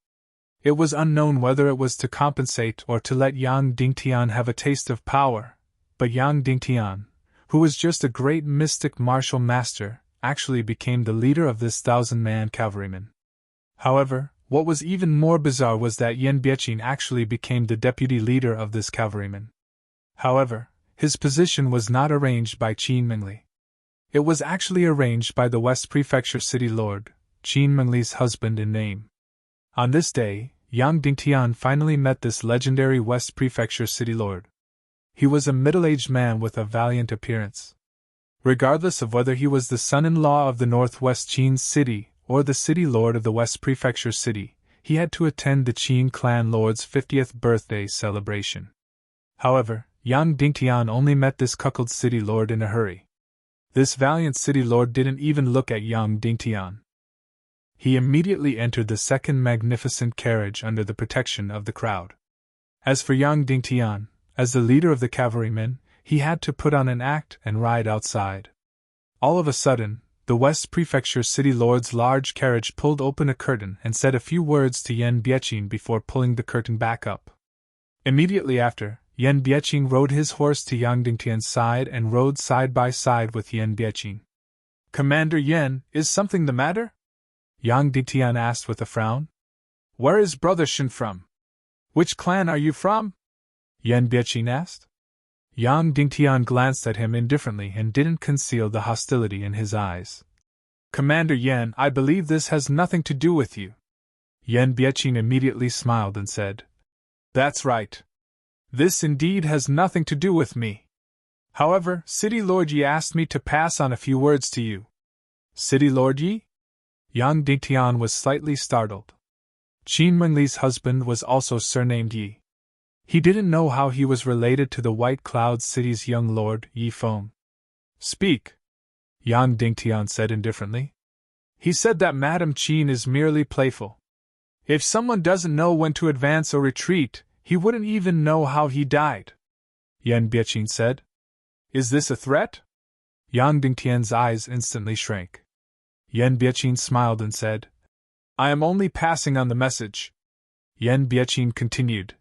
It was unknown whether it was to compensate or to let Yang Dingtian have a taste of power, but Yang Dingtian, who was just a great mystic martial master, actually became the leader of this 1,000-man cavalryman. However, what was even more bizarre was that Yan Bieqing actually became the deputy leader of this cavalryman. However, his position was not arranged by Qin Mingli. It was actually arranged by the West Prefecture city lord, Qin Mingli's husband in name. On this day, Yang Dingtian finally met this legendary West Prefecture city lord. He was a middle-aged man with a valiant appearance. Regardless of whether he was the son-in-law of the northwest Qin city or the city lord of the West Prefecture city, he had to attend the Qin clan lord's 50th birthday celebration. However, Yang Dingtian only met this cuckold city lord in a hurry. This valiant city lord didn't even look at Yang Dingtian. He immediately entered the second magnificent carriage under the protection of the crowd. As for Yang Dingtian, as the leader of the cavalrymen, he had to put on an act and ride outside. All of a sudden, the West Prefecture city lord's large carriage pulled open a curtain and said a few words to Yan Bieqing before pulling the curtain back up. Immediately after, Yan Bieqing rode his horse to Yang Dingtian's side and rode side by side with Yan Bieqing. "Commander Yan, is something the matter?" Yang Dingtian asked with a frown. "Where is Brother Shen from? Which clan are you from?" Yan Bieqing asked. Yang Dingtian glanced at him indifferently and didn't conceal the hostility in his eyes. "Commander Yan, I believe this has nothing to do with you." Yan Bieqing immediately smiled and said, "That's right. This indeed has nothing to do with me. However, City Lord Yi asked me to pass on a few words to you." "City Lord Yi?" Yang Dingtian was slightly startled. Qin Mingli's husband was also surnamed Yi. He didn't know how he was related to the White Cloud City's young lord, Yi Feng. "Speak," Yang Dingtian said indifferently. "He said that Madame Qin is merely playful. If someone doesn't know when to advance or retreat, he wouldn't even know how he died," Yan Bieqing said. "Is this a threat?" Yang Dingtian's eyes instantly shrank. Yan Bieqing smiled and said, "I am only passing on the message." Yan Bieqing continued,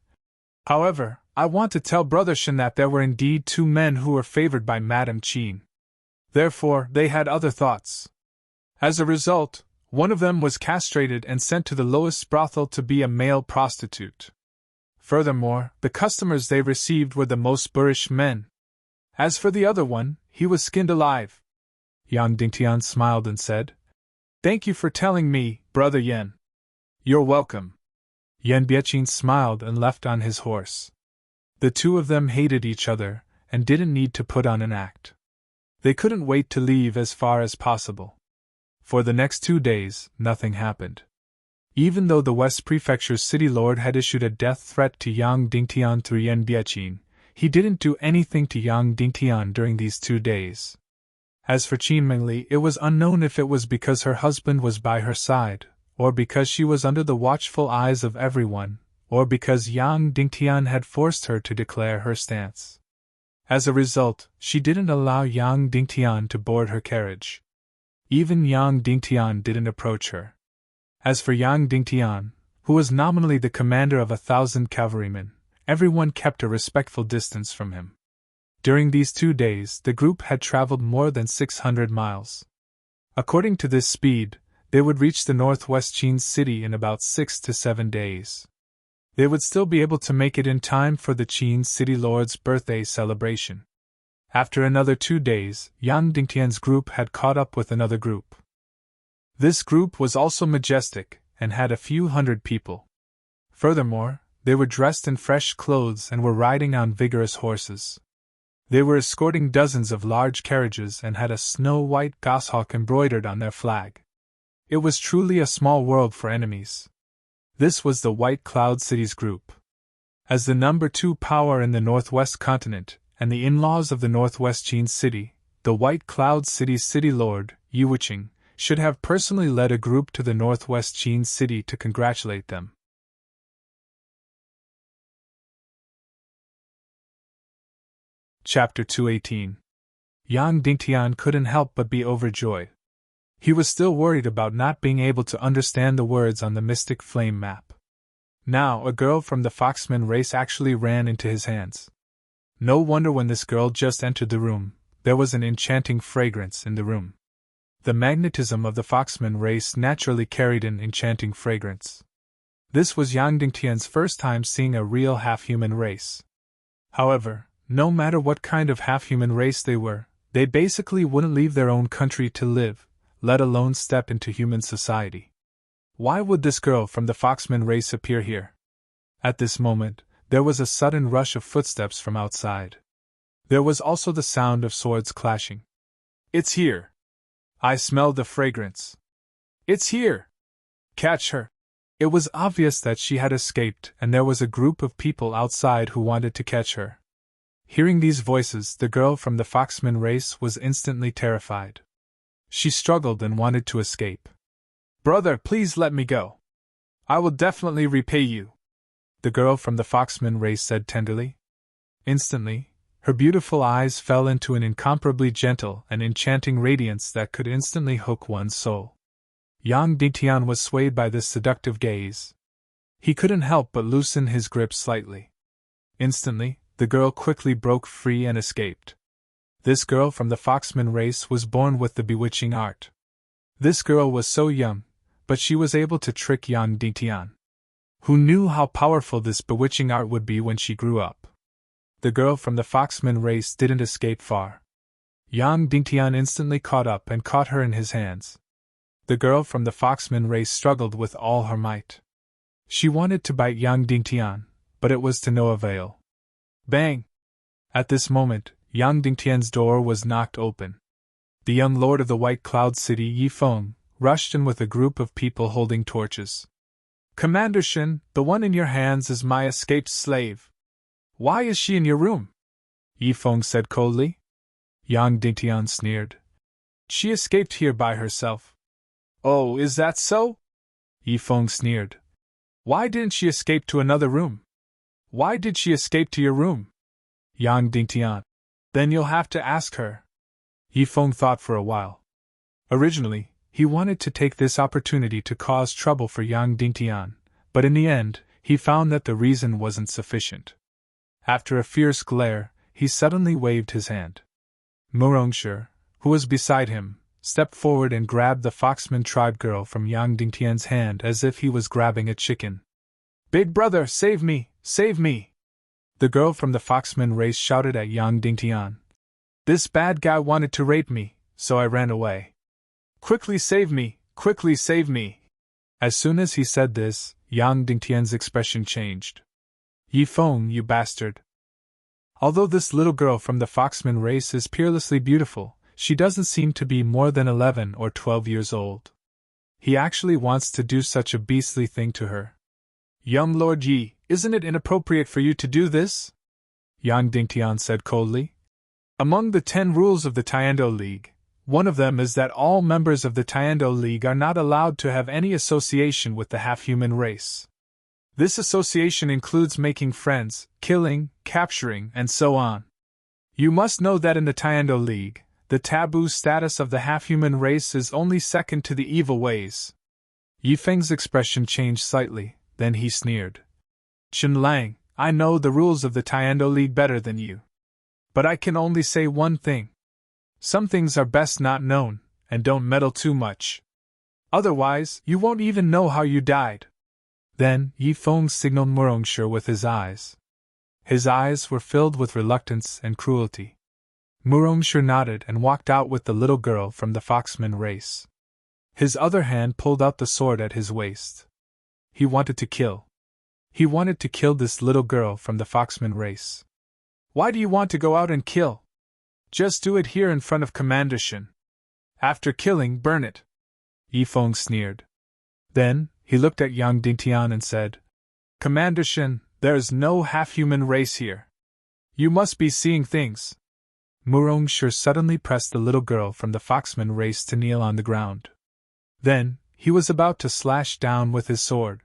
"However, I want to tell Brother Shen that there were indeed 2 men who were favored by Madame Qin. Therefore, they had other thoughts. As a result, one of them was castrated and sent to the lowest brothel to be a male prostitute. Furthermore, the customers they received were the most boorish men. As for the other one, he was skinned alive." Yang Dingtian smiled and said, "Thank you for telling me, Brother Yan." "You're welcome." Yan Bieqing smiled and left on his horse. The two of them hated each other and didn't need to put on an act. They couldn't wait to leave as far as possible. For the next 2 days, nothing happened. Even though the West Prefecture's city lord had issued a death threat to Yang Dingtian through Yan Bieqing, he didn't do anything to Yang Dingtian during these 2 days. As for Qin Mingli, it was unknown if it was because her husband was by her side, or because she was under the watchful eyes of everyone, or because Yang Dingtian had forced her to declare her stance. As a result, she didn't allow Yang Dingtian to board her carriage. Even Yang Dingtian didn't approach her. As for Yang Dingtian, who was nominally the commander of 1,000 cavalrymen, everyone kept a respectful distance from him. During these 2 days, the group had traveled more than 600 miles. According to this speed, they would reach the northwest Qin city in about 6 to 7 days. They would still be able to make it in time for the Qin city lord's birthday celebration. After another 2 days, Yang Dingtian's group had caught up with another group. This group was also majestic and had a few hundred people. Furthermore, they were dressed in fresh clothes and were riding on vigorous horses. They were escorting dozens of large carriages and had a snow-white goshawk embroidered on their flag. It was truly a small world for enemies. This was the White Cloud City's group. As the number 2 power in the Northwest continent, and the in-laws of the Northwest Qin City, the White Cloud City's city lord, Yiwuqing, should have personally led a group to the Northwest Qin City to congratulate them. Chapter 218. Yang Dingtian couldn't help but be overjoyed. He was still worried about not being able to understand the words on the Mystic Flame map. Now, a girl from the Foxman race actually ran into his hands. No wonder when this girl just entered the room, there was an enchanting fragrance in the room. The magnetism of the Foxman race naturally carried an enchanting fragrance. This was Yang Dingtian's first time seeing a real half-human race. However, no matter what kind of half-human race they were, they basically wouldn't leave their own country to live, let alone step into human society. Why would this girl from the Foxman race appear here? At this moment, there was a sudden rush of footsteps from outside. There was also the sound of swords clashing. "It's here! I smell the fragrance! It's here! Catch her!" It was obvious that she had escaped, and there was a group of people outside who wanted to catch her. Hearing these voices, the girl from the Foxman race was instantly terrified. She struggled and wanted to escape. "Brother, please let me go. I will definitely repay you," the girl from the Foxman race said tenderly. Instantly, her beautiful eyes fell into an incomparably gentle and enchanting radiance that could instantly hook one's soul. Yang Dingtian was swayed by this seductive gaze. He couldn't help but loosen his grip slightly. Instantly, the girl quickly broke free and escaped. This girl from the Foxman race was born with the bewitching art. This girl was so young, but she was able to trick Yang Dingtian. Who knew how powerful this bewitching art would be when she grew up? The girl from the Foxman race didn't escape far. Yang Dingtian instantly caught up and caught her in his hands. The girl from the Foxman race struggled with all her might. She wanted to bite Yang Dingtian, but it was to no avail. Bang! At this moment, Yang Dingtian's door was knocked open. The young lord of the White Cloud City, Yi Feng, rushed in with a group of people holding torches. "Commander Shin, the one in your hands is my escaped slave. Why is she in your room?" Yi Feng said coldly. Yang Dingtian sneered. "She escaped here by herself." "Oh, is that so?" Yi Feng sneered. "Why didn't she escape to another room? Why did she escape to your room?" Yang Dingtian. "Then you'll have to ask her." Yi Feng thought for a while. Originally, he wanted to take this opportunity to cause trouble for Yang Dingtian, but in the end, he found that the reason wasn't sufficient. After a fierce glare, he suddenly waved his hand. Murongshire, who was beside him, stepped forward and grabbed the Foxman tribe girl from Yang Dingtian's hand as if he was grabbing a chicken. "Big brother, save me! Save me!" The girl from the Foxman race shouted at Yang Dingtian. "This bad guy wanted to rape me, so I ran away. Quickly save me! Quickly save me!" As soon as he said this, Yang Dingtian's expression changed. "Yi Feng, you bastard! Although this little girl from the Foxman race is peerlessly beautiful, she doesn't seem to be more than 11 or 12 years old. He actually wants to do such a beastly thing to her. Young Lord Yi, isn't it inappropriate for you to do this?" Yang Dingtian said coldly. "Among the 10 rules of the Tiando League, one of them is that all members of the Tiando League are not allowed to have any association with the half-human race. This association includes making friends, killing, capturing, and so on. You must know that in the Tiando League, the taboo status of the half-human race is only second to the evil ways." Yi Feng's expression changed slightly, then he sneered. "Chen Lang, I know the rules of the Tiando League better than you. But I can only say one thing. Some things are best not known, and don't meddle too much. Otherwise, you won't even know how you died." Then, Yi Feng signaled Murongshire with his eyes. His eyes were filled with reluctance and cruelty. Murongshire nodded and walked out with the little girl from the Foxman race. His other hand pulled out the sword at his waist. He wanted to kill. He wanted to kill this little girl from the Foxman race. "Why do you want to go out and kill? Just do it here in front of Commander Shin. After killing, burn it." Yi Feng sneered. Then, he looked at Yang Dingtian and said, "Commander Shin, There's no half-human race here. You must be seeing things. Murongshire suddenly pressed the little girl from the Foxman race to kneel on the ground. Then, he was about to slash down with his sword.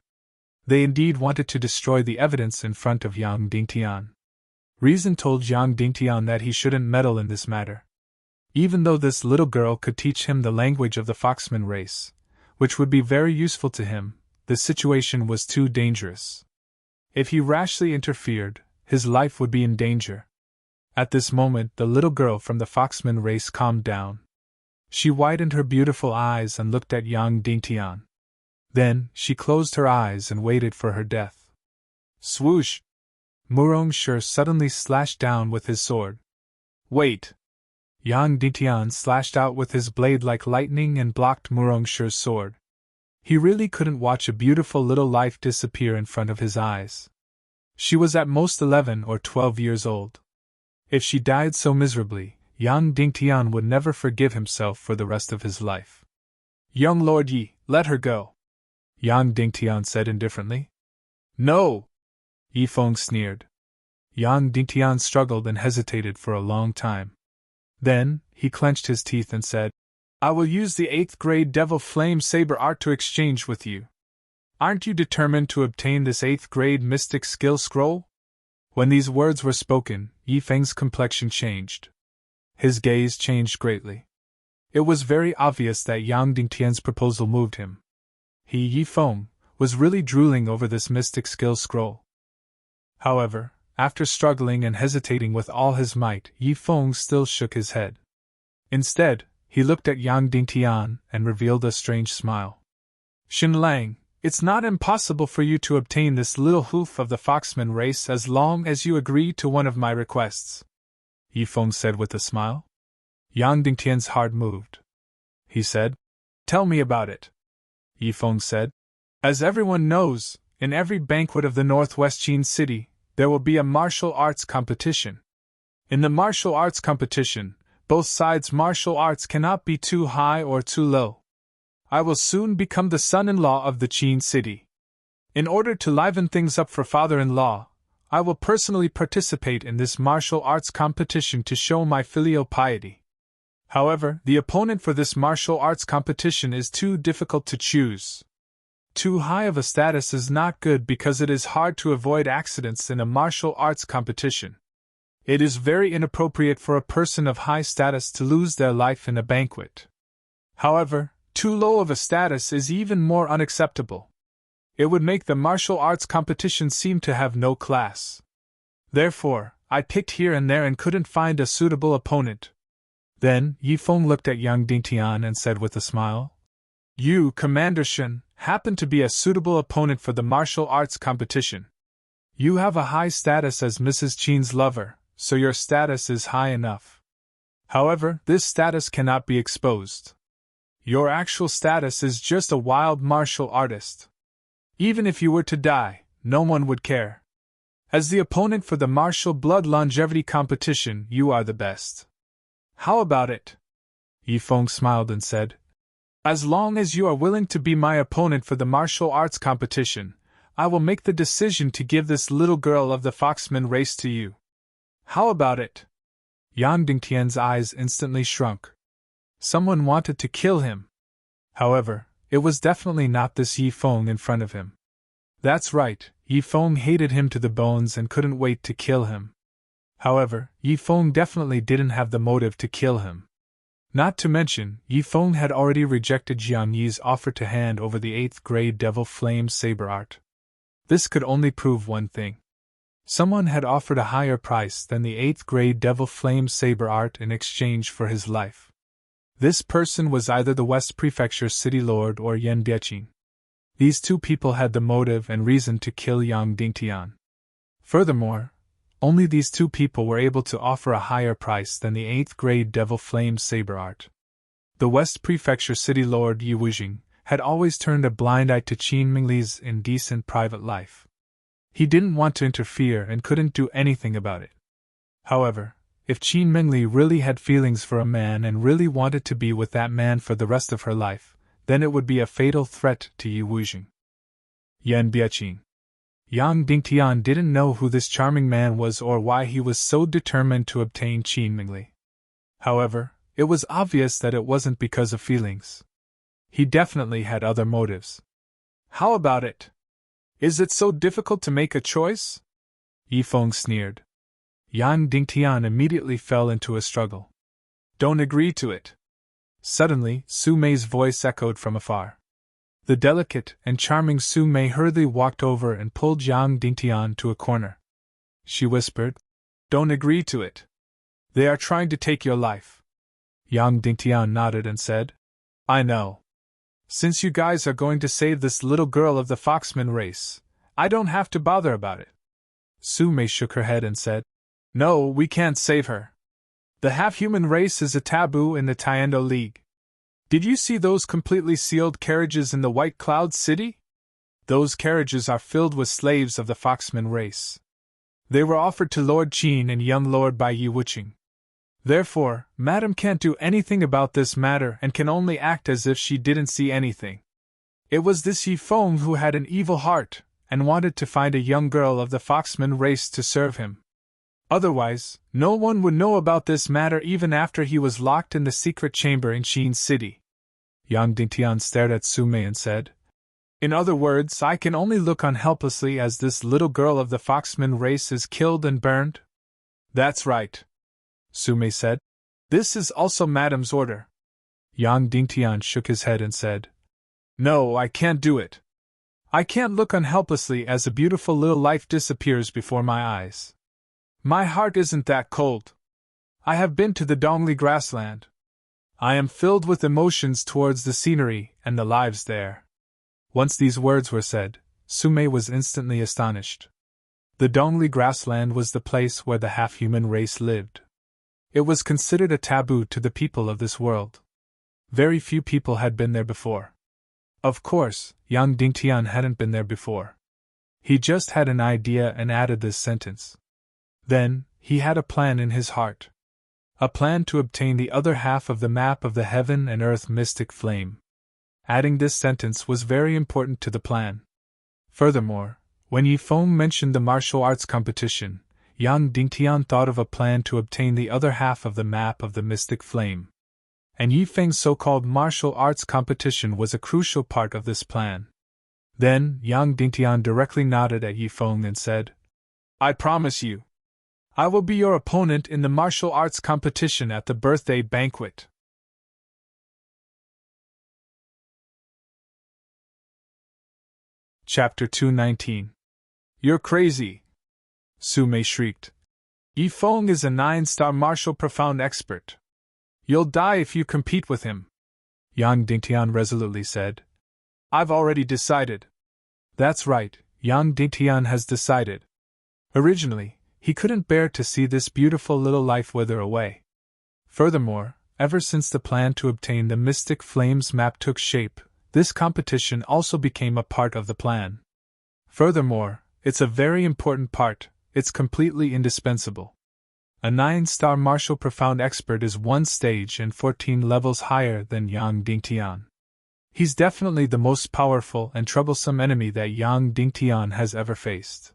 They indeed wanted to destroy the evidence in front of Yang Dingtian. Reason told Yang Dingtian that he shouldn't meddle in this matter. Even though this little girl could teach him the language of the Foxman race, which would be very useful to him, the situation was too dangerous. If he rashly interfered, his life would be in danger. At this moment, the little girl from the Foxman race calmed down. She widened her beautiful eyes and looked at Yang Dingtian. Then, she closed her eyes and waited for her death. Swoosh! Murongshire suddenly slashed down with his sword. Wait! Yang Dingtian slashed out with his blade like lightning and blocked Murongshire's sword. He really couldn't watch a beautiful little life disappear in front of his eyes. She was at most 11 or 12 years old. If she died so miserably, Yang Dingtian would never forgive himself for the rest of his life. Young Lord Yi, let her go, Yang Dingtian said indifferently. No! Yifeng sneered. Yang Dingtian struggled and hesitated for a long time. Then, he clenched his teeth and said, I will use the 8th grade Devil Flame Saber art to exchange with you. Aren't you determined to obtain this 8th grade Mystic Skill Scroll? When these words were spoken, Yifeng's complexion changed. His gaze changed greatly. It was very obvious that Yang Dingtian's proposal moved him. He, Yifeng, was really drooling over this Mystic Skill Scroll. However, after struggling and hesitating with all his might, Yifeng still shook his head. Instead, he looked at Yang Dingtian and revealed a strange smile. Xinlang, it's not impossible for you to obtain this little hoof of the Foxman race as long as you agree to one of my requests, Yifeng said with a smile. Yang Dingtian's heart moved. He said, Tell me about it. Yifeng said, As everyone knows, in every banquet of the Northwest Qin City, there will be a martial arts competition. In the martial arts competition, both sides' martial arts cannot be too high or too low. I will soon become the son-in-law of the Qin City. In order to liven things up for father-in-law, I will personally participate in this martial arts competition to show my filial piety. However, the opponent for this martial arts competition is too difficult to choose. Too high of a status is not good because it is hard to avoid accidents in a martial arts competition. It is very inappropriate for a person of high status to lose their life in a banquet. However, too low of a status is even more unacceptable. It would make the martial arts competition seem to have no class. Therefore, I picked here and there and couldn't find a suitable opponent. Then, Yifeng looked at Yang Dingtian and said with a smile, You, Commander Shen, happen to be a suitable opponent for the martial arts competition. You have a high status as Mrs. Qin's lover, so your status is high enough. However, this status cannot be exposed. Your actual status is just a wild martial artist. Even if you were to die, no one would care. As the opponent for the martial blood longevity competition, you are the best. How about it? Yifeng smiled and said, As long as you are willing to be my opponent for the martial arts competition, I will make the decision to give this little girl of the Foxman race to you. How about it? Yang Dingtian's eyes instantly shrunk. Someone wanted to kill him. However, it was definitely not this Yifeng in front of him. That's right, Yifeng hated him to the bones and couldn't wait to kill him. However, Yifeng definitely didn't have the motive to kill him. Not to mention, Yifeng had already rejected Jiang Yi's offer to hand over the 8th grade Devil Flame Saber art. This could only prove one thing. Someone had offered a higher price than the 8th grade Devil Flame Saber art in exchange for his life. This person was either the West Prefecture City Lord or Yan Biaqing. These two people had the motive and reason to kill Yang Dingtian. Furthermore, only these two people were able to offer a higher price than the 8th grade Devil Flame Saber art. The West Prefecture City Lord Yi Wujing had always turned a blind eye to Qin Mingli's indecent private life. He didn't want to interfere and couldn't do anything about it. However, if Qin Mingli really had feelings for a man and really wanted to be with that man for the rest of her life, then it would be a fatal threat to Yi Wujing. Yan Biaqing. Yang Dingtian didn't know who this charming man was or why he was so determined to obtain Qin Mingli. However, it was obvious that it wasn't because of feelings. He definitely had other motives. How about it? Is it so difficult to make a choice? Yifeng sneered. Yang Dingtian immediately fell into a struggle. Don't agree to it. Suddenly, Su Mei's voice echoed from afar. The delicate and charming Su Mei hurriedly walked over and pulled Yang Dingtian to a corner. She whispered, Don't agree to it. They are trying to take your life. Yang Dingtian nodded and said, I know. Since you guys are going to save this little girl of the Foxman race, I don't have to bother about it. Su Mei shook her head and said, No, we can't save her. The half-human race is a taboo in the Tiendo League. Did you see those completely sealed carriages in the White Cloud City? Those carriages are filled with slaves of the Foxman race. They were offered to Lord Qin and young Lord Bai Yi Wuqing. Therefore, Madam can't do anything about this matter and can only act as if she didn't see anything. It was this Yifeng who had an evil heart and wanted to find a young girl of the Foxman race to serve him. Otherwise, no one would know about this matter even after he was locked in the secret chamber in Qin City. Yang Dingtian stared at Su Mei and said, In other words, I can only look on helplessly as this little girl of the Foxman race is killed and burned? That's right, Su Mei said. This is also Madam's order. Yang Dingtian shook his head and said, No, I can't do it. I can't look on helplessly as a beautiful little life disappears before my eyes. My heart isn't that cold. I have been to the Dongli grassland. I am filled with emotions towards the scenery and the lives there. Once these words were said, Su Mei was instantly astonished. The Dongli grassland was the place where the half-human race lived. It was considered a taboo to the people of this world. Very few people had been there before. Of course, Yang Dingtian hadn't been there before. He just had an idea and added this sentence. Then, he had a plan in his heart. A plan to obtain the other half of the map of the heaven and earth mystic flame. Adding this sentence was very important to the plan. Furthermore, when Yifeng mentioned the martial arts competition, Yang Dingtian thought of a plan to obtain the other half of the map of the mystic flame. And Yifeng's so-called martial arts competition was a crucial part of this plan. Then, Yang Dingtian directly nodded at Yifeng and said, I promise you. I will be your opponent in the martial arts competition at the birthday banquet. Chapter 219. You're crazy, Su Mei shrieked. Yifeng is a 9-star martial profound expert. You'll die if you compete with him. Yang Dingtian resolutely said. I've already decided. That's right, Yang Dingtian has decided. Originally, he couldn't bear to see this beautiful little life wither away. Furthermore, ever since the plan to obtain the Mystic Flames map took shape, this competition also became a part of the plan. Furthermore, it's a very important part, it's completely indispensable. A 9-star martial profound expert is 1 stage and 14 levels higher than Yang Dingtian. He's definitely the most powerful and troublesome enemy that Yang Dingtian has ever faced.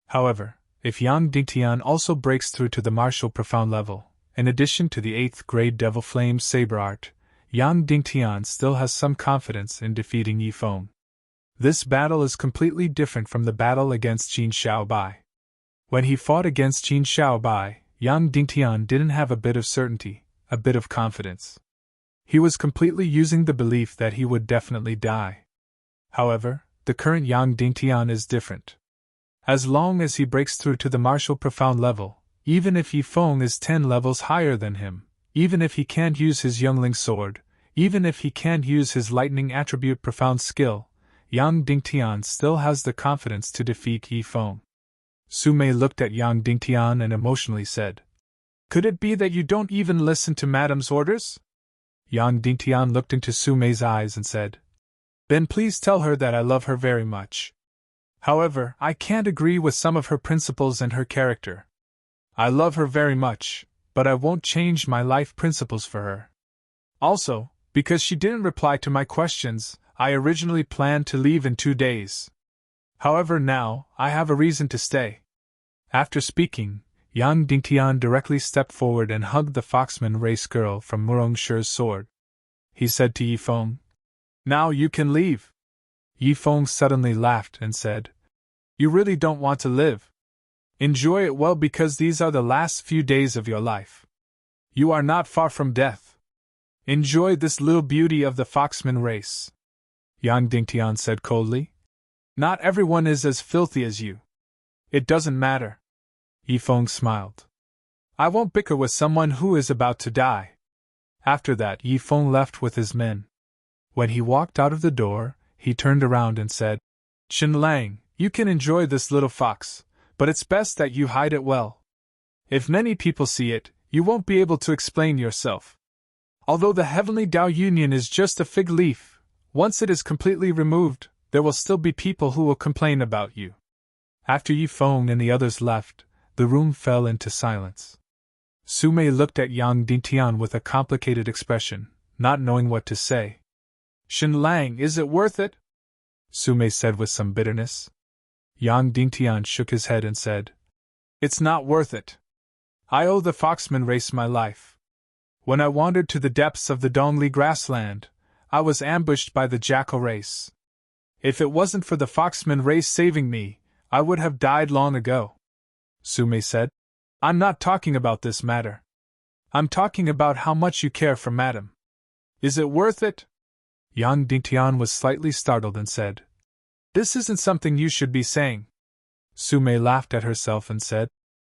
However, if Yang Dingtian also breaks through to the martial profound level, in addition to the 8th grade Devil Flame Saber Art, Yang Dingtian still has some confidence in defeating Yifeng. This battle is completely different from the battle against Qin Xiaobai. When he fought against Qin Xiaobai, Yang Dingtian didn't have a bit of certainty, a bit of confidence. He was completely using the belief that he would definitely die. However, the current Yang Dingtian is different. As long as he breaks through to the martial profound level, even if Yifeng is 10 levels higher than him, even if he can't use his Youngling sword, even if he can't use his lightning attribute profound skill, Yang Dingtian still has the confidence to defeat Yifeng. Su Mei looked at Yang Dingtian and emotionally said, Could it be that you don't even listen to Madam's orders? Yang Dingtian looked into Su Mei's eyes and said, Then please tell her that I love her very much. However, I can't agree with some of her principles and her character. I love her very much, but I won't change my life principles for her. Also, because she didn't reply to my questions, I originally planned to leave in 2 days. However, now, I have a reason to stay. After speaking, Yang Dingtian directly stepped forward and hugged the Foxman race girl from Murongshir's sword. He said to Yifeng, "Now you can leave." Yifeng suddenly laughed and said, "You really don't want to live? Enjoy it well, because these are the last few days of your life. You are not far from death. Enjoy this little beauty of the Foxman race." Yang Dingtian said coldly, "Not everyone is as filthy as you. It doesn't matter." Yifeng smiled. "I won't bicker with someone who is about to die." After that, Yifeng left with his men. When he walked out of the door, he turned around and said, "Chen Lang, you can enjoy this little fox, but it's best that you hide it well. If many people see it, you won't be able to explain yourself. Although the Heavenly Tao Union is just a fig leaf, once it is completely removed, there will still be people who will complain about you." After Yifeng and the others left, the room fell into silence. Sumei looked at Yang Dingtian with a complicated expression, not knowing what to say. "Shen Lang, is it worth it?" Sumei said with some bitterness. Yang Dingtian shook his head and said, "It's not worth it. I owe the Foxman race my life. When I wandered to the depths of the Dongli grassland, I was ambushed by the jackal race. If it wasn't for the Foxman race saving me, I would have died long ago." Sumei said, "I'm not talking about this matter. I'm talking about how much you care for Madam. Is it worth it?" Yang Dingtian was slightly startled and said, "This isn't something you should be saying." Sumei laughed at herself and said,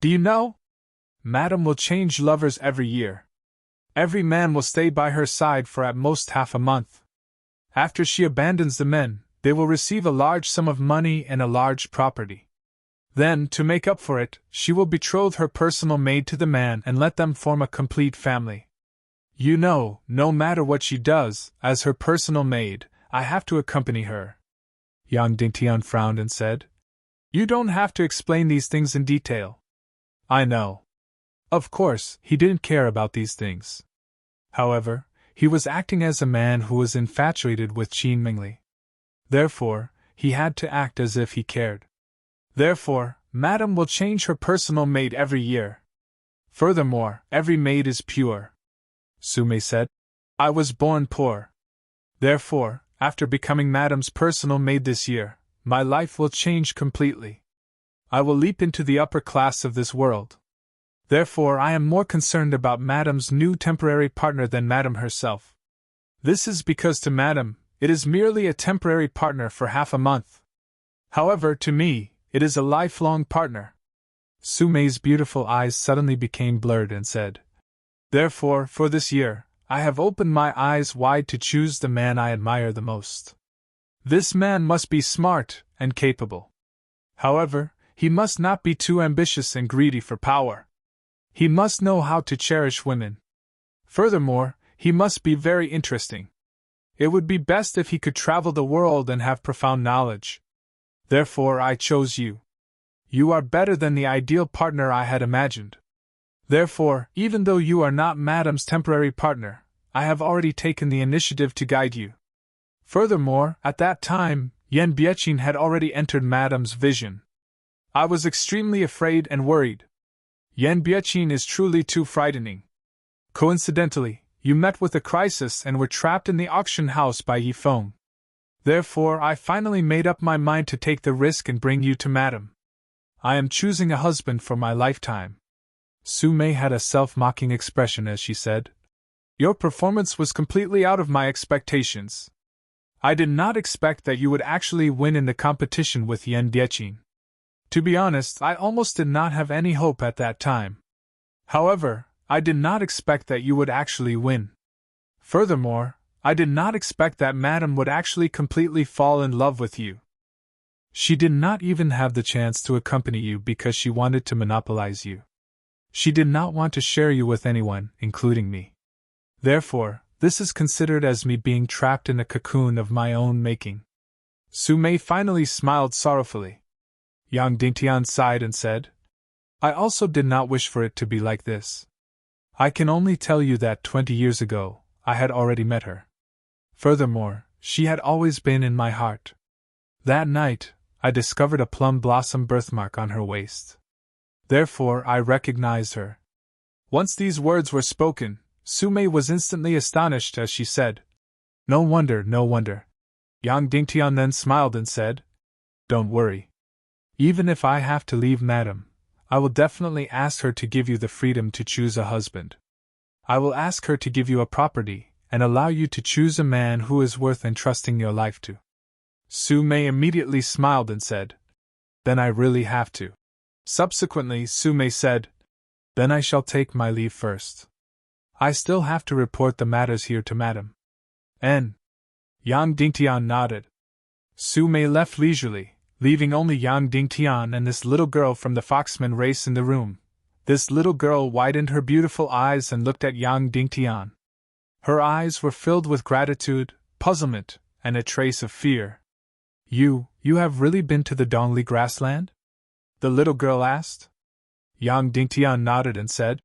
"Do you know? Madam will change lovers every year. Every man will stay by her side for at most half a month. After she abandons the men, they will receive a large sum of money and a large property. Then, to make up for it, she will betroth her personal maid to the man and let them form a complete family. You know, no matter what she does, as her personal maid, I have to accompany her." Yang Dingtian frowned and said, "You don't have to explain these things in detail. I know." Of course, he didn't care about these things. However, he was acting as a man who was infatuated with Qin Mingli. Therefore, he had to act as if he cared. "Therefore, Madam will change her personal maid every year. Furthermore, every maid is pure." Sumei said, "I was born poor. Therefore, after becoming Madam's personal maid this year, my life will change completely. I will leap into the upper class of this world. Therefore, I am more concerned about Madam's new temporary partner than Madam herself. This is because to Madam, it is merely a temporary partner for half a month. However, to me, it is a lifelong partner." Sumei's beautiful eyes suddenly became blurred and said, "Therefore, for this year, I have opened my eyes wide to choose the man I admire the most. This man must be smart and capable. However, he must not be too ambitious and greedy for power. He must know how to cherish women. Furthermore, he must be very interesting. It would be best if he could travel the world and have profound knowledge. Therefore, I chose you. You are better than the ideal partner I had imagined. Therefore, even though you are not Madam's temporary partner, I have already taken the initiative to guide you." Furthermore, at that time, Yan Biechin had already entered Madam's vision. I was extremely afraid and worried. Yan Biechin is truly too frightening. Coincidentally, you met with a crisis and were trapped in the auction house by Yifeng. Therefore, I finally made up my mind to take the risk and bring you to Madam. I am choosing a husband for my lifetime." Sumei had a self-mocking expression as she said, "Your performance was completely out of my expectations. I did not expect that you would actually win in the competition with Yan Biechin. To be honest, I almost did not have any hope at that time. However, I did not expect that you would actually win. Furthermore, I did not expect that Madam would actually completely fall in love with you. She did not even have the chance to accompany you because she wanted to monopolize you. She did not want to share you with anyone, including me. Therefore, this is considered as me being trapped in a cocoon of my own making." Sumei finally smiled sorrowfully. Yang Dingtian sighed and said, "I also did not wish for it to be like this. I can only tell you that 20 years ago, I had already met her. Furthermore, she had always been in my heart. That night, I discovered a plum blossom birthmark on her waist. Therefore, I recognized her. Once these words were spoken, Sumei was instantly astonished as she said, "No wonder, no wonder." Yang Dingtian then smiled and said, "Don't worry. Even if I have to leave Madam, I will definitely ask her to give you the freedom to choose a husband. I will ask her to give you a property, and allow you to choose a man who is worth entrusting your life to." Sumei immediately smiled and said, "Then I really have to." Subsequently, Sumei said, "Then I shall take my leave first. I still have to report the matters here to Madam." And Yang Dingtian nodded. Sumei left leisurely, leaving only Yang Dingtian and this little girl from the Foxman race in the room. This little girl widened her beautiful eyes and looked at Yang Dingtian. Her eyes were filled with gratitude, puzzlement, and a trace of fear. You have really been to the Dongli grassland?" the little girl asked. Yang Dingtian nodded and said,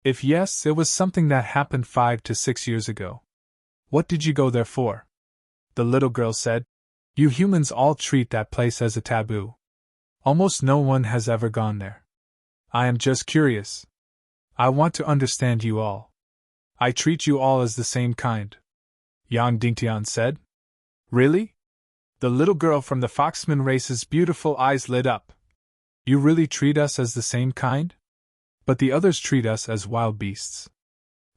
"If yes, it was something that happened 5 to 6 years ago." "What did you go there for?" the little girl said. "You humans all treat that place as a taboo. Almost no one has ever gone there. I am just curious. I want to understand you all. I treat you all as the same kind," Yang Dingtian said. "Really?" The little girl from the Foxman race's beautiful eyes lit up. "You really treat us as the same kind? But the others treat us as wild beasts.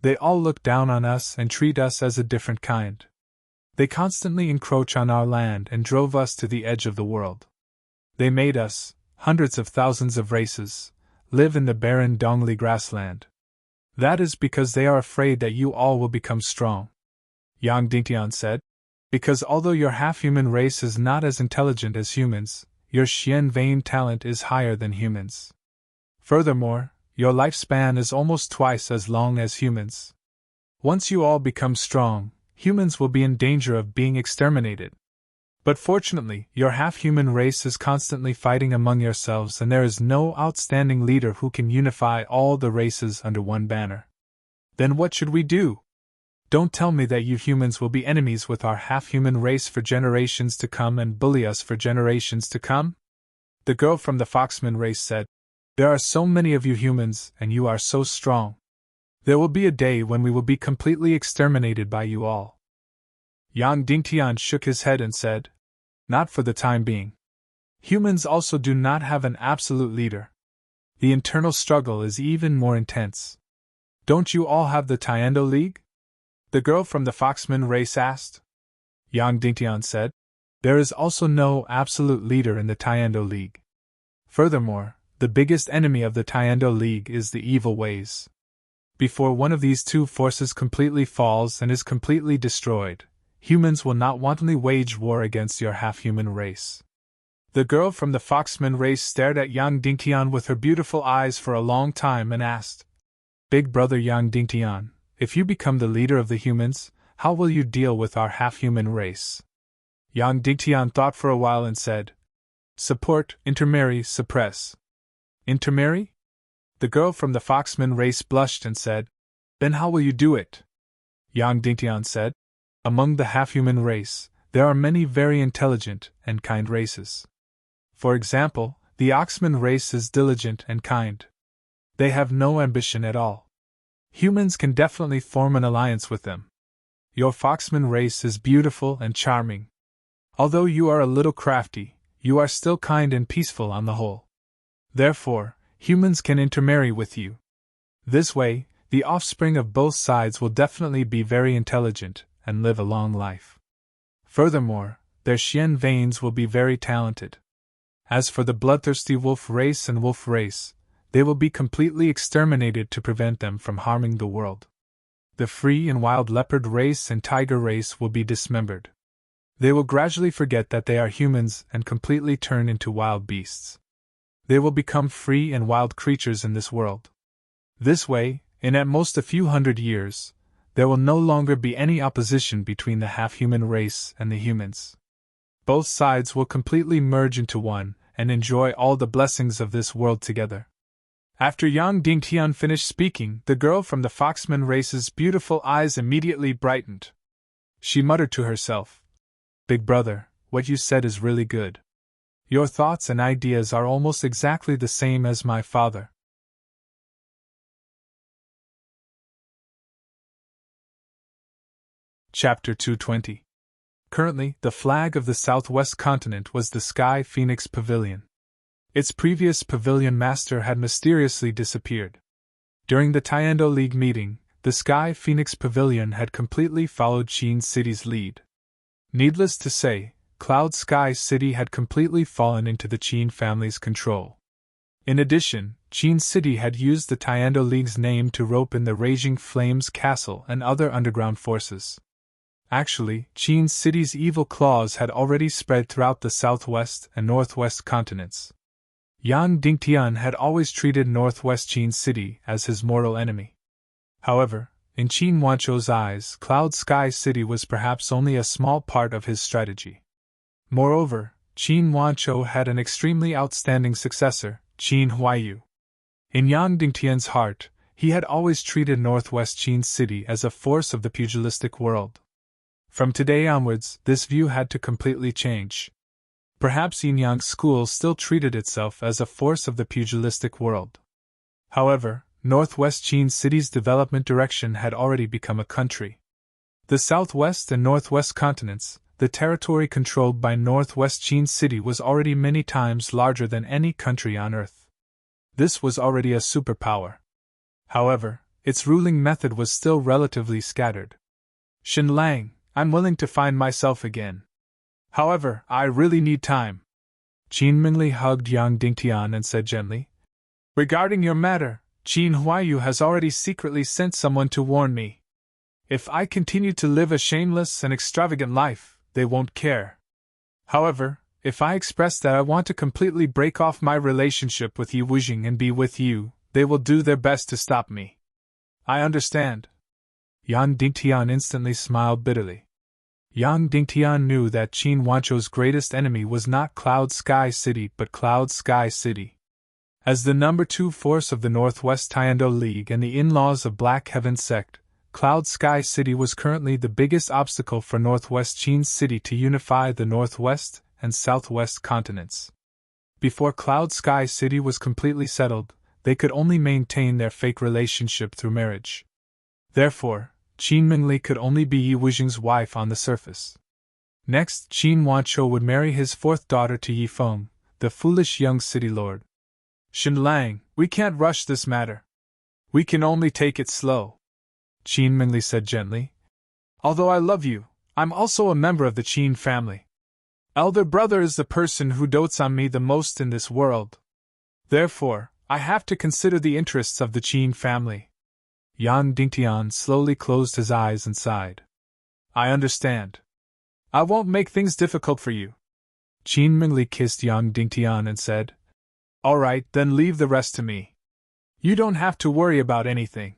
They all look down on us and treat us as a different kind. They constantly encroach on our land and drove us to the edge of the world. They made us, hundreds of thousands of races, live in the barren Dongli grassland. That is because they are afraid that you all will become strong," Yang Dingtian said. "Because although your half-human race is not as intelligent as humans, your Xian vein talent is higher than humans. Furthermore, your lifespan is almost twice as long as humans. Once you all become strong, humans will be in danger of being exterminated. But fortunately, your half-human race is constantly fighting among yourselves, and there is no outstanding leader who can unify all the races under one banner. Then what should we do? Don't tell me that you humans will be enemies with our half-human race for generations to come and bully us for generations to come?" The girl from the Foxman race said, "There are so many of you humans, and you are so strong. There will be a day when we will be completely exterminated by you all." Yang Dingtian shook his head and said, "Not for the time being. Humans also do not have an absolute leader. The internal struggle is even more intense. Don't you all have the Tiendo League?" the girl from the Foxman race asked. Yang Dingtian said, "There is also no absolute leader in the Tiendo League. Furthermore, the biggest enemy of the Tiendo League is the evil ways. Before one of these two forces completely falls and is completely destroyed, humans will not wantonly wage war against your half-human race." The girl from the Foxman race stared at Yang Dingtian with her beautiful eyes for a long time and asked, "Big brother Yang Dingtian, if you become the leader of the humans, how will you deal with our half-human race?" Yang Dingtian thought for a while and said, "Support, intermarry, suppress." "Intermarry?" The girl from the Foxman race blushed and said, "Then how will you do it?" Yang Dingtian said, "Among the half-human race, there are many very intelligent and kind races. For example, the Oxman race is diligent and kind. They have no ambition at all. Humans can definitely form an alliance with them. Your Foxman race is beautiful and charming. Although you are a little crafty, you are still kind and peaceful on the whole. Therefore, humans can intermarry with you. This way, the offspring of both sides will definitely be very intelligent and live a long life. Furthermore, their Xian veins will be very talented. As for the bloodthirsty wolf race and wolf race, they will be completely exterminated to prevent them from harming the world. The free and wild leopard race and tiger race will be dismembered. They will gradually forget that they are humans and completely turn into wild beasts. They will become free and wild creatures in this world. This way, in at most a few hundred years, there will no longer be any opposition between the half-human race and the humans. Both sides will completely merge into one and enjoy all the blessings of this world together." After Yang Dingtian finished speaking, the girl from the Foxman race's beautiful eyes immediately brightened. She muttered to herself, "Big brother, what you said is really good. Your thoughts and ideas are almost exactly the same as my father. Chapter 220. Currently, the flag of the Southwest continent was the Sky Phoenix Pavilion. Its previous pavilion master had mysteriously disappeared. During the Tiendo League meeting, the Sky Phoenix Pavilion had completely followed Sheen City's lead. Needless to say, Cloud Sky City had completely fallen into the Qin family's control. In addition, Qin City had used the Tiendo League's name to rope in the Raging Flames Castle and other underground forces. Actually, Qin City's evil claws had already spread throughout the southwest and northwest continents. Yang Dingtian had always treated northwest Qin City as his mortal enemy. However, in Qin Wancho's eyes, Cloud Sky City was perhaps only a small part of his strategy. Moreover, Qin Wancho had an extremely outstanding successor, Qin Huayu. In Yang Dingtian's heart, he had always treated northwest Qin City as a force of the pugilistic world. From today onwards, this view had to completely change. Perhaps Yin Yang's school still treated itself as a force of the pugilistic world. However, Northwest Qin City's development direction had already become a country. The southwest and northwest continents, the territory controlled by Northwest Qin City was already many times larger than any country on Earth. This was already a superpower. However, its ruling method was still relatively scattered. Shenlang, I'm willing to find myself again. However, I really need time. Qin Mingli hugged Yang Dingtian and said gently, Regarding your matter, Qin Huayu has already secretly sent someone to warn me. If I continue to live a shameless and extravagant life, they won't care. However, if I express that I want to completely break off my relationship with Yi Wujing and be with you, they will do their best to stop me. I understand. Yang Dingtian instantly smiled bitterly. Yang Dingtian knew that Qin Wancho's greatest enemy was not Cloud Sky City but Cloud Sky City. As the number 2 force of the Northwest Tiendo League and the in-laws of Black Heaven Sect, Cloud Sky City was currently the biggest obstacle for Northwest Qin City to unify the Northwest and Southwest continents. Before Cloud Sky City was completely settled, they could only maintain their fake relationship through marriage. Therefore, Qin Mingli could only be Yi Wujing's wife on the surface. Next, Qin Wancho would marry his 4th daughter to Yi Feng, the foolish young city lord. Shenlang, we can't rush this matter. We can only take it slow. Qin Mingli said gently. Although I love you, I'm also a member of the Qin family. Elder brother is the person who dotes on me the most in this world. Therefore, I have to consider the interests of the Qin family. Yang Dingtian slowly closed his eyes and sighed. I understand. I won't make things difficult for you. Qin Mingli kissed Yang Dingtian and said, All right, then leave the rest to me. You don't have to worry about anything.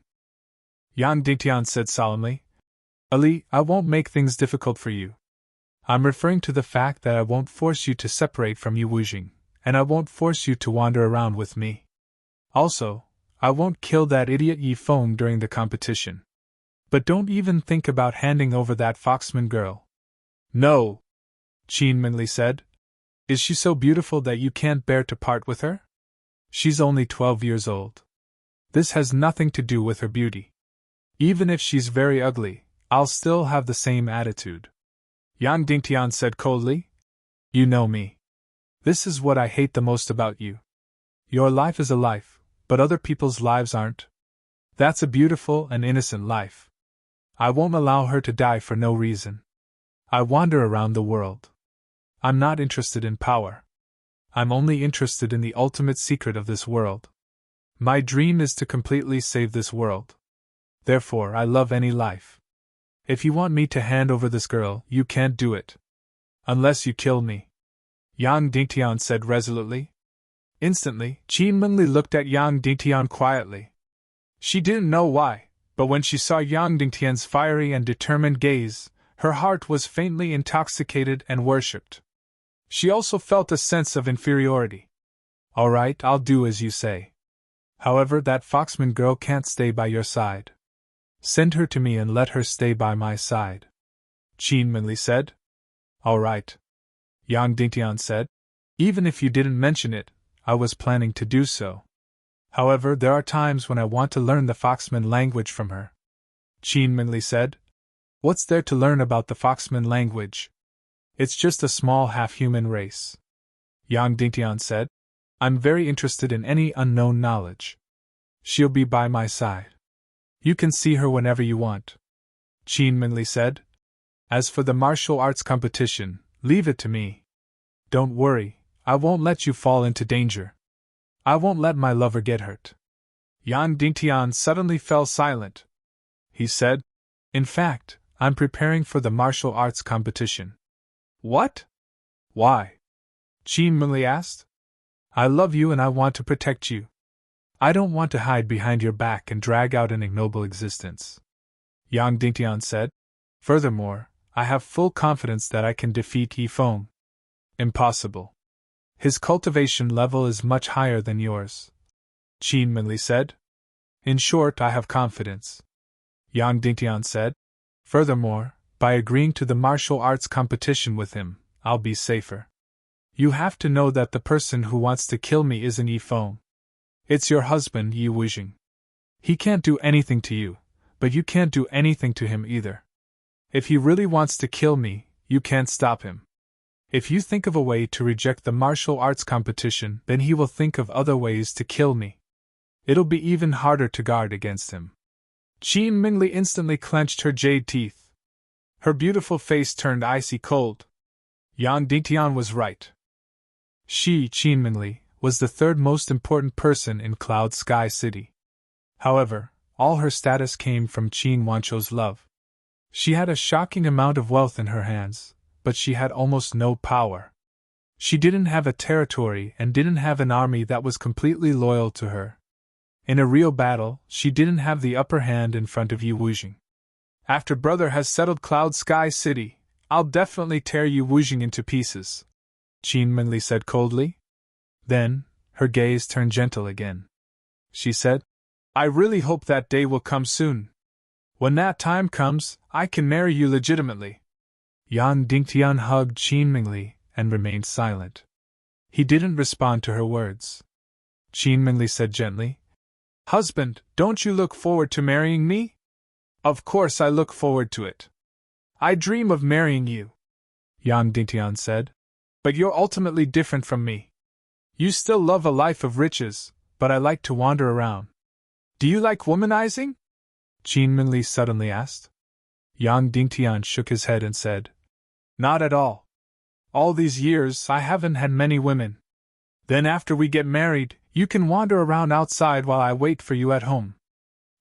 Yang Dingtian said solemnly, Ali, I won't make things difficult for you. I'm referring to the fact that I won't force you to separate from Yi Wujing, and I won't force you to wander around with me. Also, I won't kill that idiot Yi Feng during the competition. But don't even think about handing over that Foxman girl. No, Qin Mingli said. Is she so beautiful that you can't bear to part with her? She's only 12 years old. This has nothing to do with her beauty. Even if she's very ugly, I'll still have the same attitude. Yang Dingtian said coldly. You know me. This is what I hate the most about you. Your life is a life, but other people's lives aren't. That's a beautiful and innocent life. I won't allow her to die for no reason. I wander around the world. I'm not interested in power. I'm only interested in the ultimate secret of this world. My dream is to completely save this world. Therefore, I love any life. If you want me to hand over this girl, you can't do it. Unless you kill me. Yang Dingtian said resolutely. Instantly, Qin Mingli looked at Yang Dingtian quietly. She didn't know why, but when she saw Yang Dingtian's fiery and determined gaze, her heart was faintly intoxicated and worshipped. She also felt a sense of inferiority. All right, I'll do as you say. However, that Foxman girl can't stay by your side. Send her to me and let her stay by my side. Qin Mingli said. All right. Yang Dingtian said. Even if you didn't mention it, I was planning to do so. However, there are times when I want to learn the Foxman language from her. Qin Mingli said. What's there to learn about the Foxman language? It's just a small half-human race. Yang Dingtian said. I'm very interested in any unknown knowledge. She'll be by my side. You can see her whenever you want. Qin Mingli said. As for the martial arts competition, leave it to me. Don't worry, I won't let you fall into danger. I won't let my lover get hurt. Yang Dingtian suddenly fell silent. He said, In fact, I'm preparing for the martial arts competition. What? Why? Qin Mingli asked. I love you and I want to protect you. I don't want to hide behind your back and drag out an ignoble existence. Yang Dingtian said. Furthermore, I have full confidence that I can defeat Yi Feng. Impossible. His cultivation level is much higher than yours. Qin Mingli said. In short, I have confidence. Yang Dingtian said. Furthermore, by agreeing to the martial arts competition with him, I'll be safer. You have to know that the person who wants to kill me isn't Yi Feng. It's your husband, Yi Wujing. He can't do anything to you, but you can't do anything to him either. If he really wants to kill me, you can't stop him. If you think of a way to reject the martial arts competition, then he will think of other ways to kill me. It'll be even harder to guard against him. Qin Mingli instantly clenched her jade teeth. Her beautiful face turned icy cold. Yang Dingtian was right. She, Qin Mingli, was the third most important person in Cloud Sky City. However, all her status came from Qin Wanchou's love. She had a shocking amount of wealth in her hands, but she had almost no power. She didn't have a territory and didn't have an army that was completely loyal to her. In a real battle, she didn't have the upper hand in front of Yi Wujing. After brother has settled Cloud Sky City, I'll definitely tear Yi Wujing into pieces, Qin Mingli said coldly. Then, her gaze turned gentle again. She said, I really hope that day will come soon. When that time comes, I can marry you legitimately. Yang Dingtian hugged Qin Mingli and remained silent. He didn't respond to her words. Qin Mingli said gently, Husband, don't you look forward to marrying me? Of course I look forward to it. I dream of marrying you, Yang Dingtian said. But you're ultimately different from me. You still love a life of riches, but I like to wander around. Do you like womanizing? Qin Mingli suddenly asked. Yang Dingtian shook his head and said, Not at all. All these years I haven't had many women. Then after we get married, you can wander around outside while I wait for you at home.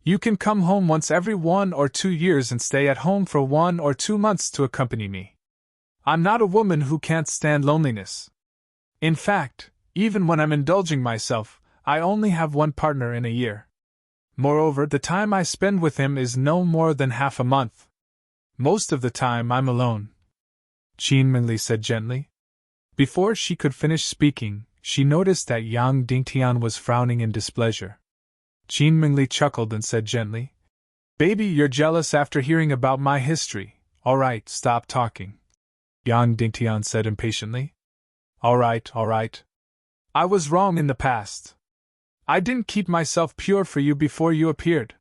You can come home once every 1 or 2 years and stay at home for 1 or 2 months to accompany me. I'm not a woman who can't stand loneliness. In fact, even when I'm indulging myself, I only have one partner in a year. Moreover, the time I spend with him is no more than half a month. Most of the time I'm alone, Qin Mingli said gently. Before she could finish speaking, she noticed that Yang Dingtian was frowning in displeasure. Qin Mingli chuckled and said gently, Baby, you're jealous after hearing about my history. All right, stop talking, Yang Dingtian said impatiently. All right. I was wrong in the past. I didn't keep myself pure for you before you appeared.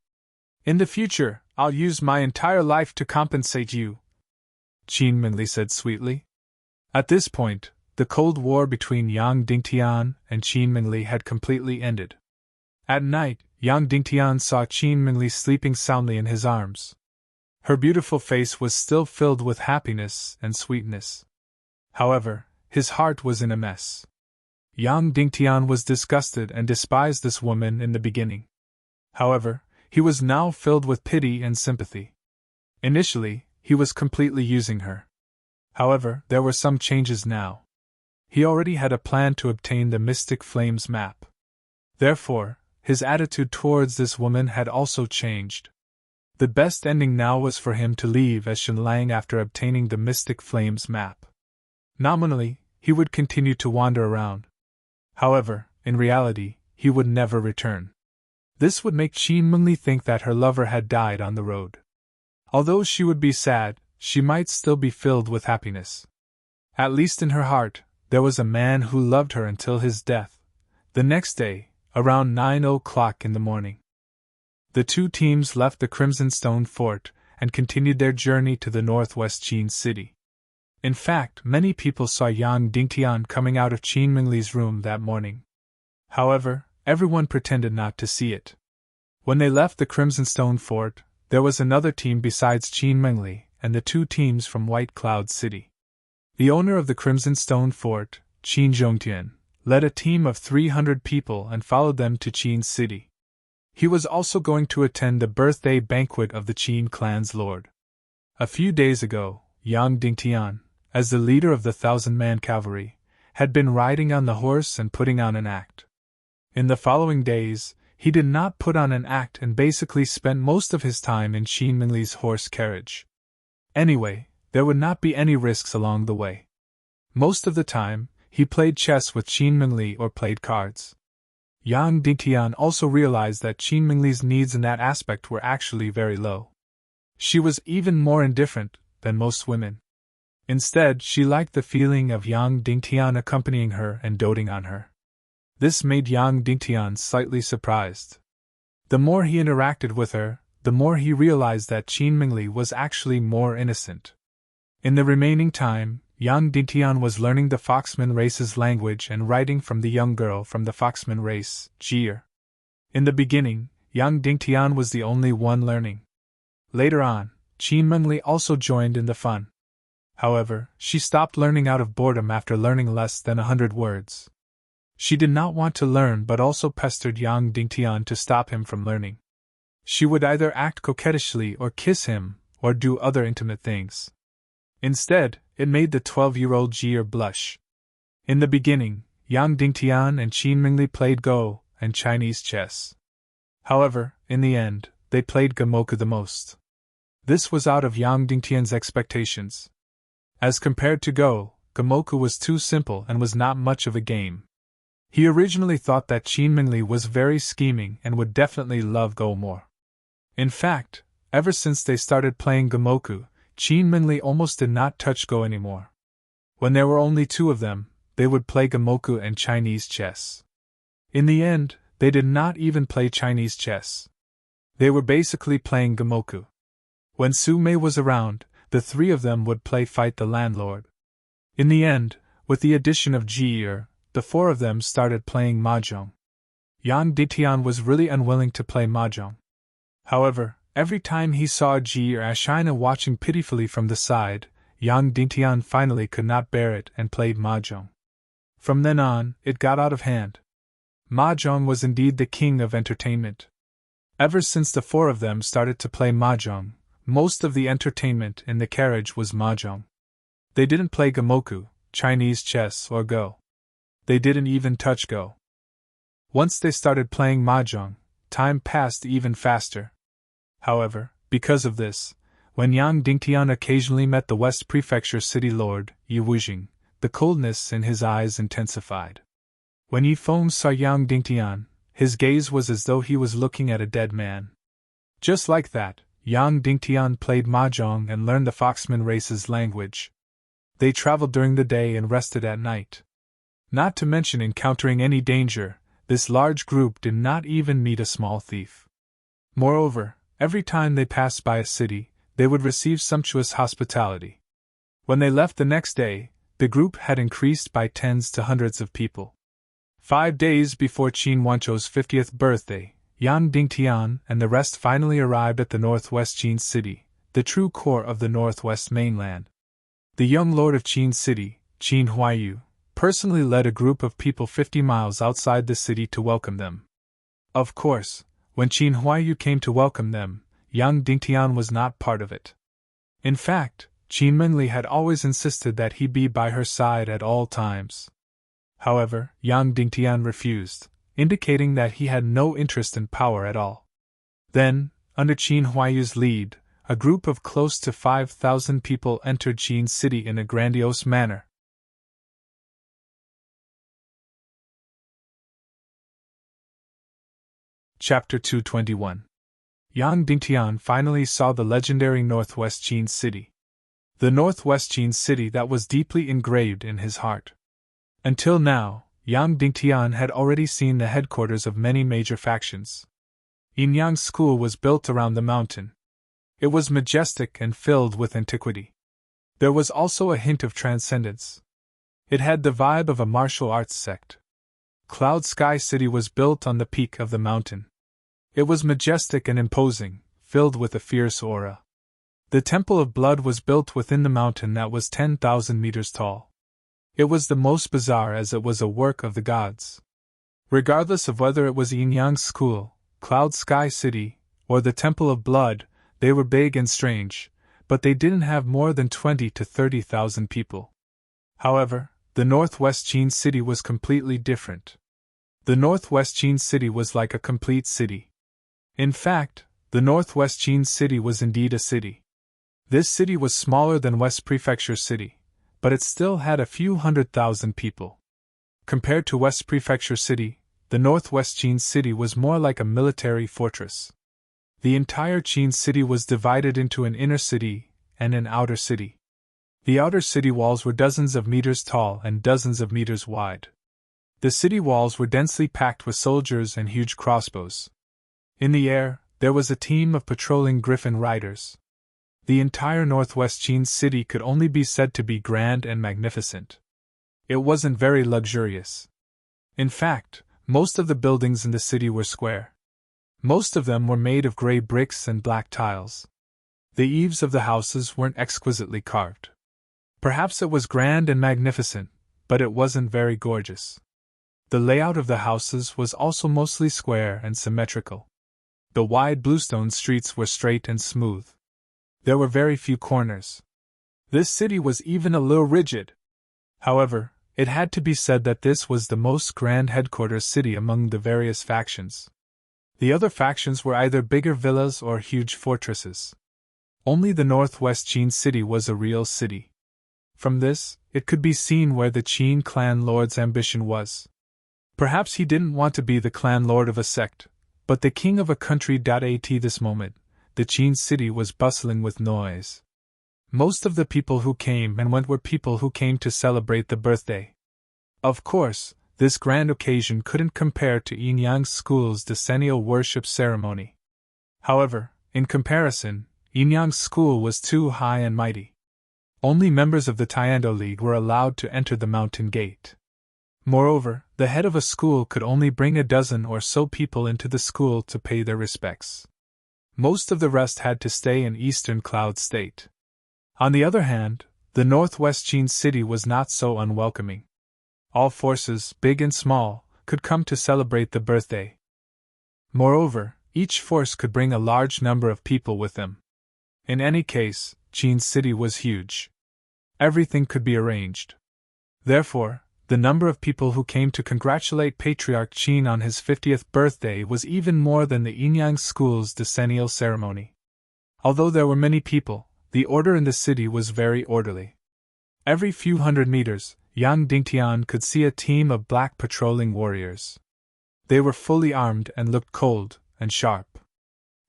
In the future, I'll use my entire life to compensate you, Qin Mingli said sweetly. At this point, the Cold War between Yang Dingtian and Qin Mingli had completely ended. At night, Yang Dingtian saw Qin Mingli sleeping soundly in his arms. Her beautiful face was still filled with happiness and sweetness. However, his heart was in a mess. Yang Dingtian was disgusted and despised this woman in the beginning. However, he was now filled with pity and sympathy. Initially, he was completely using her. However, there were some changes now. He already had a plan to obtain the Mystic Flames map. Therefore, his attitude towards this woman had also changed. The best ending now was for him to leave Shenlang after obtaining the Mystic Flames map. Nominally, he would continue to wander around. However, in reality, he would never return. This would make Qin Mingli think that her lover had died on the road. Although she would be sad, she might still be filled with happiness. At least in her heart, there was a man who loved her until his death. The next day, around 9 o'clock in the morning, the two teams left the Crimson Stone Fort and continued their journey to the northwest Qin city. In fact, many people saw Yang Dingtian coming out of Qin Mingli's room that morning. However, everyone pretended not to see it. When they left the Crimson Stone Fort, there was another team besides Qin Mingli and the two teams from White Cloud City. The owner of the Crimson Stone Fort, Qin Zhongtian, led a team of 300 people and followed them to Qin City. He was also going to attend the birthday banquet of the Qin clan's lord. A few days ago, Yang Dingtian, as the leader of the 1,000-man cavalry, had been riding on the horse and putting on an act. In the following days, he did not put on an act and basically spent most of his time in Qin Mingli's horse carriage. Anyway, there would not be any risks along the way. Most of the time, he played chess with Qin Mingli or played cards. Yang Dingtian also realized that Qin Mingli's needs in that aspect were actually very low. She was even more indifferent than most women. Instead, she liked the feeling of Yang Dingtian accompanying her and doting on her. This made Yang Dingtian slightly surprised. The more he interacted with her, the more he realized that Qin Mingli was actually more innocent. In the remaining time, Yang Dingtian was learning the Foxman race's language and writing from the young girl from the Foxman race, Jir. In the beginning, Yang Dingtian was the only one learning. Later on, Qin Mingli also joined in the fun. However, she stopped learning out of boredom after learning less than 100 words. She did not want to learn but also pestered Yang Dingtian to stop him from learning. She would either act coquettishly or kiss him, or do other intimate things. Instead, it made the 12-year-old Jir blush. In the beginning, Yang Dingtian and Qin Mingli played Go and Chinese chess. However, in the end, they played Gamoku the most. This was out of Yang Dingtian's expectations. As compared to Go, Gamoku was too simple and was not much of a game. He originally thought that Qin Mingli was very scheming and would definitely love Go more. In fact, ever since they started playing Gamoku, Qin Mingli almost did not touch Go anymore. When there were only two of them, they would play Gamoku and Chinese chess. In the end, they did not even play Chinese chess. They were basically playing Gamoku. When Su Mei was around, the three of them would play Fight the Landlord. In the end, with the addition of Jir, the four of them started playing Mahjong. Yang Dingtian was really unwilling to play Mahjong. However, every time he saw Jir Ashina watching pitifully from the side, Yang Dingtian finally could not bear it and played Mahjong. From then on, it got out of hand. Mahjong was indeed the king of entertainment. Ever since the four of them started to play Mahjong, most of the entertainment in the carriage was Mahjong. They didn't play Gamoku, Chinese chess, or Go. They didn't even touch Go. Once they started playing Mahjong, time passed even faster. However, because of this, when Yang Dingtian occasionally met the West Prefecture city lord, Yi Wujing, the coldness in his eyes intensified. When Yi Feng saw Yang Dingtian, his gaze was as though he was looking at a dead man. Just like that, Yang Dingtian played Mahjong and learned the Foxman race's language. They traveled during the day and rested at night. Not to mention encountering any danger, this large group did not even meet a small thief. Moreover, every time they passed by a city, they would receive sumptuous hospitality. When they left the next day, the group had increased by tens to hundreds of people. 5 days before Qin Wanchou's 50th birthday, Yang Dingtian and the rest finally arrived at the northwest Qin city, the true core of the northwest mainland. The young lord of Qin city, Qin Huaiyu, personally led a group of people 50 miles outside the city to welcome them. Of course, when Qin Huaiyu came to welcome them, Yang Dingtian was not part of it. In fact, Qin Mingli had always insisted that he be by her side at all times. However, Yang Dingtian refused, indicating that he had no interest in power at all. Then, under Qin Huaiyu's lead, a group of close to 5,000 people entered Qin city in a grandiose manner. Chapter 221. Yang Dingtian finally saw the legendary Northwest Qin city. The Northwest Qin city that was deeply engraved in his heart. Until now, Yang Dingtian had already seen the headquarters of many major factions. Yinyang's school was built around the mountain. It was majestic and filled with antiquity. There was also a hint of transcendence. It had the vibe of a martial arts sect. Cloud Sky City was built on the peak of the mountain. It was majestic and imposing, filled with a fierce aura. The Temple of Blood was built within the mountain that was 10,000 meters tall. It was the most bizarre as it was a work of the gods. Regardless of whether it was Yinyang's school, Cloud Sky City, or the Temple of Blood, they were big and strange, but they didn't have more than 20 to 30,000 people. However, the Northwest Qin City was completely different. The Northwest Qin City was like a complete city. In fact, the Northwest Qin City was indeed a city. This city was smaller than West Prefecture City, but it still had a few 100,000 people. Compared to West Prefecture City, the Northwest Qin City was more like a military fortress. The entire Qin City was divided into an inner city and an outer city. The outer city walls were dozens of meters tall and dozens of meters wide. The city walls were densely packed with soldiers and huge crossbows. In the air, there was a team of patrolling griffin riders. The entire Northwest Qin City could only be said to be grand and magnificent. It wasn't very luxurious. In fact, most of the buildings in the city were square. Most of them were made of gray bricks and black tiles. The eaves of the houses weren't exquisitely carved. Perhaps it was grand and magnificent, but it wasn't very gorgeous. The layout of the houses was also mostly square and symmetrical. The wide bluestone streets were straight and smooth. There were very few corners. This city was even a little rigid. However, it had to be said that this was the most grand headquarters city among the various factions. The other factions were either bigger villas or huge fortresses. Only the Northwest Qin City was a real city. From this, it could be seen where the Qin clan lord's ambition was. Perhaps he didn't want to be the clan lord of a sect, but the king of a country. At this moment, the Qin City was bustling with noise. Most of the people who came and went were people who came to celebrate the birthday. Of course, this grand occasion couldn't compare to Yinyang's school's decennial worship ceremony. However, in comparison, Yinyang's school was too high and mighty. Only members of the Tiando League were allowed to enter the mountain gate. Moreover, the head of a school could only bring a dozen or so people into the school to pay their respects. Most of the rest had to stay in Eastern Cloud State. On the other hand, the Northwest Qin City was not so unwelcoming. All forces, big and small, could come to celebrate the birthday. Moreover, each force could bring a large number of people with them. In any case, Qin City was huge. Everything could be arranged. Therefore, the number of people who came to congratulate Patriarch Qin on his 50th birthday was even more than the Yinyang school's decennial ceremony. Although there were many people, the order in the city was very orderly. Every few hundred meters, Yang Dingtian could see a team of black patrolling warriors. They were fully armed and looked cold and sharp.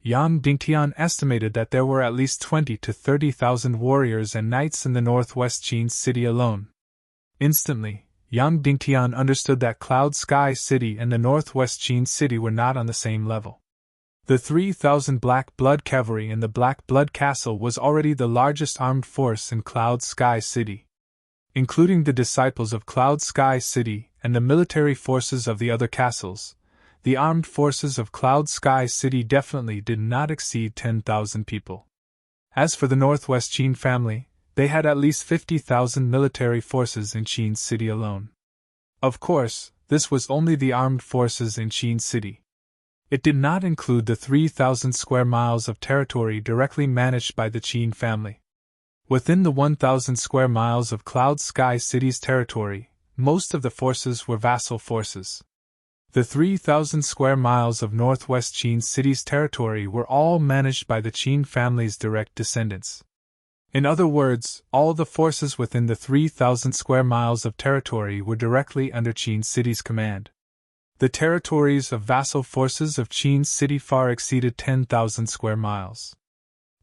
Yang Dingtian estimated that there were at least 20 to 30,000 warriors and knights in the Northwest Qin City alone. Instantly, Yang Dingtian understood that Cloud Sky City and the Northwest Qin City were not on the same level. The 3,000 Black Blood Cavalry in the Black Blood Castle was already the largest armed force in Cloud Sky City. Including the disciples of Cloud Sky City and the military forces of the other castles, the armed forces of Cloud Sky City definitely did not exceed 10,000 people. As for the Northwest Qin family, they had at least 50,000 military forces in Qin City alone. Of course, this was only the armed forces in Qin City. It did not include the 3,000 square miles of territory directly managed by the Qin family. Within the 1,000 square miles of Cloud Sky City's territory, most of the forces were vassal forces. The 3,000 square miles of Northwest Qin City's territory were all managed by the Qin family's direct descendants. In other words, all the forces within the 3,000 square miles of territory were directly under Qin City's command. The territories of vassal forces of Qin City far exceeded 10,000 square miles.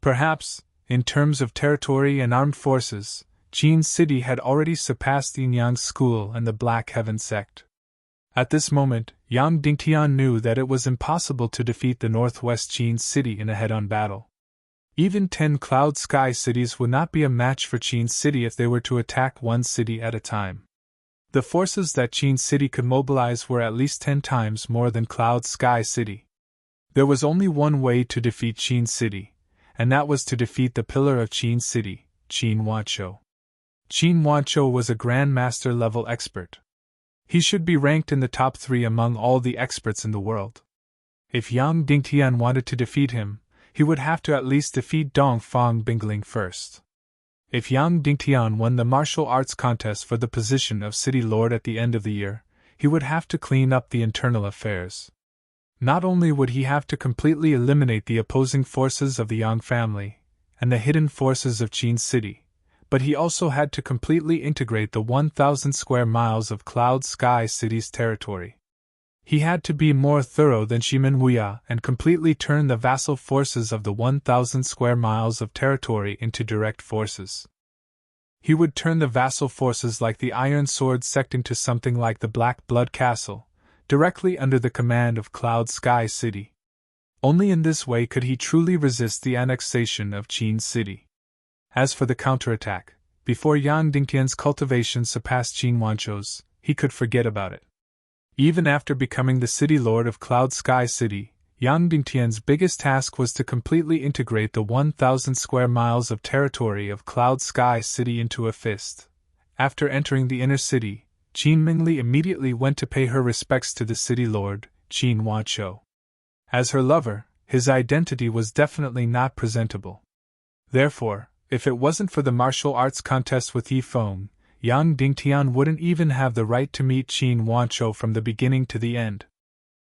Perhaps, in terms of territory and armed forces, Qin City had already surpassed Yinyang's school and the Black Heaven sect. At this moment, Yang Dingtian knew that it was impossible to defeat the Northwest Qin City in a head-on battle. Even 10 Cloud Sky cities would not be a match for Qin City if they were to attack one city at a time. The forces that Qin City could mobilize were at least 10 times more than Cloud Sky City. There was only one way to defeat Qin City, and that was to defeat the pillar of Qin City, Qin Wanshou. Qin Wanshou was a Grand Master level expert. He should be ranked in the top 3 among all the experts in the world. If Yang Dingtian wanted to defeat him, he would have to at least defeat Dongfang Bingling first. If Yang Dingtian won the martial arts contest for the position of City Lord at the end of the year, he would have to clean up the internal affairs. Not only would he have to completely eliminate the opposing forces of the Yang family and the hidden forces of Qin City, but he also had to completely integrate the 1,000 square miles of Cloud Sky City's territory. He had to be more thorough than Shimen Wuya and completely turn the vassal forces of the 1,000 square miles of territory into direct forces. He would turn the vassal forces like the Iron Sword sect into something like the Black Blood Castle, directly under the command of Cloud Sky City. Only in this way could he truly resist the annexation of Qin City. As for the counterattack, before Yang Dingtian's cultivation surpassed Qin Wanshou's, he could forget about it. Even after becoming the city lord of Cloud Sky City, Yang Dingtian's biggest task was to completely integrate the 1,000 square miles of territory of Cloud Sky City into a fist. After entering the inner city, Qin Mingli immediately went to pay her respects to the city lord, Qin Wanshou. As her lover, his identity was definitely not presentable. Therefore, if it wasn't for the martial arts contest with Yi Feng, Yang Dingtian wouldn't even have the right to meet Qin Wanshou from the beginning to the end.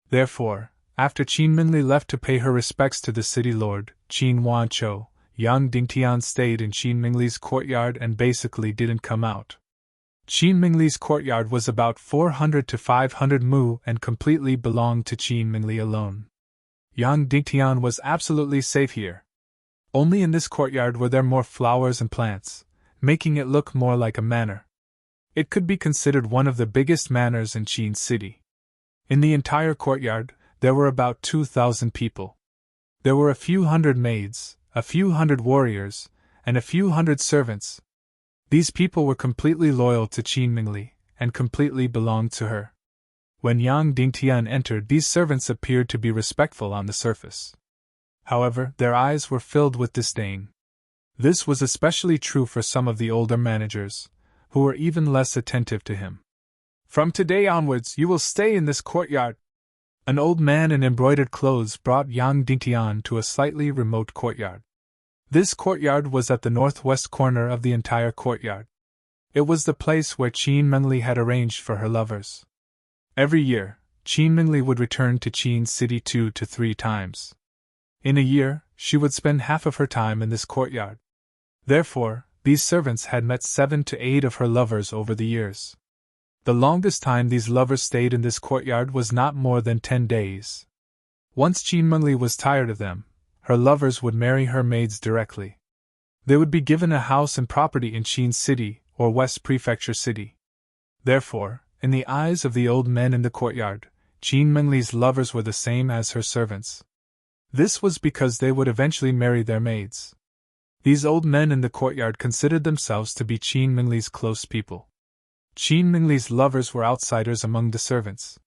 Therefore, after Qin Minli left to pay her respects to the city lord, Qin Wanshou, Yang Dingtian stayed in Qin Mingli's courtyard and basically didn't come out. Qin Mingli's courtyard was about 400 to 500 mu and completely belonged to Qin Mingli alone. Yang Dingtian was absolutely safe here. Only in this courtyard were there more flowers and plants, making it look more like a manor. It could be considered one of the biggest manors in Qin City. In the entire courtyard, there were about 2,000 people. There were a few hundred maids, a few hundred warriors, and a few hundred servants. These people were completely loyal to Qin Mingli, and completely belonged to her. When Yang Dingtian entered, these servants appeared to be respectful on the surface. However, their eyes were filled with disdain. This was especially true for some of the older managers, who were even less attentive to him. "From today onwards, you will stay in this courtyard." An old man in embroidered clothes brought Yang Dingtian to a slightly remote courtyard. This courtyard was at the northwest corner of the entire courtyard. It was the place where Qin Mingli had arranged for her lovers. Every year, Qin Mingli would return to Qin City 2 to 3 times. In a year, she would spend half of her time in this courtyard. Therefore, these servants had met 7 to 8 of her lovers over the years. The longest time these lovers stayed in this courtyard was not more than 10 days. Once Qin Mingli was tired of them, her lovers would marry her maids directly. They would be given a house and property in Qin City or West Prefecture City. Therefore, in the eyes of the old men in the courtyard, Qin Mingli's lovers were the same as her servants. This was because they would eventually marry their maids. These old men in the courtyard considered themselves to be Qin Mingli's close people. Qin Mingli's lovers were outsiders among the servants.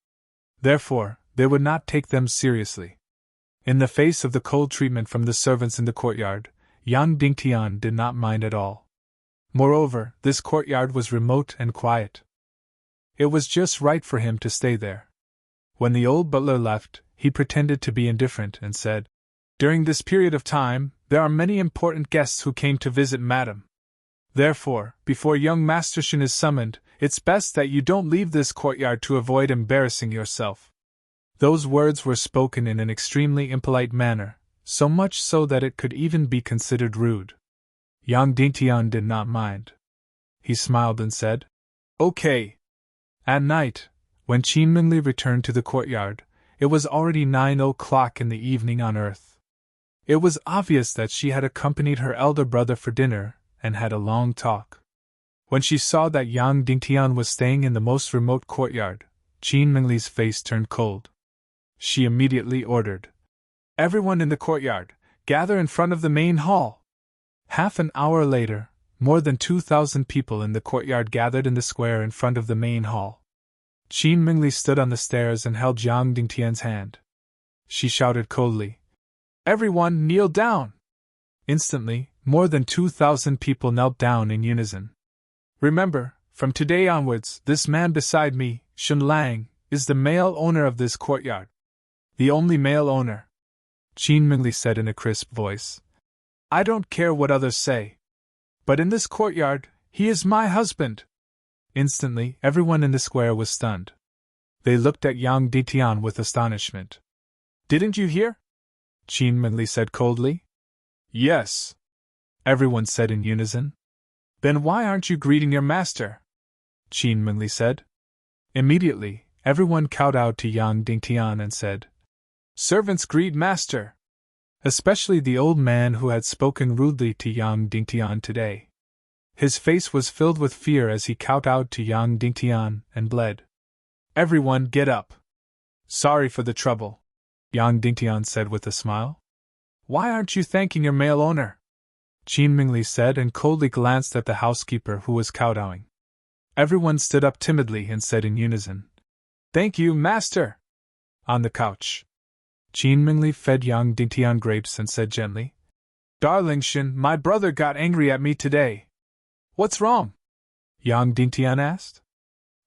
Therefore, they would not take them seriously. In the face of the cold treatment from the servants in the courtyard, Yang Dingtian did not mind at all. Moreover, this courtyard was remote and quiet. It was just right for him to stay there. When the old butler left, he pretended to be indifferent and said, "During this period of time, there are many important guests who came to visit Madam. Therefore, before young Master Shin is summoned, it's best that you don't leave this courtyard to avoid embarrassing yourself." Those words were spoken in an extremely impolite manner, so much so that it could even be considered rude. Yang Dingtian did not mind. He smiled and said, "Okay." At night, when Qin Mingli returned to the courtyard, it was already 9 o'clock in the evening on Earth. It was obvious that she had accompanied her elder brother for dinner, and had a long talk. When she saw that Yang Dingtian was staying in the most remote courtyard, Qin Mingli's face turned cold. She immediately ordered, "Everyone in the courtyard, gather in front of the main hall." Half an hour later, more than 2,000 people in the courtyard gathered in the square in front of the main hall. Qin Mingli stood on the stairs and held Yang Dingtian's hand. She shouted coldly, "Everyone kneel down!" Instantly, more than 2,000 people knelt down in unison. "Remember, from today onwards, this man beside me, Shun Lang, is the male owner of this courtyard. The only male owner," Qin Mingli said in a crisp voice. "I don't care what others say. But in this courtyard, he is my husband." Instantly, everyone in the square was stunned. They looked at Yang Dingtian with astonishment. "Didn't you hear?" Qin Mingli said coldly. "Yes," everyone said in unison. "Then why aren't you greeting your master?" Qin Mingli said. Immediately, everyone kowtowed to Yang Dingtian and said, "Servants greet master!" Especially the old man who had spoken rudely to Yang Dingtian today. His face was filled with fear as he kowtowed to Yang Dingtian and bled. "Everyone get up!" "Sorry for the trouble," Yang Dingtian said with a smile. "Why aren't you thanking your male owner?" Qin Mingli said and coldly glanced at the housekeeper who was kowtowing. Everyone stood up timidly and said in unison, "Thank you, master!" On the couch, Qin Mingli fed Yang Dingtian grapes and said gently, "Darling Shin, my brother got angry at me today." "What's wrong?" Yang Dingtian asked.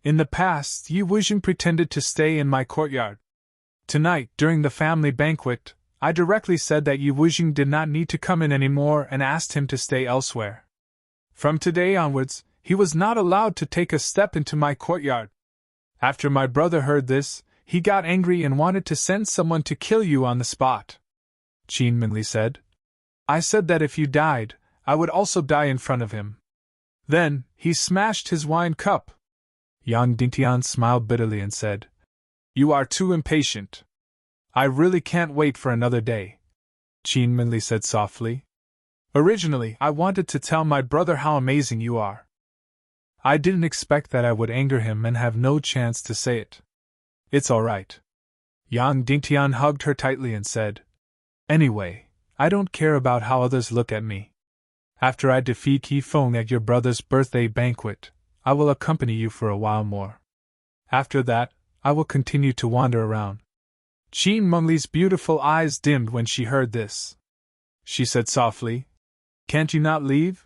"In the past, Yi Wuzheng pretended to stay in my courtyard. Tonight, during the family banquet, I directly said that Yi Wuzheng did not need to come in anymore and asked him to stay elsewhere. From today onwards, he was not allowed to take a step into my courtyard. After my brother heard this, he got angry and wanted to send someone to kill you on the spot," Qin Mingli said. "I said that if you died, I would also die in front of him. Then, he smashed his wine cup." Yang Dingtian smiled bitterly and said, "You are too impatient. I really can't wait for another day," Qin Mingli said softly. "Originally, I wanted to tell my brother how amazing you are. I didn't expect that I would anger him and have no chance to say it. It's all right." Yang Dingtian hugged her tightly and said, "Anyway, I don't care about how others look at me. After I defeat Yi Feng at your brother's birthday banquet, I will accompany you for a while more. After that, I will continue to wander around." Qin Mingli's beautiful eyes dimmed when she heard this. She said softly, "Can't you not leave?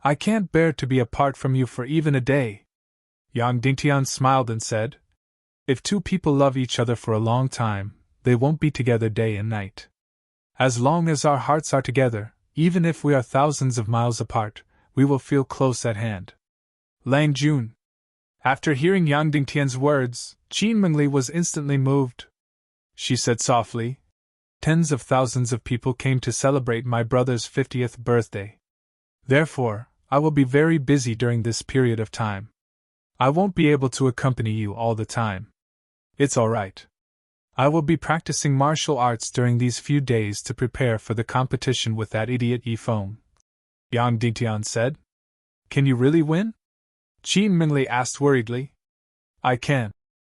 I can't bear to be apart from you for even a day." Yang Dingtian smiled and said, "If two people love each other for a long time, they won't be together day and night. As long as our hearts are together, even if we are thousands of miles apart, we will feel close at hand." Lang Jun. After hearing Yang Dingtian's words, Qin Mingli was instantly moved. She said softly, "Tens of thousands of people came to celebrate my brother's 50th birthday. Therefore, I will be very busy during this period of time. I won't be able to accompany you all the time. It's all right. I will be practicing martial arts during these few days to prepare for the competition with that idiot Yi Feng," Yang Dingtian said. "Can you really win?" Qin Mingli asked worriedly. "I can,"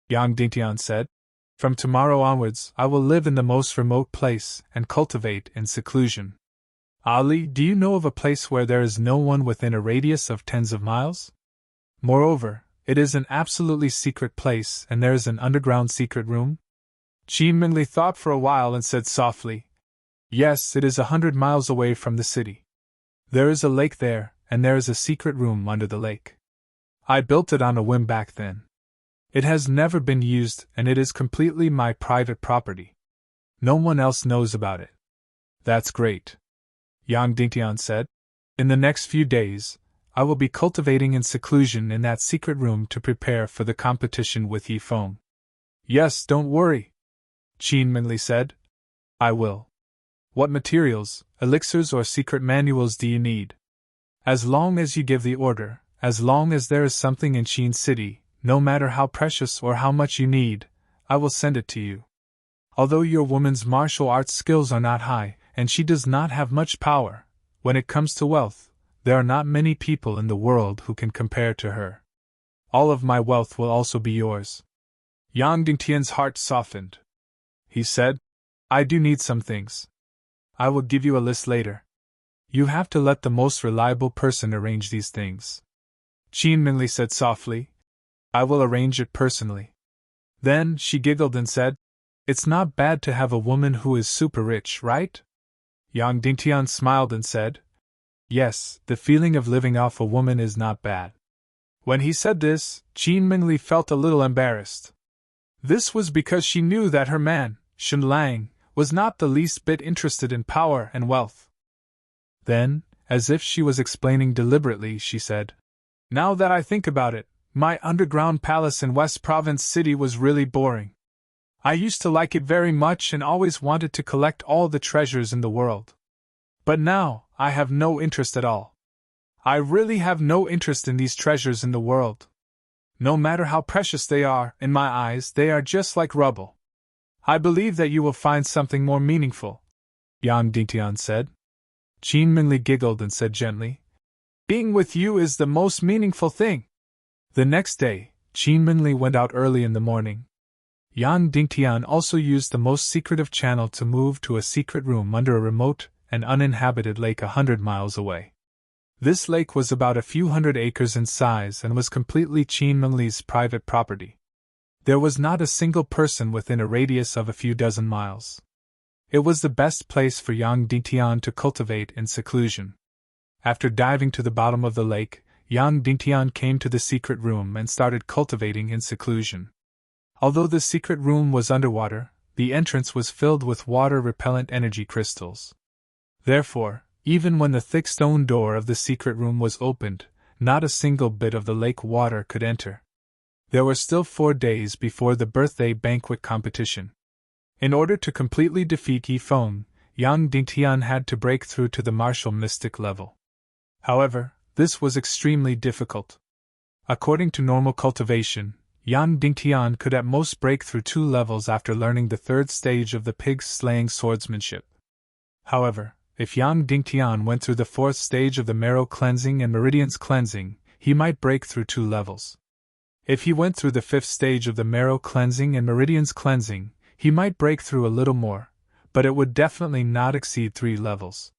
Yang Dingtian said. "From tomorrow onwards, I will live in the most remote place and cultivate in seclusion. Ali, do you know of a place where there is no one within a radius of tens of miles? Moreover, it is an absolutely secret place and there is an underground secret room?" Qin Mingli thought for a while and said softly, "Yes, it is 100 miles away from the city. There is a lake there, and there is a secret room under the lake. I built it on a whim back then. It has never been used and it is completely my private property. No one else knows about it." "That's great," Yang Dingtian said. "In the next few days, I will be cultivating in seclusion in that secret room to prepare for the competition with Yi Feng." "Yes, don't worry," Qin Mingli said. "I will. What materials, elixirs or secret manuals do you need? As long as you give the order, as long as there is something in Qin City, no matter how precious or how much you need, I will send it to you. Although your woman's martial arts skills are not high, and she does not have much power, when it comes to wealth, There are not many people in the world who can compare to her. All of my wealth will also be yours. Yang Dingtian's heart softened. He said, I do need some things. I will give you a list later. You have to let the most reliable person arrange these things. Qin Mingli said softly, I will arrange it personally. Then she giggled and said, It's not bad to have a woman who is super rich, right? Yang Dingtian smiled and said, Yes, the feeling of living off a woman is not bad. When he said this, Qin Mingli felt a little embarrassed. This was because she knew that her man, Shen Lang, was not the least bit interested in power and wealth. Then, as if she was explaining deliberately, she said, Now that I think about it, my underground palace in West Province City was really boring. I used to like it very much and always wanted to collect all the treasures in the world. But now, I have no interest at all. I really have no interest in these treasures in the world. No matter how precious they are, in my eyes, they are just like rubble. I believe that you will find something more meaningful, Yang Dingtian said. Qin Mingli giggled and said gently, Being with you is the most meaningful thing. The next day, Qin Mingli went out early in the morning. Yang Dingtian also used the most secretive channel to move to a secret room under a remote and uninhabited lake 100 miles away. This lake was about a few hundred acres in size and was completely Qin Mingli's private property. There was not a single person within a radius of a few dozen miles. It was the best place for Yang Dingtian to cultivate in seclusion. After diving to the bottom of the lake, Yang Dingtian came to the secret room and started cultivating in seclusion. Although the secret room was underwater, the entrance was filled with water-repellent energy crystals. Therefore, even when the thick stone door of the secret room was opened, not a single bit of the lake water could enter. There were still 4 days before the birthday banquet competition. In order to completely defeat Yi Feng, Yang Dingtian had to break through to the martial mystic level. However, this was extremely difficult. According to normal cultivation, Yang Dingtian could at most break through 2 levels after learning the 3rd stage of the pig-slaying swordsmanship. However, if Yang Dingtian went through the 4th stage of the marrow cleansing and meridians cleansing, he might break through 2 levels. If he went through the 5th stage of the marrow cleansing and meridians cleansing, he might break through a little more, but it would definitely not exceed 3 levels.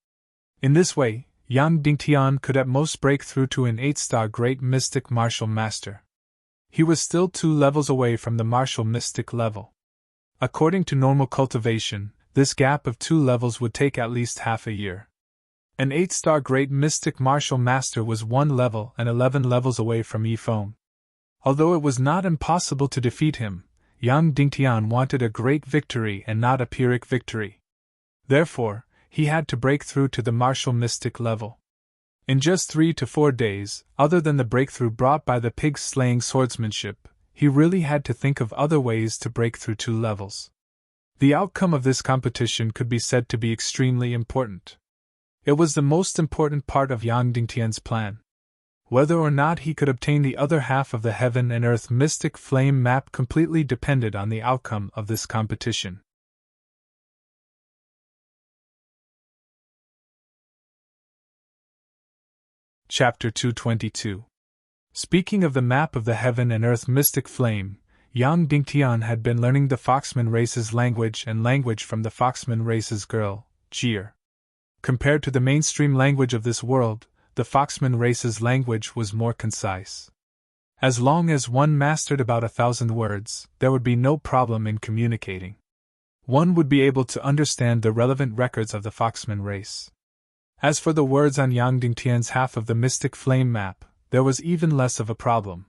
In this way, Yang Dingtian could at most break through to an 8-star Great Mystic Martial Master. He was still 2 levels away from the Martial Mystic level. According to normal cultivation, this gap of 2 levels would take at least half a year. An 8-star Great Mystic Martial Master was 1 level and 11 levels away from Yi Feng. Although it was not impossible to defeat him, Yang Dingtian wanted a great victory and not a Pyrrhic victory. Therefore, he had to break through to the martial mystic level. In just 3 to 4 days, other than the breakthrough brought by the pig-slaying swordsmanship, he really had to think of other ways to break through 2 levels. The outcome of this competition could be said to be extremely important. It was the most important part of Yang Dingtian's plan. Whether or not he could obtain the other half of the Heaven and Earth Mystic Flame map completely depended on the outcome of this competition. Chapter 222. Speaking of the map of the Heaven and Earth Mystic Flame, Yang Dingtian had been learning the Foxman race's language and language from the Foxman race's girl, Jir. Compared to the mainstream language of this world, the Foxman race's language was more concise. As long as one mastered about 1,000 words, there would be no problem in communicating. One would be able to understand the relevant records of the Foxman race. As for the words on Yang Dingtian's half of the Mystic Flame map, there was even less of a problem.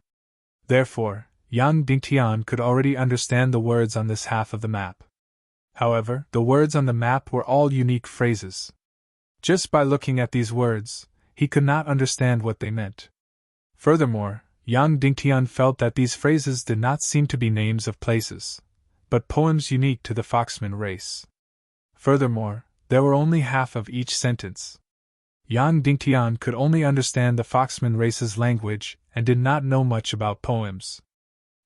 Therefore, Yang Dingtian could already understand the words on this half of the map. However, the words on the map were all unique phrases. Just by looking at these words, he could not understand what they meant. Furthermore, Yang Dingtian felt that these phrases did not seem to be names of places, but poems unique to the Foxman race. Furthermore, there were only half of each sentence. Yang Dingtian could only understand the Foxman race's language and did not know much about poems.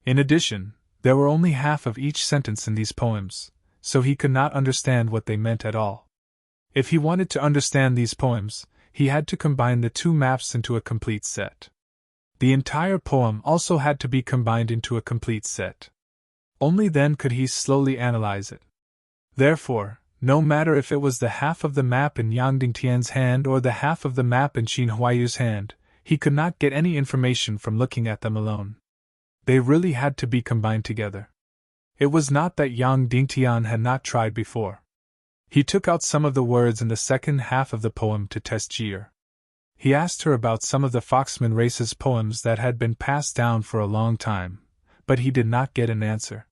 In addition, there were only half of each sentence in these poems, so he could not understand what they meant at all. If he wanted to understand these poems, he had to combine the two maps into a complete set. The entire poem also had to be combined into a complete set. Only then could he slowly analyze it. Therefore, no matter if it was the half of the map in Yang Dingtian's hand or the half of the map in Qin Huaiyu's hand, he could not get any information from looking at them alone. They really had to be combined together. It was not that Yang Dingtian had not tried before. He took out some of the words in the second half of the poem to test Jir. He asked her about some of the Foxman race's poems that had been passed down for a long time, but he did not get an answer.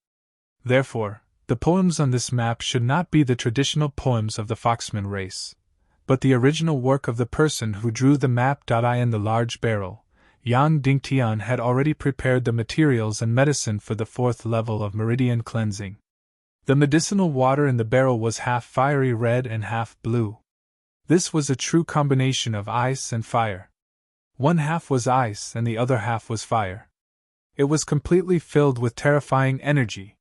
Therefore, the poems on this map should not be the traditional poems of the Foxman race, but the original work of the person who drew the map. In the large barrel, Yang Dingtian had already prepared the materials and medicine for the fourth level of meridian cleansing. The medicinal water in the barrel was half fiery red and half blue. This was a true combination of ice and fire. One half was ice and the other half was fire. It was completely filled with terrifying energy.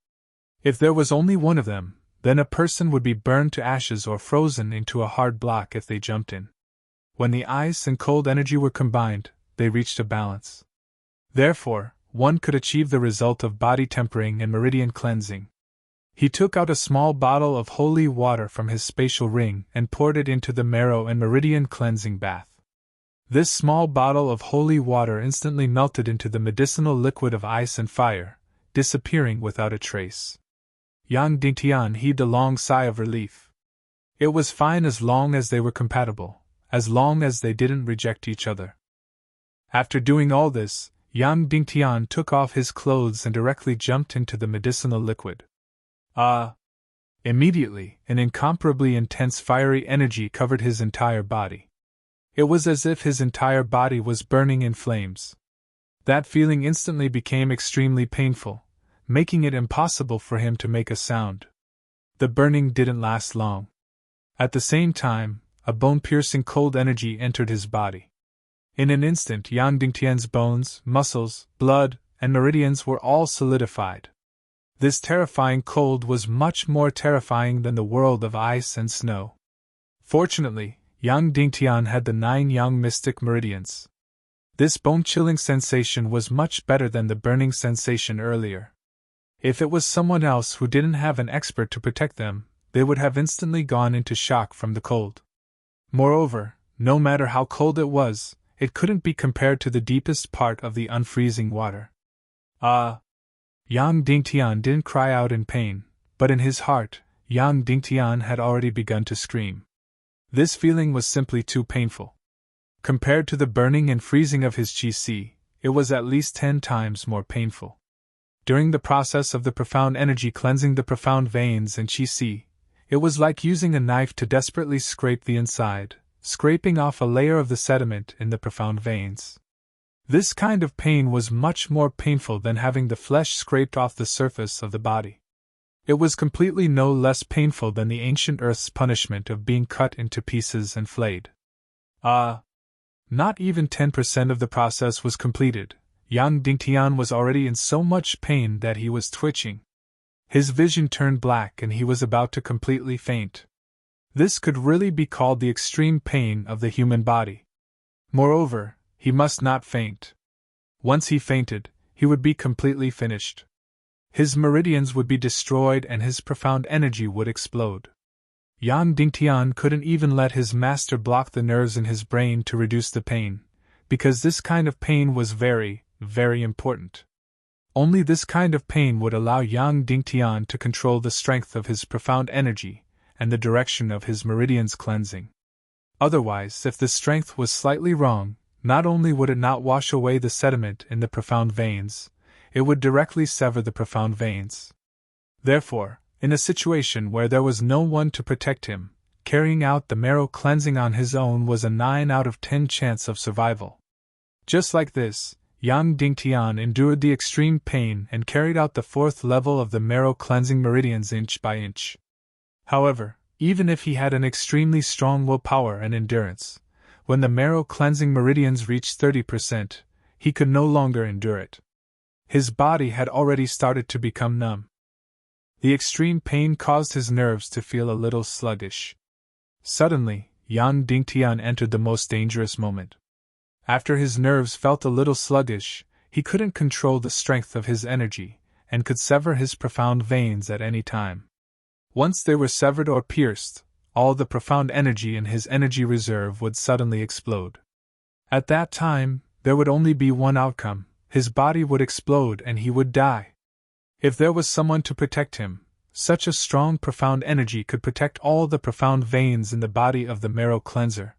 If there was only one of them, then a person would be burned to ashes or frozen into a hard block if they jumped in. When the ice and cold energy were combined, they reached a balance. Therefore, one could achieve the result of body tempering and meridian cleansing. He took out a small bottle of holy water from his spatial ring and poured it into the marrow and meridian cleansing bath. This small bottle of holy water instantly melted into the medicinal liquid of ice and fire, disappearing without a trace. Yang Dingtian heaved a long sigh of relief. It was fine as long as they were compatible, as long as they didn't reject each other. After doing all this, Yang Dingtian took off his clothes and directly jumped into the medicinal liquid. Immediately, an incomparably intense fiery energy covered his entire body. It was as if his entire body was burning in flames. That feeling instantly became extremely painful, making it impossible for him to make a sound. The burning didn't last long. At the same time, a bone-piercing cold energy entered his body. In an instant, Yang Dingtian's bones, muscles, blood, and meridians were all solidified. This terrifying cold was much more terrifying than the world of ice and snow. Fortunately, Yang Dingtian had the 9 Yang mystic meridians. This bone-chilling sensation was much better than the burning sensation earlier. If it was someone else who didn't have an expert to protect them, they would have instantly gone into shock from the cold. Moreover, no matter how cold it was, it couldn't be compared to the deepest part of the unfreezing water. Yang Dingtian didn't cry out in pain, but in his heart, Yang Dingtian had already begun to scream. This feeling was simply too painful. Compared to the burning and freezing of his qi, it was at least 10 times more painful. During the process of the profound energy cleansing the profound veins and qi, it was like using a knife to desperately scrape the inside, scraping off a layer of the sediment in the profound veins. This kind of pain was much more painful than having the flesh scraped off the surface of the body. It was completely no less painful than the ancient earth's punishment of being cut into pieces and flayed. Not even 10% of the process was completed. Yang Dingtian was already in so much pain that he was twitching. His vision turned black and he was about to completely faint. This could really be called the extreme pain of the human body. Moreover, he must not faint. Once he fainted, he would be completely finished. His meridians would be destroyed and his profound energy would explode. Yang Dingtian couldn't even let his master block the nerves in his brain to reduce the pain, because this kind of pain was very, very important. Only this kind of pain would allow Yang Dingtian to control the strength of his profound energy and the direction of his meridians cleansing. Otherwise, if the strength was slightly wrong, not only would it not wash away the sediment in the profound veins, it would directly sever the profound veins. Therefore, in a situation where there was no one to protect him, carrying out the marrow cleansing on his own was a 9 out of 10 chance of survival. Just like this, Yang Dingtian endured the extreme pain and carried out the 4th level of the marrow cleansing meridians inch by inch. However, even if he had an extremely strong willpower and endurance, when the marrow cleansing meridians reached 30%, he could no longer endure it. His body had already started to become numb. The extreme pain caused his nerves to feel a little sluggish. Suddenly, Yang Dingtian entered the most dangerous moment. After his nerves felt a little sluggish, he couldn't control the strength of his energy, and could sever his profound veins at any time. Once they were severed or pierced, all the profound energy in his energy reserve would suddenly explode. At that time, there would only be one outcome: his body would explode and he would die. If there was someone to protect him, such a strong profound energy could protect all the profound veins in the body of the marrow cleanser.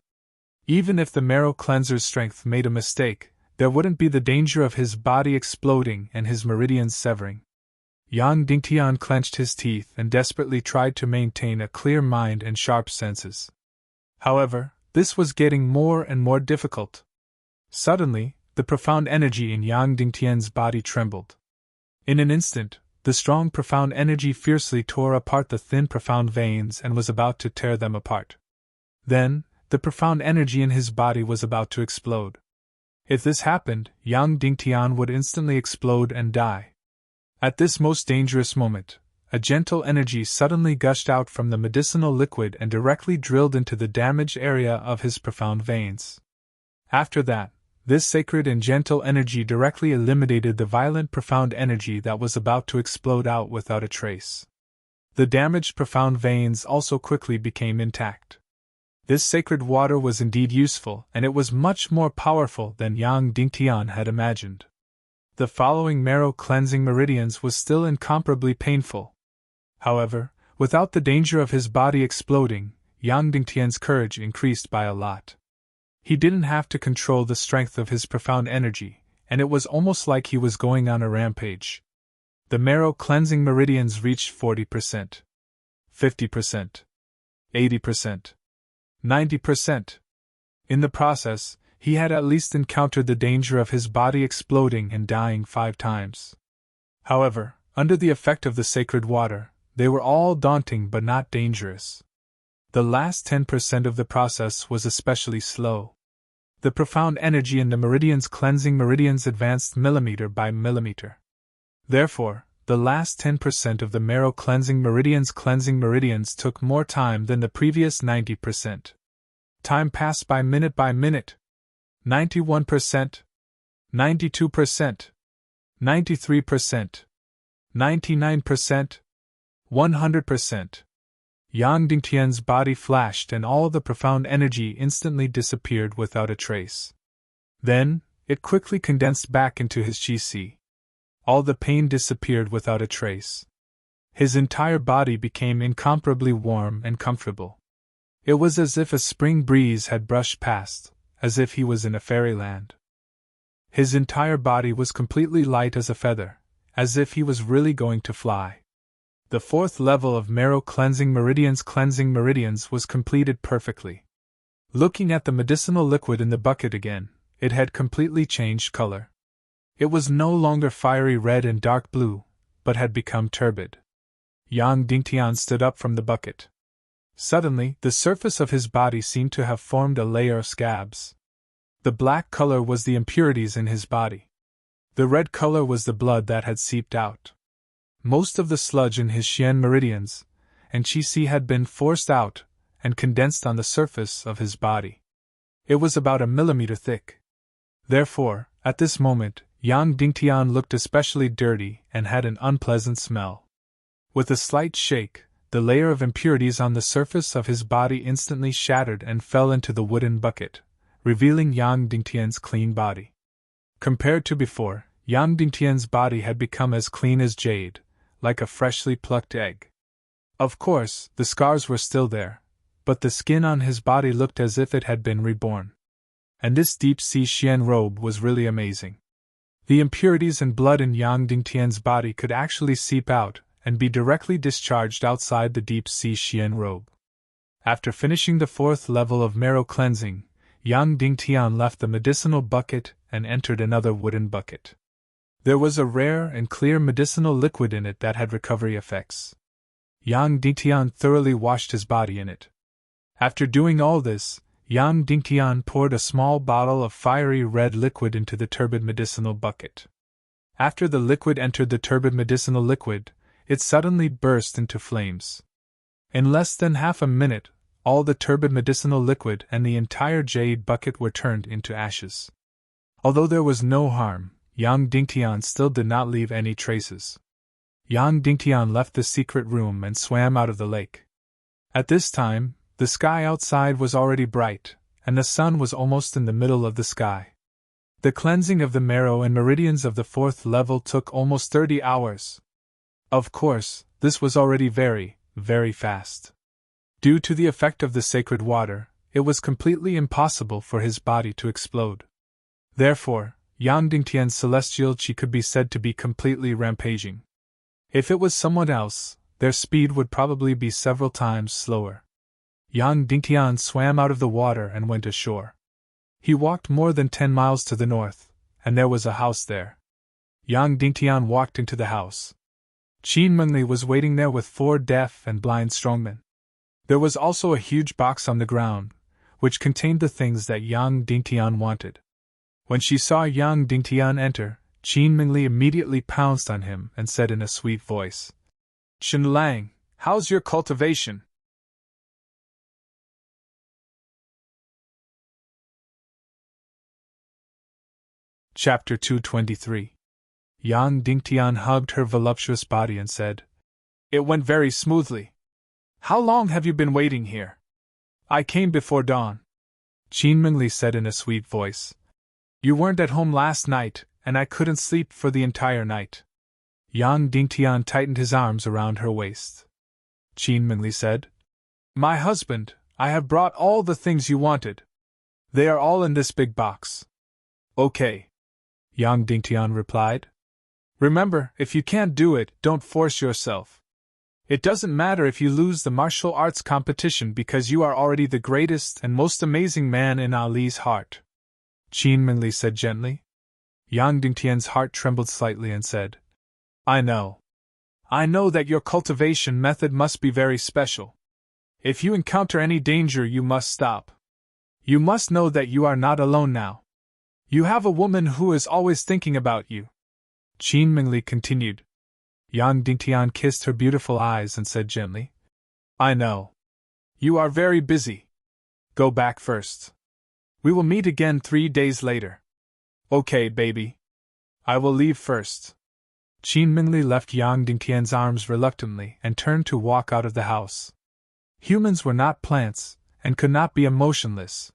Even if the marrow cleanser's strength made a mistake, there wouldn't be the danger of his body exploding and his meridians severing. Yang Dingtian clenched his teeth and desperately tried to maintain a clear mind and sharp senses. However, this was getting more and more difficult. Suddenly, the profound energy in Yang Dingtian's body trembled. In an instant, the strong profound energy fiercely tore apart the thin profound veins and was about to tear them apart. Then, the profound energy in his body was about to explode. If this happened, Yang Dingtian would instantly explode and die. At this most dangerous moment, a gentle energy suddenly gushed out from the medicinal liquid and directly drilled into the damaged area of his profound veins. After that, this sacred and gentle energy directly eliminated the violent profound energy that was about to explode out without a trace. The damaged profound veins also quickly became intact. This sacred water was indeed useful, and it was much more powerful than Yang Dingtian had imagined. The following marrow cleansing meridians was still incomparably painful. However, without the danger of his body exploding, Yang Dingtian's courage increased by a lot. He didn't have to control the strength of his profound energy, and it was almost like he was going on a rampage. The marrow cleansing meridians reached 40%, 50%, 80%, 90%. In the process, he had at least encountered the danger of his body exploding and dying 5 times. However, under the effect of the sacred water, they were all daunting but not dangerous. The last 10% of the process was especially slow. The profound energy in the cleansing meridians advanced millimeter by millimeter. Therefore, the last 10% of the marrow cleansing meridians took more time than the previous 90%. Time passed by minute, 91%, 92%, 93%, 99%, 100%. Yang Dingtian's body flashed and all the profound energy instantly disappeared without a trace. Then, it quickly condensed back into his qi. All the pain disappeared without a trace. His entire body became incomparably warm and comfortable. It was as if a spring breeze had brushed past, as if he was in a fairyland. His entire body was completely light as a feather, as if he was really going to fly. The 4th level of marrow cleansing meridians was completed perfectly. Looking at the medicinal liquid in the bucket again, it had completely changed color. It was no longer fiery red and dark blue, but had become turbid. Yang Dingtian stood up from the bucket. Suddenly, the surface of his body seemed to have formed a layer of scabs. The black color was the impurities in his body. The red color was the blood that had seeped out. Most of the sludge in his xian meridians and qi had been forced out and condensed on the surface of his body. It was about a millimeter thick. Therefore, at this moment, Yang Dingtian looked especially dirty and had an unpleasant smell. With a slight shake, the layer of impurities on the surface of his body instantly shattered and fell into the wooden bucket, revealing Yang Dingtian's clean body. Compared to before, Yang Dingtian's body had become as clean as jade, like a freshly plucked egg. Of course, the scars were still there, but the skin on his body looked as if it had been reborn. And this deep-sea xian robe was really amazing. The impurities and blood in Yang Dingtian's body could actually seep out and be directly discharged outside the deep-sea xian robe. After finishing the 4th level of marrow cleansing, Yang Dingtian left the medicinal bucket and entered another wooden bucket. There was a rare and clear medicinal liquid in it that had recovery effects. Yang Dingtian thoroughly washed his body in it. After doing all this, Yang Dingtian poured a small bottle of fiery red liquid into the turbid medicinal bucket. After the liquid entered the turbid medicinal liquid, it suddenly burst into flames. In less than half a minute, all the turbid medicinal liquid and the entire jade bucket were turned into ashes. Although there was no harm, Yang Dingtian still did not leave any traces. Yang Dingtian left the secret room and swam out of the lake. At this time, the sky outside was already bright, and the sun was almost in the middle of the sky. The cleansing of the marrow and meridians of the 4th level took almost 30 hours. Of course, this was already very, very fast. Due to the effect of the sacred water, it was completely impossible for his body to explode. Therefore, Yang Dingtian's celestial qi could be said to be completely rampaging. If it was someone else, their speed would probably be several times slower. Yang Dingtian swam out of the water and went ashore. He walked more than 10 miles to the north, and there was a house there. Yang Dingtian walked into the house. Qin Mengli was waiting there with 4 deaf and blind strongmen. There was also a huge box on the ground, which contained the things that Yang Dingtian wanted. When she saw Yang Dingtian enter, Qin Mengli immediately pounced on him and said in a sweet voice, "Chen Lang, how's your cultivation?" Chapter 223. Yang Dingtian hugged her voluptuous body and said, "It went very smoothly. How long have you been waiting here?" "I came before dawn," Qin Mengli said in a sweet voice. "You weren't at home last night, and I couldn't sleep for the entire night." Yang Dingtian tightened his arms around her waist. Qin Mengli said, "My husband, I have brought all the things you wanted. They are all in this big box." "Okay," Yang Dingtian replied. "Remember, if you can't do it, don't force yourself. It doesn't matter if you lose the martial arts competition because you are already the greatest and most amazing man in Ali's heart," Qin Mengli said gently. Yang Dingtian's heart trembled slightly and said, "I know. I know that your cultivation method must be very special. If you encounter any danger, you must stop. You must know that you are not alone now. You have a woman who is always thinking about you," Qin Mengli continued. Yang Dingtian kissed her beautiful eyes and said gently, "I know. You are very busy. Go back first. We will meet again 3 days later." "Okay, baby. I will leave first." Qin Mengli left Yang Dingtian's arms reluctantly and turned to walk out of the house. Humans were not plants, and could not be emotionless.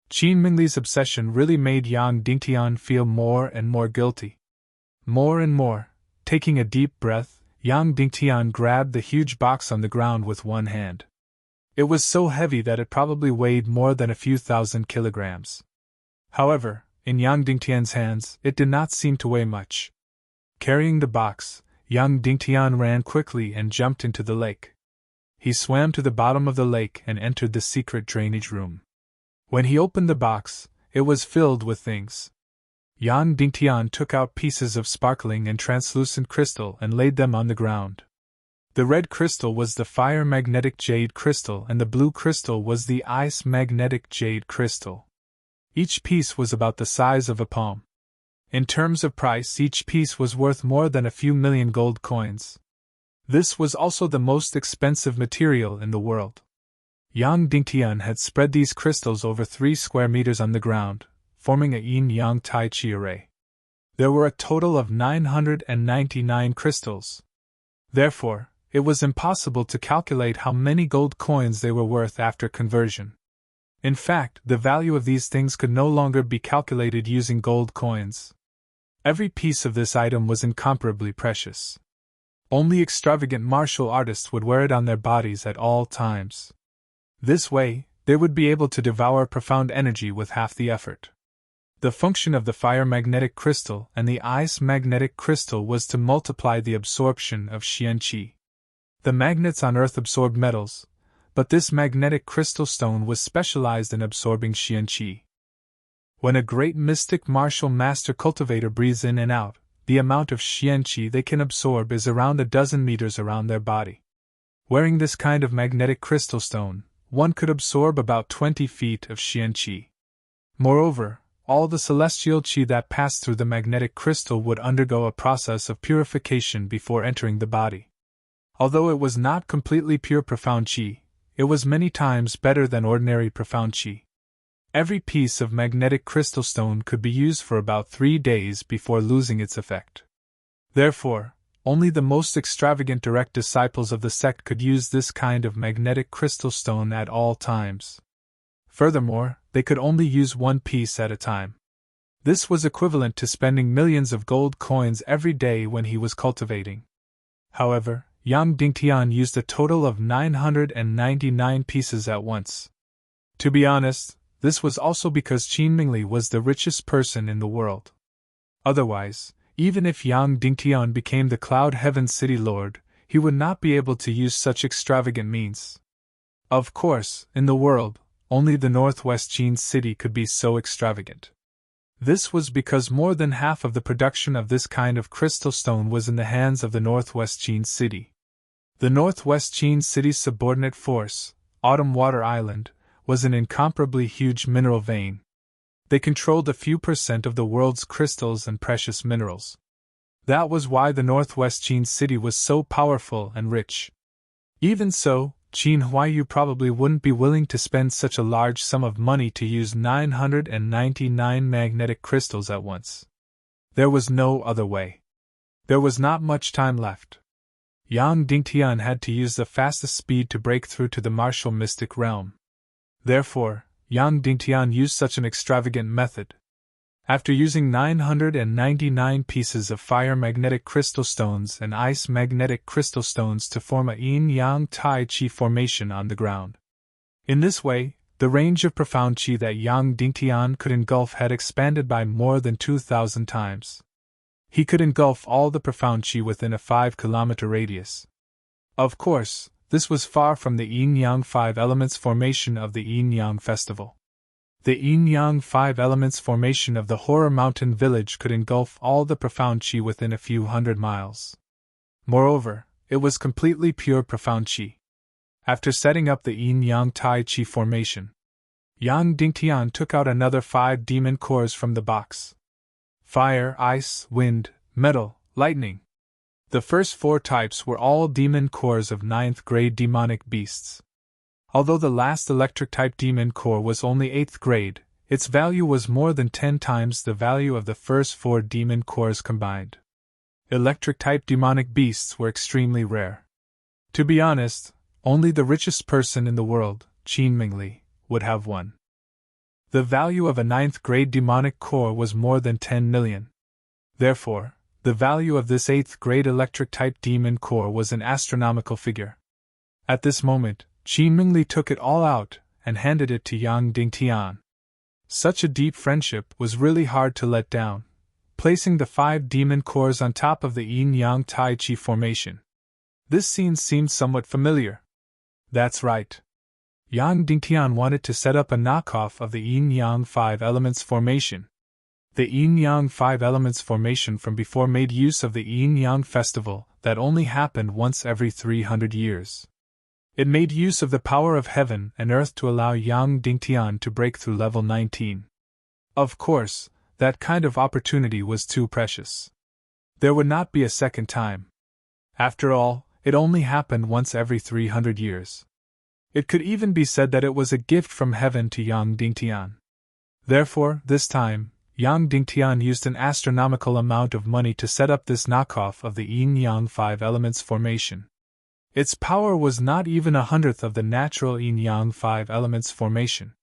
Qin Mengli's obsession really made Yang Dingtian feel more and more guilty. More and more, taking a deep breath, Yang Dingtian grabbed the huge box on the ground with one hand. It was so heavy that it probably weighed more than a few thousand kilograms. However, in Yang Dingtian's hands, it did not seem to weigh much. Carrying the box, Yang Dingtian ran quickly and jumped into the lake. He swam to the bottom of the lake and entered the secret drainage room. When he opened the box, it was filled with things. Yang Dingtian took out pieces of sparkling and translucent crystal and laid them on the ground. The red crystal was the fire magnetic jade crystal and the blue crystal was the ice magnetic jade crystal. Each piece was about the size of a palm. In terms of price, each piece was worth more than a few million gold coins. This was also the most expensive material in the world. Yang Dingtian had spread these crystals over 3 square meters on the ground, forming a yin-yang tai chi array. There were a total of 999 crystals. Therefore, it was impossible to calculate how many gold coins they were worth after conversion. In fact, the value of these things could no longer be calculated using gold coins. Every piece of this item was incomparably precious. Only extravagant martial artists would wear it on their bodies at all times. This way, they would be able to devour profound energy with half the effort. The function of the fire magnetic crystal and the ice magnetic crystal was to multiply the absorption of Xian Qi. The magnets on Earth absorbed metals, but this magnetic crystal stone was specialized in absorbing Xian Qi. When a great mystic martial master cultivator breathes in and out, the amount of Xian Qi they can absorb is around a dozen meters around their body. Wearing this kind of magnetic crystal stone, one could absorb about 20 feet of Xian Qi. Moreover, all the celestial qi that passed through the magnetic crystal would undergo a process of purification before entering the body. Although it was not completely pure profound qi, it was many times better than ordinary profound qi. Every piece of magnetic crystal stone could be used for about 3 days before losing its effect. Therefore, only the most extravagant direct disciples of the sect could use this kind of magnetic crystal stone at all times. Furthermore, they could only use one piece at a time. This was equivalent to spending millions of gold coins every day when he was cultivating. However, Yang Dingtian used a total of 999 pieces at once. To be honest, this was also because Qin Mingli was the richest person in the world. Otherwise, even if Yang Dingtian became the Cloud Heaven City Lord, he would not be able to use such extravagant means. Of course, in the world, only the Northwest Qin city could be so extravagant. This was because more than half of the production of this kind of crystal stone was in the hands of the Northwest Qin city. The Northwest Qin city's subordinate force, Autumn Water Island, was an incomparably huge mineral vein. They controlled a few % of the world's crystals and precious minerals. That was why the Northwest Qin city was so powerful and rich. Even so, Qin Huaiyu probably wouldn't be willing to spend such a large sum of money to use 999 magnetic crystals at once. There was no other way. There was not much time left. Yang Dingtian had to use the fastest speed to break through to the martial mystic realm. Therefore, Yang Dingtian used such an extravagant method. After using 999 pieces of fire magnetic crystal stones and ice magnetic crystal stones to form a yin-yang tai chi formation on the ground. In this way, the range of profound qi that Yang Dingtian could engulf had expanded by more than 2,000 times. He could engulf all the profound qi within a 5-kilometer radius. Of course, this was far from the yin-yang 5 elements formation of the yin-yang festival. The yin-yang 5 elements formation of the Horror Mountain village could engulf all the profound qi within a few hundred miles. Moreover, it was completely pure profound qi. After setting up the yin-yang tai chi formation, Yang Dingtian took out another 5 demon cores from the box. Fire, ice, wind, metal, lightning. The first 4 types were all demon cores of 9th grade demonic beasts. Although the last electric-type demon core was only 8th grade, its value was more than 10 times the value of the first 4 demon cores combined. Electric-type demonic beasts were extremely rare. To be honest, only the richest person in the world, Qin Mingli, would have one. The value of a 9th grade demonic core was more than 10 million. Therefore, the value of this 8th grade electric-type demon core was an astronomical figure. At this moment, Qin Mingli took it all out and handed it to Yang Dingtian. Such a deep friendship was really hard to let down, placing the 5 demon cores on top of the yin-yang tai chi formation. This scene seemed somewhat familiar. That's right. Yang Dingtian wanted to set up a knockoff of the yin-yang 5 elements formation. The yin-yang 5 elements formation from before made use of the yin-yang festival that only happened once every 300 years. It made use of the power of heaven and earth to allow Yang Dingtian to break through level 19. Of course, that kind of opportunity was too precious. There would not be a second time. After all, it only happened once every 300 years. It could even be said that it was a gift from heaven to Yang Dingtian. Therefore, this time, Yang Dingtian used an astronomical amount of money to set up this knockoff of the yin-yang 5 elements formation. Its power was not even 1/100th of the natural yin-yang 5 elements formation.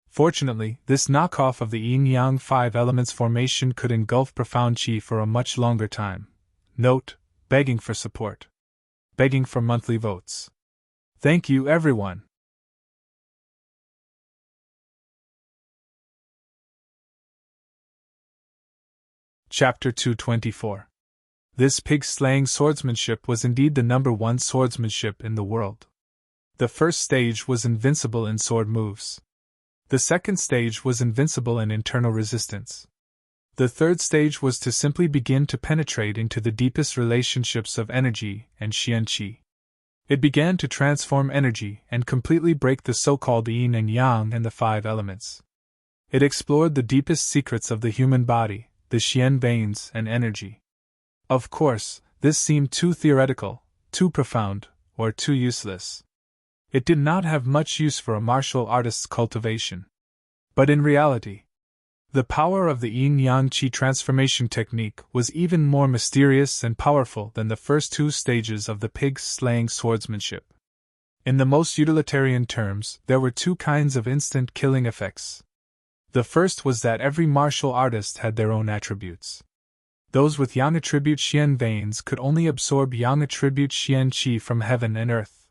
Fortunately, this knockoff of the yin-yang 5 elements formation could engulf profound qi for a much longer time. Note: begging for support. Begging for monthly votes. Thank you, everyone. Chapter 224. This pig-slaying swordsmanship was indeed the #1 swordsmanship in the world. The first stage was invincible in sword moves. The second stage was invincible in internal resistance. The third stage was to simply begin to penetrate into the deepest relationships of energy and xian-qi. It began to transform energy and completely break the so-called yin and yang and the 5 elements. It explored the deepest secrets of the human body, the xian veins and energy. Of course, this seemed too theoretical, too profound, or too useless. It did not have much use for a martial artist's cultivation. But in reality, the power of the yin-yang qi transformation technique was even more mysterious and powerful than the first two stages of the pig-slaying swordsmanship. In the most utilitarian terms, there were two kinds of instant killing effects. The first was that every martial artist had their own attributes. Those with yang attribute xian veins could only absorb yang attribute xian qi from heaven and earth.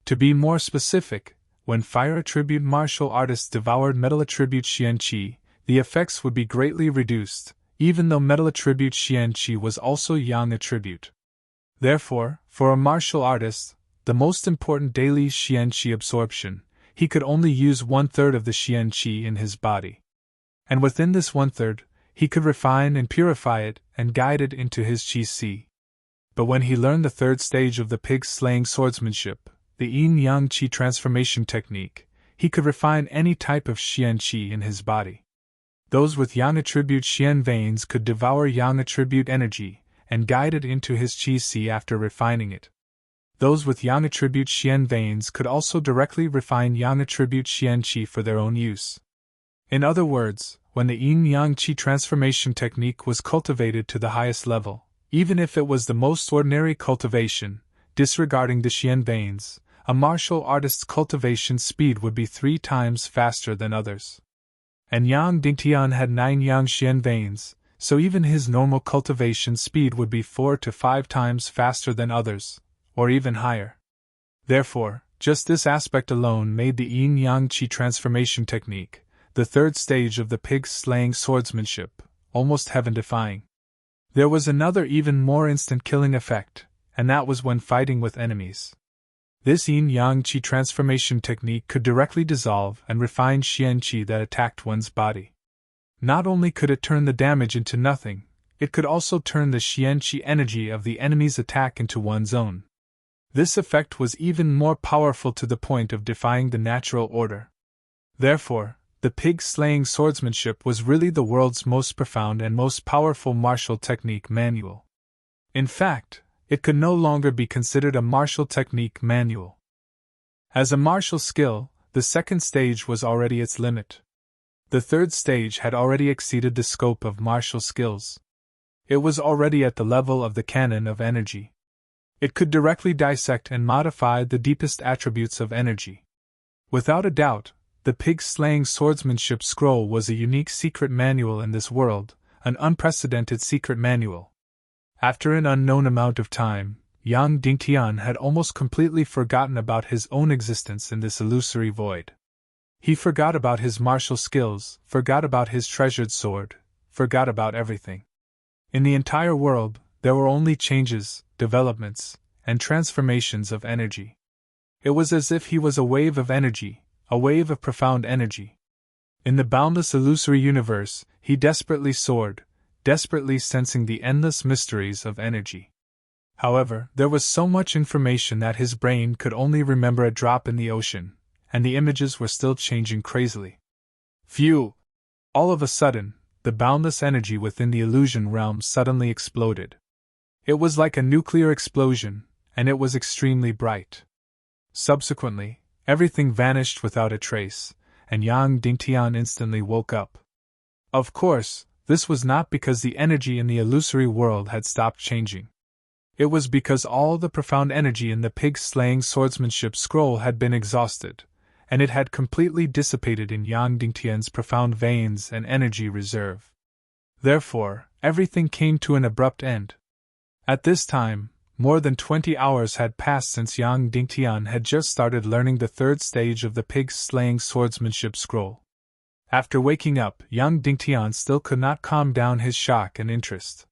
To be more specific, when fire attribute martial artists devoured metal attribute xian qi, the effects would be greatly reduced, even though metal attribute xian qi was also yang attribute. Therefore, for a martial artist, the most important daily xian qi absorption, he could only use 1/3 of the xian qi in his body. And within this 1/3, he could refine and purify it and guide it into his qi. But when he learned the third stage of the pig-slaying swordsmanship, the yin-yang qi transformation technique, he could refine any type of xian qi in his body. Those with yang attribute xian veins could devour yang attribute energy and guide it into his qi after refining it. Those with yang attribute xian veins could also directly refine yang attribute xian qi for their own use. In other words, when the yin-yang qi transformation technique was cultivated to the highest level, even if it was the most ordinary cultivation, disregarding the xian veins, a martial artist's cultivation speed would be 3 times faster than others. And Yang Dingtian had 9 yang xian veins, so even his normal cultivation speed would be 4 to 5 times faster than others, or even higher. Therefore, just this aspect alone made the yin-yang qi transformation technique, the third stage of the pig-slaying swordsmanship, almost heaven-defying. There was another even more instant killing effect, and that was when fighting with enemies. This yin-yang qi transformation technique could directly dissolve and refine xian qi that attacked one's body. Not only could it turn the damage into nothing, it could also turn the xian qi energy of the enemy's attack into one's own. This effect was even more powerful to the point of defying the natural order. Therefore, the pig-slaying swordsmanship was really the world's most profound and most powerful martial technique manual. In fact, it could no longer be considered a martial technique manual. As a martial skill, the second stage was already its limit. The third stage had already exceeded the scope of martial skills. It was already at the level of the canon of energy. It could directly dissect and modify the deepest attributes of energy. Without a doubt, the pig-slaying swordsmanship scroll was a unique secret manual in this world, an unprecedented secret manual. After an unknown amount of time, Yang Dingtian had almost completely forgotten about his own existence in this illusory void. He forgot about his martial skills, forgot about his treasured sword, forgot about everything. In the entire world, there were only changes, developments, and transformations of energy. It was as if he was a wave of energy, a wave of profound energy. In the boundless illusory universe, he desperately soared, desperately sensing the endless mysteries of energy. However, there was so much information that his brain could only remember a drop in the ocean, and the images were still changing crazily. Phew! All of a sudden, the boundless energy within the illusion realm suddenly exploded. It was like a nuclear explosion, and it was extremely bright. Subsequently, everything vanished without a trace, and Yang Dingtian instantly woke up. Of course, this was not because the energy in the illusory world had stopped changing. It was because all the profound energy in the pig-slaying swordsmanship scroll had been exhausted, and it had completely dissipated in Yang Dingtian's profound veins and energy reserve. Therefore, everything came to an abrupt end. At this time, more than 20 hours had passed since Yang Dingtian had just started learning the third stage of the pig-slaying swordsmanship scroll. After waking up, Yang Dingtian still could not calm down his shock and interest.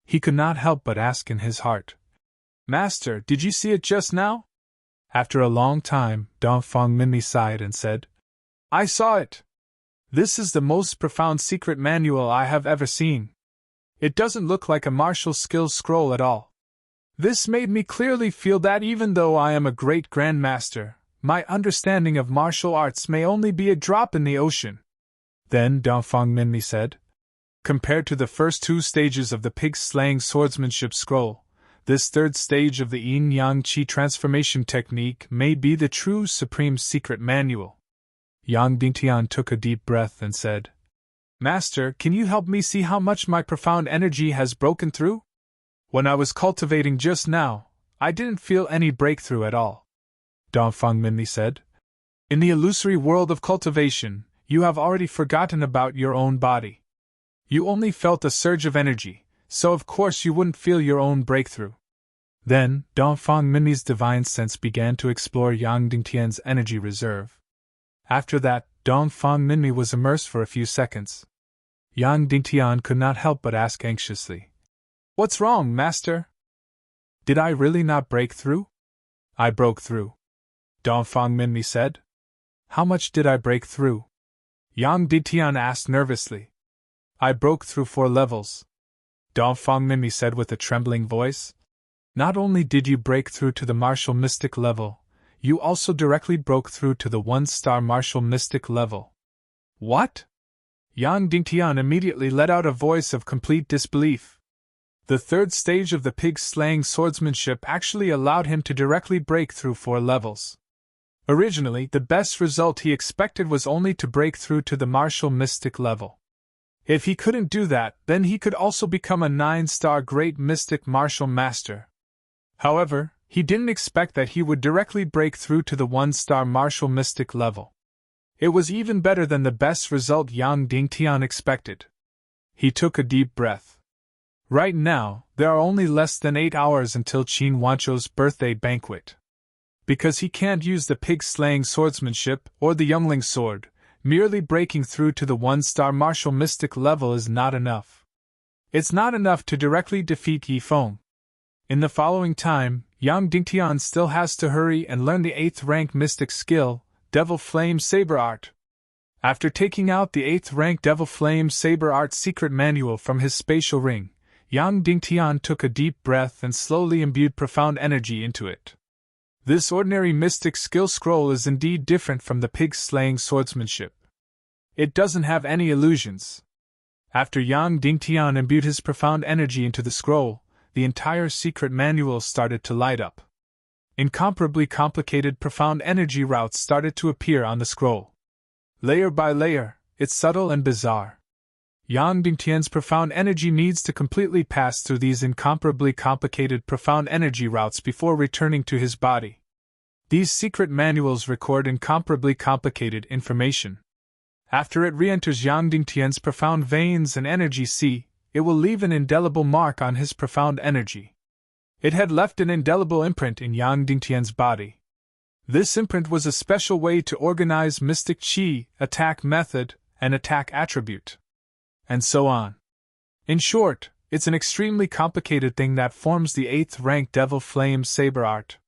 He could not help but ask in his heart, "Master, did you see it just now?" After a long time, Dongfang Minmi sighed and said, "I saw it. This is the most profound secret manual I have ever seen. It doesn't look like a martial skills scroll at all. This made me clearly feel that even though I am a great grandmaster, my understanding of martial arts may only be a drop in the ocean." Then Dongfang Minmi said, "Compared to the first two stages of the pig-slaying swordsmanship scroll, This third stage of the yin-yang qi transformation technique may be the true supreme secret manual. Yang Dingtian took a deep breath and said, Master, can you help me see how much my profound energy has broken through? When I was cultivating just now, I didn't feel any breakthrough at all. Dongfang Minli said. In the illusory world of cultivation, you have already forgotten about your own body. You only felt a surge of energy, so of course you wouldn't feel your own breakthrough. Then, Dongfang Minli's divine sense began to explore Yang Dingtian's energy reserve. After that, Dongfang Minli was immersed for a few seconds. Yang Dingtian could not help but ask anxiously, What's wrong, Master? Did I really not break through? I broke through. Dongfang Minli said. How much did I break through? Yang Dingtian asked nervously. I broke through 4 levels. Dongfang Minli said with a trembling voice. Not only did you break through to the martial mystic level, you also directly broke through to the 1-star martial mystic level. What? Yang Dingtian immediately let out a voice of complete disbelief. The third stage of the pig slaying swordsmanship actually allowed him to directly break through 4 levels. Originally, the best result he expected was only to break through to the martial mystic level. If he couldn't do that, then he could also become a 9-star great mystic martial master. However, he didn't expect that he would directly break through to the 1-star martial mystic level. It was even better than the best result Yang Dingtian expected. He took a deep breath. Right now, there are only less than 8 hours until Qin Wanzhou's birthday banquet. Because he can't use the pig-slaying swordsmanship or the youngling sword, merely breaking through to the 1-star martial mystic level is not enough. It's not enough to directly defeat Yi Feng. In the following time, Yang Dingtian still has to hurry and learn the 8th rank mystic skill, Devil Flame Saber Art. After taking out the 8th rank Devil Flame Saber Art secret manual from his spatial ring, Yang Dingtian took a deep breath and slowly imbued profound energy into it. This ordinary mystic skill scroll is indeed different from the pig-slaying swordsmanship. It doesn't have any illusions. After Yang Dingtian imbued his profound energy into the scroll, the entire secret manual started to light up. Incomparably complicated profound energy routes started to appear on the scroll. Layer by layer, it's subtle and bizarre. Yang Dingtian's profound energy needs to completely pass through these incomparably complicated profound energy routes before returning to his body. These secret manuals record incomparably complicated information. After it re-enters Yang Dingtian's profound veins and energy sea, it will leave an indelible mark on his profound energy. It had left an indelible imprint in Yang Dingtian's body. This imprint was a special way to organize mystic qi, attack method, and attack attribute. And so on. In short, it's an extremely complicated thing that forms the 8th rank Devil Flame Saber Art.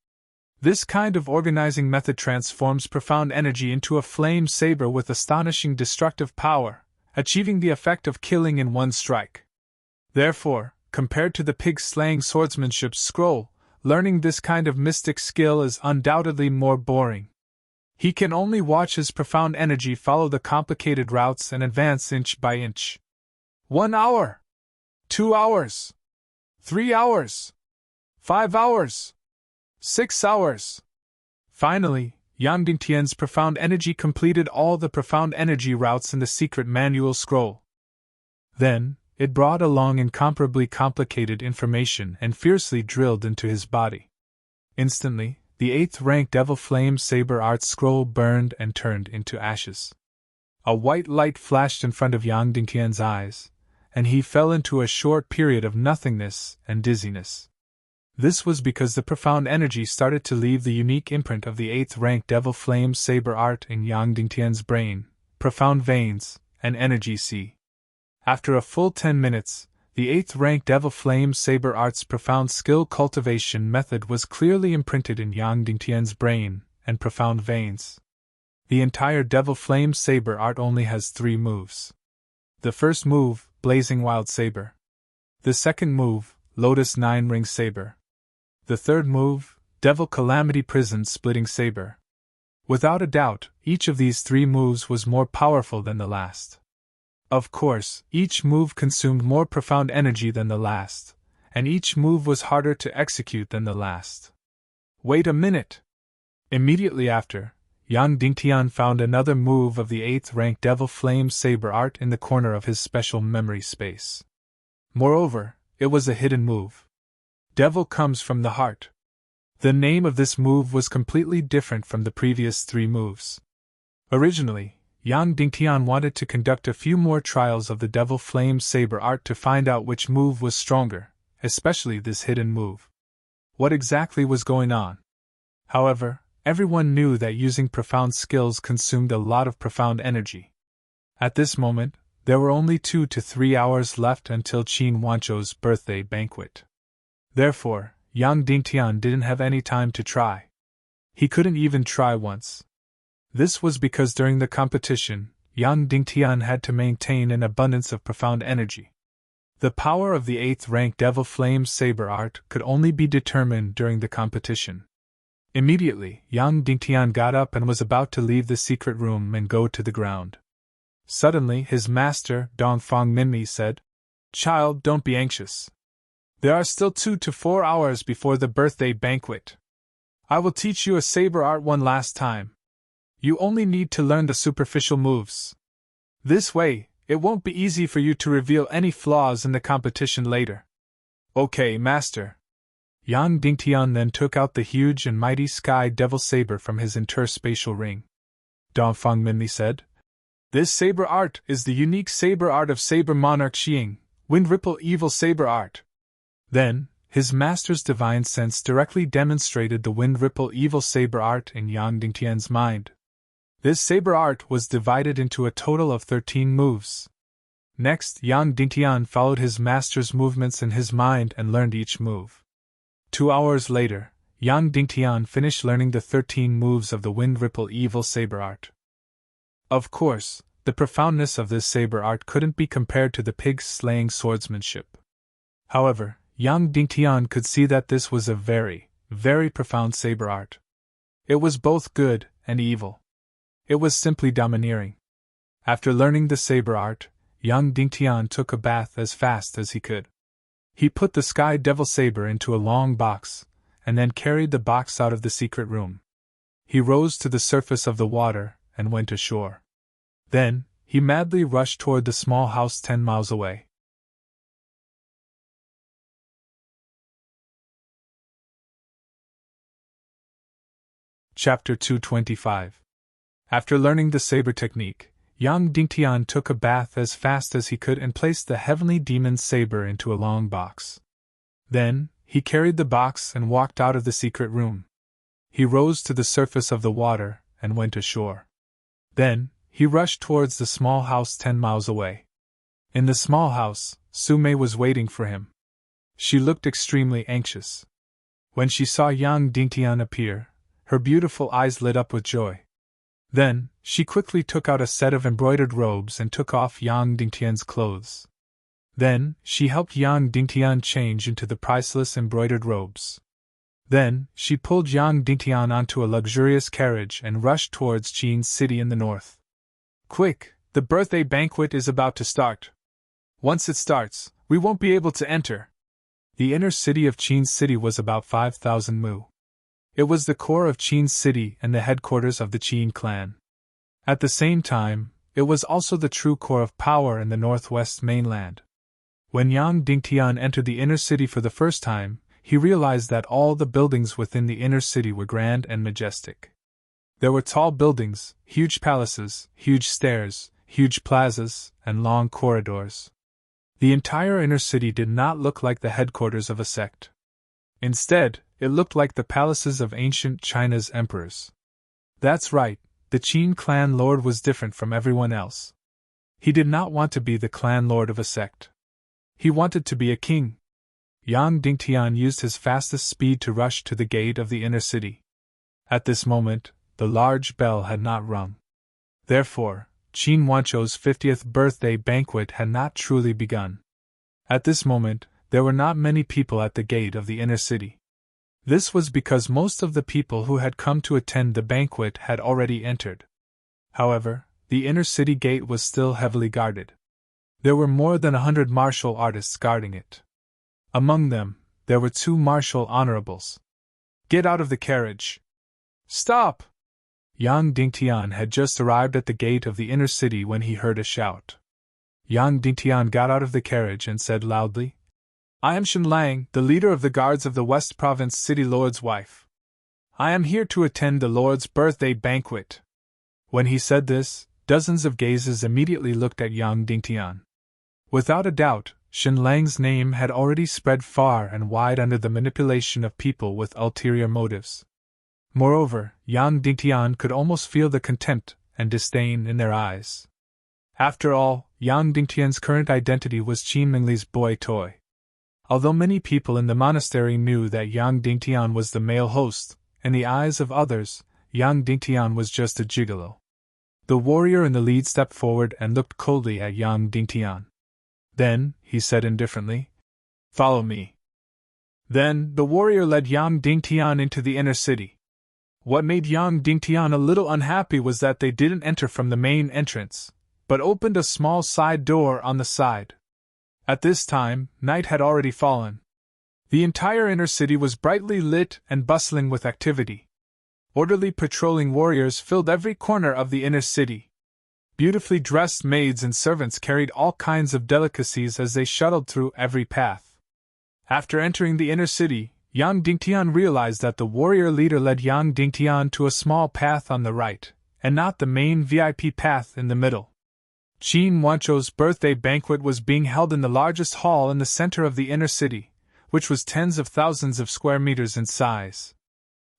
This kind of organizing method transforms profound energy into a flame saber with astonishing destructive power, achieving the effect of killing in one strike. Therefore, compared to the pig-slaying swordsmanship scroll, learning this kind of mystic skill is undoubtedly more boring. He can only watch his profound energy follow the complicated routes and advance inch by inch. 1 hour, 2 hours, 3 hours, 5 hours, 6 hours. Finally, Yang Dingtian's profound energy completed all the profound energy routes in the secret manual scroll. Then, it brought along incomparably complicated information and fiercely drilled into his body. Instantly, the 8th rank Devil Flame Saber Art scroll burned and turned into ashes. A white light flashed in front of Yang Dingtian's eyes, and he fell into a short period of nothingness and dizziness. This was because the profound energy started to leave the unique imprint of the 8th rank Devil Flame Saber Art in Yang Dingtian's brain, profound veins, and energy sea. After a full 10 minutes, the 8th rank Devil Flame Saber Art's profound skill cultivation method was clearly imprinted in Yang Dingtian's brain and profound veins. The entire Devil Flame Saber Art only has 3 moves. The first move, Blazing Wild Saber. The second move, Lotus 9-Ring Saber. The third move, Devil Calamity Prison Splitting Saber. Without a doubt, each of these 3 moves was more powerful than the last. Of course, each move consumed more profound energy than the last, and each move was harder to execute than the last. Wait a minute! Immediately after, Yang Dingtian found another move of the 8th rank Devil Flame Saber art in the corner of his special memory space. Moreover, it was a hidden move. Devil comes from the heart. The name of this move was completely different from the previous 3 moves. Originally, Yang Dingtian wanted to conduct a few more trials of the Devil Flame Saber art to find out which move was stronger, especially this hidden move. What exactly was going on? However, everyone knew that using profound skills consumed a lot of profound energy. At this moment, there were only 2 to 3 hours left until Qin Wanzhou's birthday banquet. Therefore, Yang Dingtian didn't have any time to try. He couldn't even try once. This was because during the competition, Yang Dingtian had to maintain an abundance of profound energy. The power of the 8th rank Devil Flame Saber art could only be determined during the competition. Immediately, Yang Dingtian got up and was about to leave the secret room and go to the ground. Suddenly, his master, Dongfang Minmi, said, "Child, don't be anxious. There are still 2 to 4 hours before the birthday banquet. I will teach you a saber art one last time. You only need to learn the superficial moves. This way, it won't be easy for you to reveal any flaws in the competition later." "Okay, master." Yang Dingtian then took out the huge and mighty Sky Devil Saber from his interspatial ring. Dongfang Minli said, "This saber art is the unique saber art of Saber Monarch Xing, Wind Ripple Evil Saber art." Then, his master's divine sense directly demonstrated the Wind Ripple Evil Saber art in Yang Dingtian's mind. This saber art was divided into a total of 13 moves. Next, Yang Dingtian followed his master's movements in his mind and learned each move. 2 hours later, Yang Dingtian finished learning the 13 moves of the Wind Ripple Evil Saber art. Of course, the profoundness of this saber art couldn't be compared to the pig-slaying swordsmanship. However, Yang Dingtian could see that this was a very, very profound saber art. It was both good and evil. It was simply domineering. After learning the saber art, Yang Dingtian took a bath as fast as he could. He put the Sky Devil Saber into a long box, and then carried the box out of the secret room. He rose to the surface of the water and went ashore. Then, he madly rushed toward the small house 10 miles away. Chapter 225. After learning the saber technique, Yang Dingtian took a bath as fast as he could and placed the heavenly demon's saber into a long box. Then, he carried the box and walked out of the secret room. He rose to the surface of the water and went ashore. Then, he rushed towards the small house 10 miles away. In the small house, Sume was waiting for him. She looked extremely anxious. When she saw Yang Dingtian appear, her beautiful eyes lit up with joy. Then, she quickly took out a set of embroidered robes and took off Yang Dingtian's clothes. Then, she helped Yang Dingtian change into the priceless embroidered robes. Then, she pulled Yang Dingtian onto a luxurious carriage and rushed towards Qin's city in the north. "Quick, the birthday banquet is about to start. Once it starts, we won't be able to enter." The inner city of Qin's city was about 5,000 mu. It was the core of Qin's city and the headquarters of the Qin clan. At the same time, it was also the true core of power in the northwest mainland. When Yang Dingtian entered the inner city for the first time, he realized that all the buildings within the inner city were grand and majestic. There were tall buildings, huge palaces, huge stairs, huge plazas, and long corridors. The entire inner city did not look like the headquarters of a sect. Instead, it looked like the palaces of ancient China's emperors. That's right, the Qin clan lord was different from everyone else. He did not want to be the clan lord of a sect. He wanted to be a king. Yang Dingtian used his fastest speed to rush to the gate of the inner city. At this moment, the large bell had not rung. Therefore, Qin Wanzhou's 50th birthday banquet had not truly begun. At this moment, there were not many people at the gate of the inner city. This was because most of the people who had come to attend the banquet had already entered. However, the inner city gate was still heavily guarded. There were more than 100 martial artists guarding it. Among them, there were 2 martial honorables. "Get out of the carriage!" "Stop!" Yang Dingtian had just arrived at the gate of the inner city when he heard a shout. Yang Dingtian got out of the carriage and said loudly, "I am Shen Lang, the leader of the guards of the West Province City Lord's wife. I am here to attend the Lord's birthday banquet." When he said this, dozens of gazes immediately looked at Yang Dingtian. Without a doubt, Shen Lang's name had already spread far and wide under the manipulation of people with ulterior motives. Moreover, Yang Dingtian could almost feel the contempt and disdain in their eyes. After all, Yang Dingtian's current identity was Qin Mingli's boy toy. Although many people in the monastery knew that Yang Dingtian was the male host, in the eyes of others, Yang Dingtian was just a gigolo. The warrior in the lead stepped forward and looked coldly at Yang Dingtian. Then, he said indifferently, "Follow me." Then, the warrior led Yang Dingtian into the inner city. What made Yang Dingtian a little unhappy was that they didn't enter from the main entrance, but opened a small side door on the side. At this time, night had already fallen. The entire inner city was brightly lit and bustling with activity. Orderly patrolling warriors filled every corner of the inner city. Beautifully dressed maids and servants carried all kinds of delicacies as they shuttled through every path. After entering the inner city, Yang Dingtian realized that the warrior leader led Yang Dingtian to a small path on the right, and not the main VIP path in the middle. Qin Wanzhou's birthday banquet was being held in the largest hall in the center of the inner city, which was tens of thousands of square meters in size.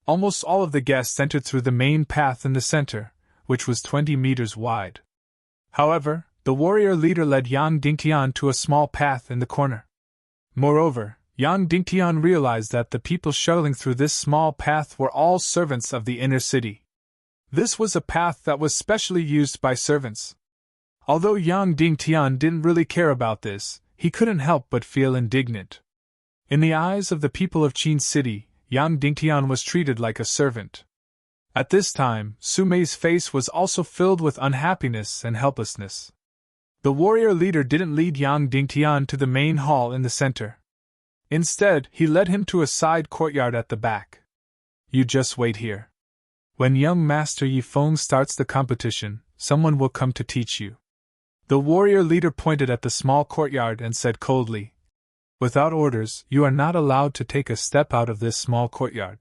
Almost all of the guests entered through the main path in the center, which was 20 meters wide. However, the warrior leader led Yang Dingtian to a small path in the corner. Moreover, Yang Dingtian realized that the people shuttling through this small path were all servants of the inner city. This was a path that was specially used by servants. Although Yang Dingtian didn't really care about this, he couldn't help but feel indignant. In the eyes of the people of Qin City, Yang Dingtian was treated like a servant. At this time, Su Mei's face was also filled with unhappiness and helplessness. The warrior leader didn't lead Yang Dingtian to the main hall in the center. Instead, he led him to a side courtyard at the back. "You just wait here. When young Master Yifeng starts the competition, someone will come to teach you." The warrior leader pointed at the small courtyard and said coldly, "Without orders, you are not allowed to take a step out of this small courtyard.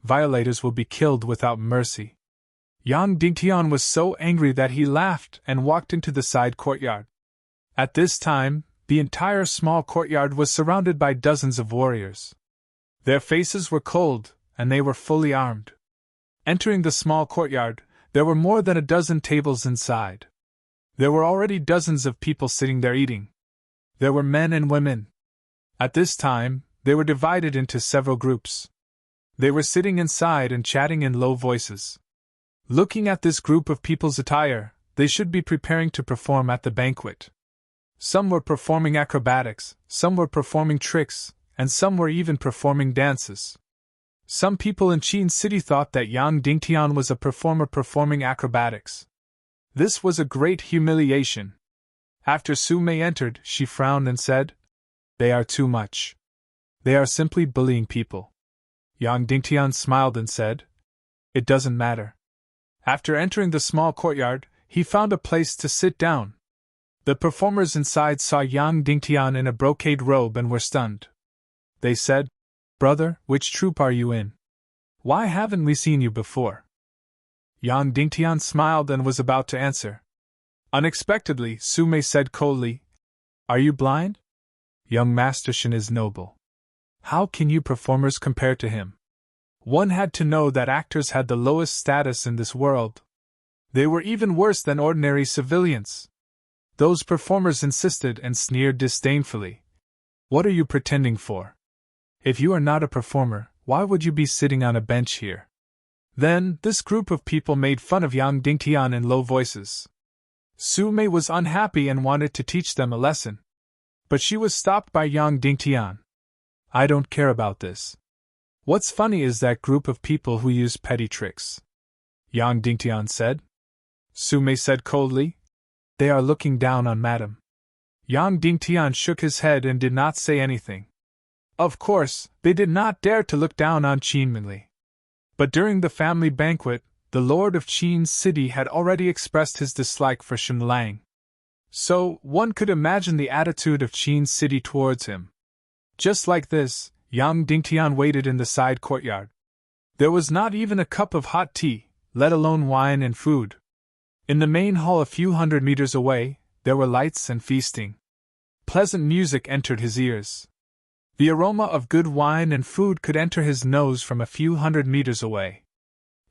Violators will be killed without mercy." Yang Dingtian was so angry that he laughed and walked into the side courtyard. At this time, the entire small courtyard was surrounded by dozens of warriors. Their faces were cold, and they were fully armed. Entering the small courtyard, there were more than a dozen tables inside. There were already dozens of people sitting there eating. There were men and women. At this time, they were divided into several groups. They were sitting inside and chatting in low voices. Looking at this group of people's attire, they should be preparing to perform at the banquet. Some were performing acrobatics, some were performing tricks, and some were even performing dances. Some people in Qin City thought that Yang Dingtian was a performer performing acrobatics. This was a great humiliation. After Su Mei entered, she frowned and said, "They are too much. They are simply bullying people." Yang Dingtian smiled and said, "It doesn't matter." After entering the small courtyard, he found a place to sit down. The performers inside saw Yang Dingtian in a brocade robe and were stunned. They said, "Brother, which troupe are you in? Why haven't we seen you before?" Yang Dingtian smiled and was about to answer. Unexpectedly, Su Mei said coldly, "Are you blind? Young Master Shen is noble. How can you performers compare to him?" One had to know that actors had the lowest status in this world. They were even worse than ordinary civilians. Those performers insisted and sneered disdainfully. "What are you pretending for? If you are not a performer, why would you be sitting on a bench here?" Then, this group of people made fun of Yang Dingtian in low voices. Su Mei was unhappy and wanted to teach them a lesson. But she was stopped by Yang Dingtian. "I don't care about this. What's funny is that group of people who use petty tricks," Yang Dingtian said. Su Mei said coldly, "They are looking down on Madame." Yang Dingtian shook his head and did not say anything. Of course, they did not dare to look down on Qin Mingli. But during the family banquet, the lord of Qin's city had already expressed his dislike for Shen Lang. So, one could imagine the attitude of Qin's city towards him. Just like this, Yang Dingtian waited in the side courtyard. There was not even a cup of hot tea, let alone wine and food. In the main hall a few hundred meters away, there were lights and feasting. Pleasant music entered his ears. The aroma of good wine and food could enter his nose from a few hundred meters away.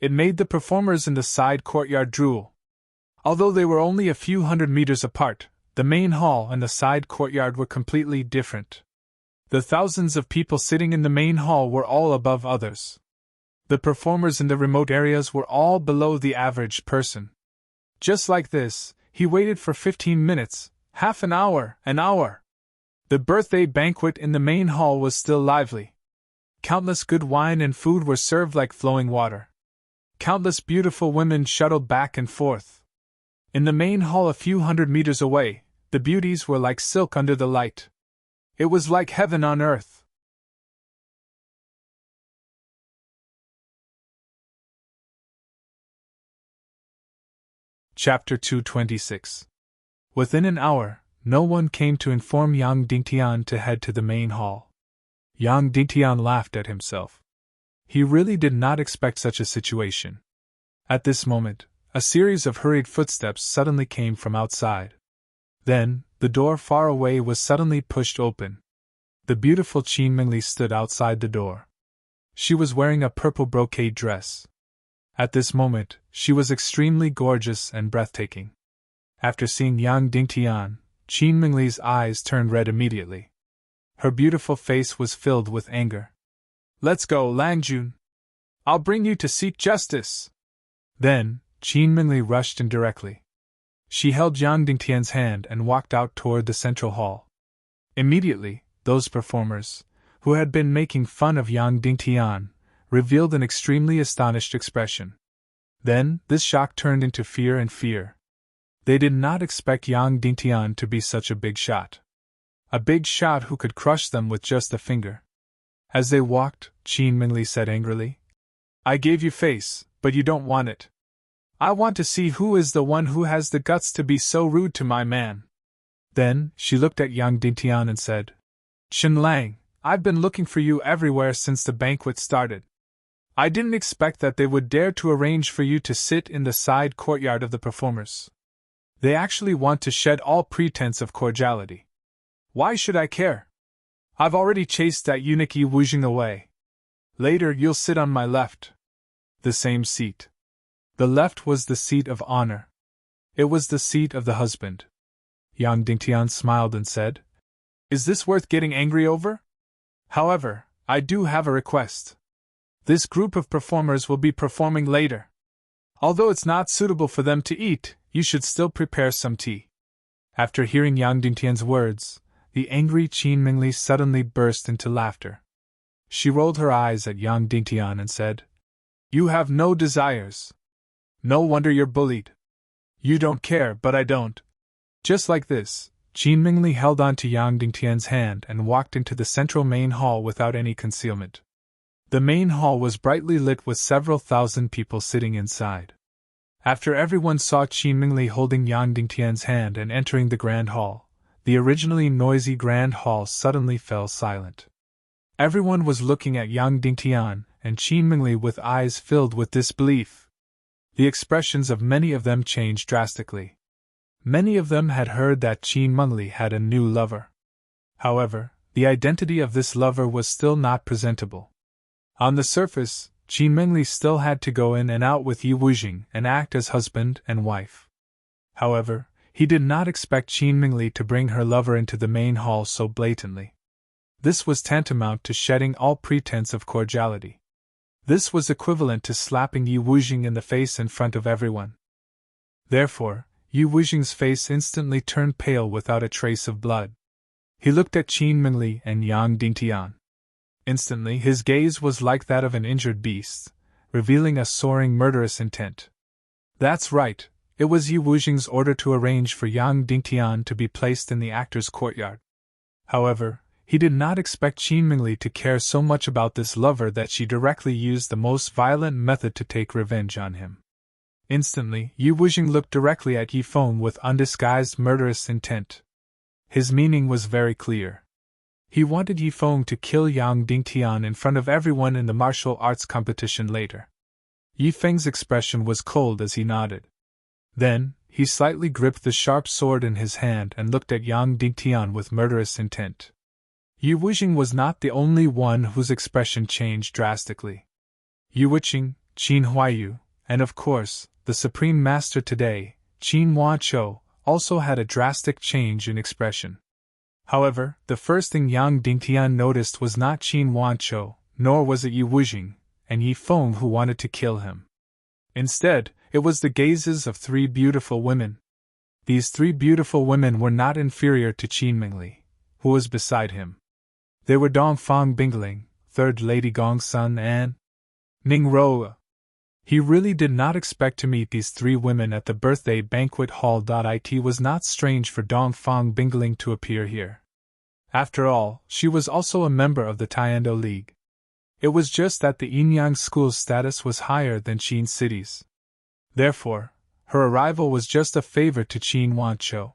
It made the performers in the side courtyard drool. Although they were only a few hundred meters apart, the main hall and the side courtyard were completely different. The thousands of people sitting in the main hall were all above others. The performers in the remote areas were all below the average person. Just like this, he waited for 15 minutes, half an hour. The birthday banquet in the main hall was still lively. Countless good wine and food were served like flowing water. Countless beautiful women shuttled back and forth. In the main hall a few hundred meters away, the beauties were like silk under the light. It was like heaven on earth. Chapter 226. Within an hour, no one came to inform Yang Dingtian to head to the main hall. Yang Dingtian laughed at himself. He really did not expect such a situation. At this moment, a series of hurried footsteps suddenly came from outside. Then, the door far away was suddenly pushed open. The beautiful Qin Mingli stood outside the door. She was wearing a purple brocade dress. At this moment, she was extremely gorgeous and breathtaking. After seeing Yang Dingtian, Qin Mingli's eyes turned red immediately. Her beautiful face was filled with anger. "Let's go, Langjun. I'll bring you to seek justice." Then, Qin Mingli rushed in directly. She held Yang Dingtian's hand and walked out toward the central hall. Immediately, those performers, who had been making fun of Yang Dingtian, revealed an extremely astonished expression. Then, this shock turned into fear and fear. They did not expect Yang Dingtian to be such a big shot. A big shot who could crush them with just a finger. As they walked, Qin Mingli said angrily, "I gave you face, but you don't want it. I want to see who is the one who has the guts to be so rude to my man." Then, she looked at Yang Dingtian and said, "Shen Lang, I've been looking for you everywhere since the banquet started. I didn't expect that they would dare to arrange for you to sit in the side courtyard of the performers. They actually want to shed all pretense of cordiality. Why should I care? I've already chased that eunuch Yi Wujing away. Later you'll sit on my left." The same seat. The left was the seat of honor. It was the seat of the husband. Yang Dingtian smiled and said, "Is this worth getting angry over? However, I do have a request. This group of performers will be performing later. Although it's not suitable for them to eat, you should still prepare some tea." After hearing Yang Dingtian's words, the angry Qin Mingli suddenly burst into laughter. She rolled her eyes at Yang Dingtian and said, "You have no desires. No wonder you're bullied. You don't care, but I don't." Just like this, Qin Mingli held on to Yang Dingtian's hand and walked into the central main hall without any concealment. The main hall was brightly lit with several thousand people sitting inside. After everyone saw Qin Mingli holding Yang Dingtian's hand and entering the grand hall, the originally noisy grand hall suddenly fell silent. Everyone was looking at Yang Dingtian and Qin Mingli with eyes filled with disbelief. The expressions of many of them changed drastically. Many of them had heard that Qin Mingli had a new lover. However, the identity of this lover was still not presentable. On the surface, Qin Mingli still had to go in and out with Yi Wujing and act as husband and wife. However, he did not expect Qin Mingli to bring her lover into the main hall so blatantly. This was tantamount to shedding all pretense of cordiality. This was equivalent to slapping Yi Wujing in the face in front of everyone. Therefore, Yi Wujing's face instantly turned pale without a trace of blood. He looked at Qin Mingli and Yang Dingtian. Instantly his gaze was like that of an injured beast, revealing a soaring murderous intent. That's right, it was Yi Wujing's order to arrange for Yang Dingtian to be placed in the actor's courtyard. However, He did not expect Qin Mingli to care so much about this lover that she directly used the most violent method to take revenge on him. Instantly, Yu Wujing looked directly at Yi Feng with undisguised murderous intent. His meaning was very clear. He wanted Yi Feng to kill Yang Dingtian in front of everyone in the martial arts competition later. Yi Feng's expression was cold as he nodded. Then, he slightly gripped the sharp sword in his hand and looked at Yang Dingtian with murderous intent. Yu Wujing was not the only one whose expression changed drastically. Yu Wuqing, Qin Huaiyu, and of course, the Supreme Master today, Qin Huaqiu, also had a drastic change in expression. However, the first thing Yang Dingtian noticed was not Qin Huaqiu, nor was it Yu Wujing and Yi Feng who wanted to kill him. Instead, it was the gazes of three beautiful women. These three beautiful women were not inferior to Qin Mingli, who was beside him. They were Dongfang Bingling, Third Lady Gongsun, and Ning Roa. He really did not expect to meet these three women at the birthday banquet hall. It was not strange for Dongfang Bingling to appear here. After all, she was also a member of the Taekwondo League. It was just that the Yinyang school's status was higher than Qin City's. Therefore, her arrival was just a favor to Qin Huaqiu.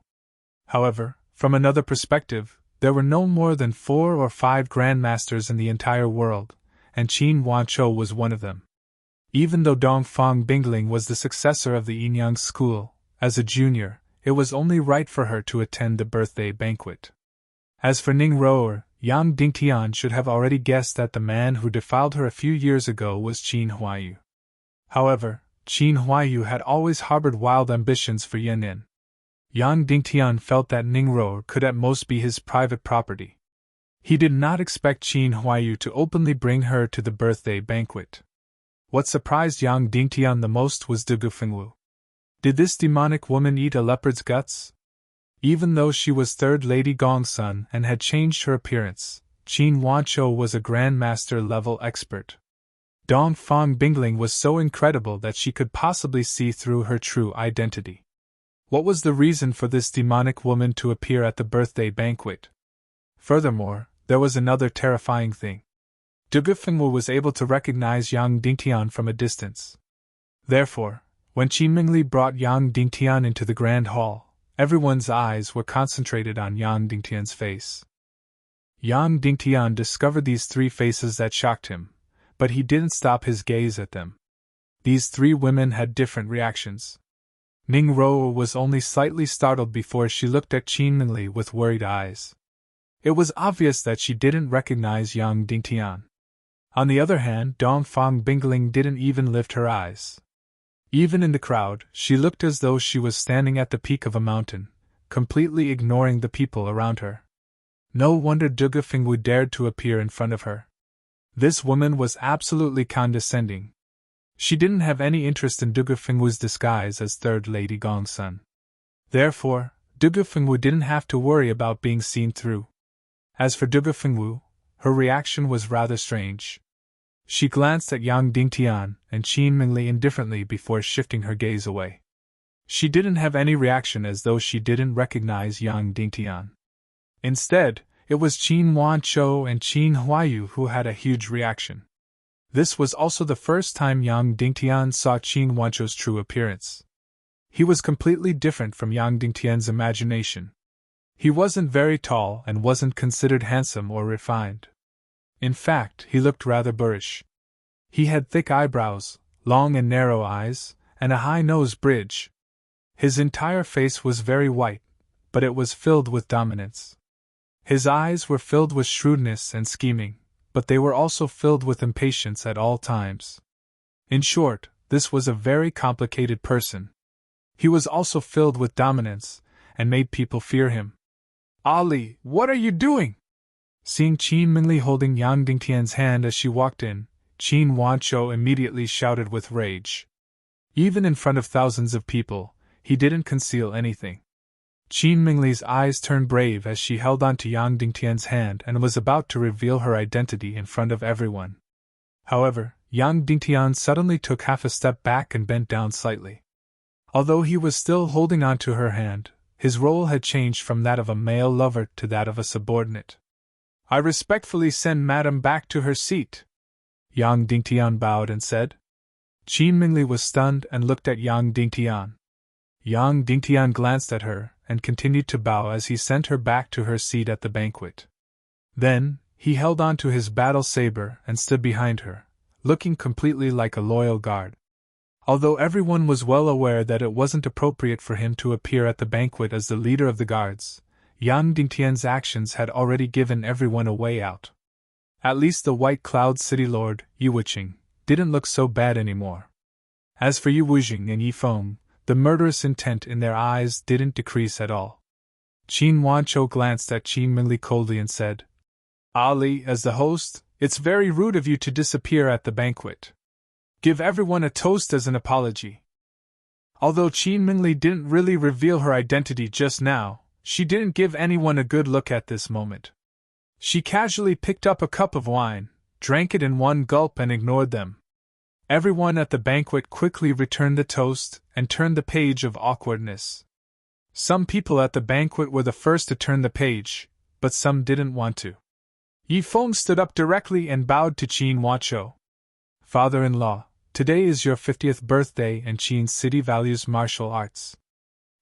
However, from another perspective, there were no more than 4 or 5 grandmasters in the entire world, and Qin Huaqiu was one of them. Even though Dongfang Bingling was the successor of the Yinyang school, as a junior, it was only right for her to attend the birthday banquet. As for Ning Roer, Yang Dingtian should have already guessed that the man who defiled her a few years ago was Qin Huaiyu. However, Qin Huaiyu had always harbored wild ambitions for Yan'an. Yang Dingtian felt that Ning Roer could at most be his private property. He did not expect Qin Huaiyu to openly bring her to the birthday banquet. What surprised Yang Dingtian the most was De Gufengwu. Did this demonic woman eat a leopard's guts? Even though she was Third Lady Gongsun and had changed her appearance, Qin Huaqiu was a Grandmaster level expert. Dongfang Bingling was so incredible that she could possibly see through her true identity. What was the reason for this demonic woman to appear at the birthday banquet? Furthermore, there was another terrifying thing. De Gufengwu was able to recognize Yang Dingtian from a distance. Therefore, when Qin Mingli brought Yang Dingtian into the grand hall, everyone's eyes were concentrated on Yang Dingtian's face. Yang Dingtian discovered these 3 faces that shocked him, but he didn't stop his gaze at them. These 3 women had different reactions. Ning Roa was only slightly startled before she looked at Qin Mingli with worried eyes. It was obvious that she didn't recognize Yang Dingtian. On the other hand, Dongfang Bingling didn't even lift her eyes. Even in the crowd, she looked as though she was standing at the peak of a mountain, completely ignoring the people around her. No wonder De Gufengwu dared to appear in front of her. This woman was absolutely condescending. She didn't have any interest in De Gufengwu's disguise as Third Lady Gongsun. Therefore, De Gufengwu didn't have to worry about being seen through. As for De Gufengwu, her reaction was rather strange. She glanced at Yang Dingtian and Qin Mingli indifferently before shifting her gaze away. She didn't have any reaction as though she didn't recognize Yang Dingtian. Instead, it was Qin Huaqiu and Qin Huaiyu who had a huge reaction. This was also the first time Yang Dingtian saw Qin Huaqiu's true appearance. He was completely different from Yang Dingtian's imagination. He wasn't very tall and wasn't considered handsome or refined. In fact, he looked rather boorish. He had thick eyebrows, long and narrow eyes, and a high nose bridge. His entire face was very white, but it was filled with dominance. His eyes were filled with shrewdness and scheming, but they were also filled with impatience at all times. In short, this was a very complicated person. He was also filled with dominance, and made people fear him. "Ali, what are you doing?" Seeing Qin Mingli holding Yang Dingtian's hand as she walked in, Qin Huaqiu immediately shouted with rage. Even in front of thousands of people, he didn't conceal anything. Qin Mingli's eyes turned brave as she held on to Yang Dingtian's hand and was about to reveal her identity in front of everyone. However, Yang Dingtian suddenly took half a step back and bent down slightly. Although he was still holding on to her hand, his role had changed from that of a male lover to that of a subordinate. I respectfully send Madam back to her seat. Yang Dingtian bowed and said. Qin Mingli was stunned and looked at Yang Dingtian. Yang Dingtian glanced at her and continued to bow as he sent her back to her seat at the banquet. Then, he held on to his battle saber and stood behind her, looking completely like a loyal guard. Although everyone was well aware that it wasn't appropriate for him to appear at the banquet as the leader of the guards, Yang Dingtian's actions had already given everyone a way out. At least the White Cloud City Lord, Yi Wuqing, didn't look so bad anymore. As for Yi Wujing and Yi Feng, the murderous intent in their eyes didn't decrease at all. Qin Wanzhou glanced at Qin Mingli coldly and said, Ali, as the host, it's very rude of you to disappear at the banquet. Give everyone a toast as an apology. Although Qin Mingli didn't really reveal her identity just now, she didn't give anyone a good look at this moment. She casually picked up a cup of wine, drank it in one gulp and ignored them. Everyone at the banquet quickly returned the toast and turned the page of awkwardness. Some people at the banquet were the first to turn the page, but some didn't want to. Yi Feng stood up directly and bowed to Qin Wanzhou. Father-in-law, today is your 50th birthday and Qin City values martial arts.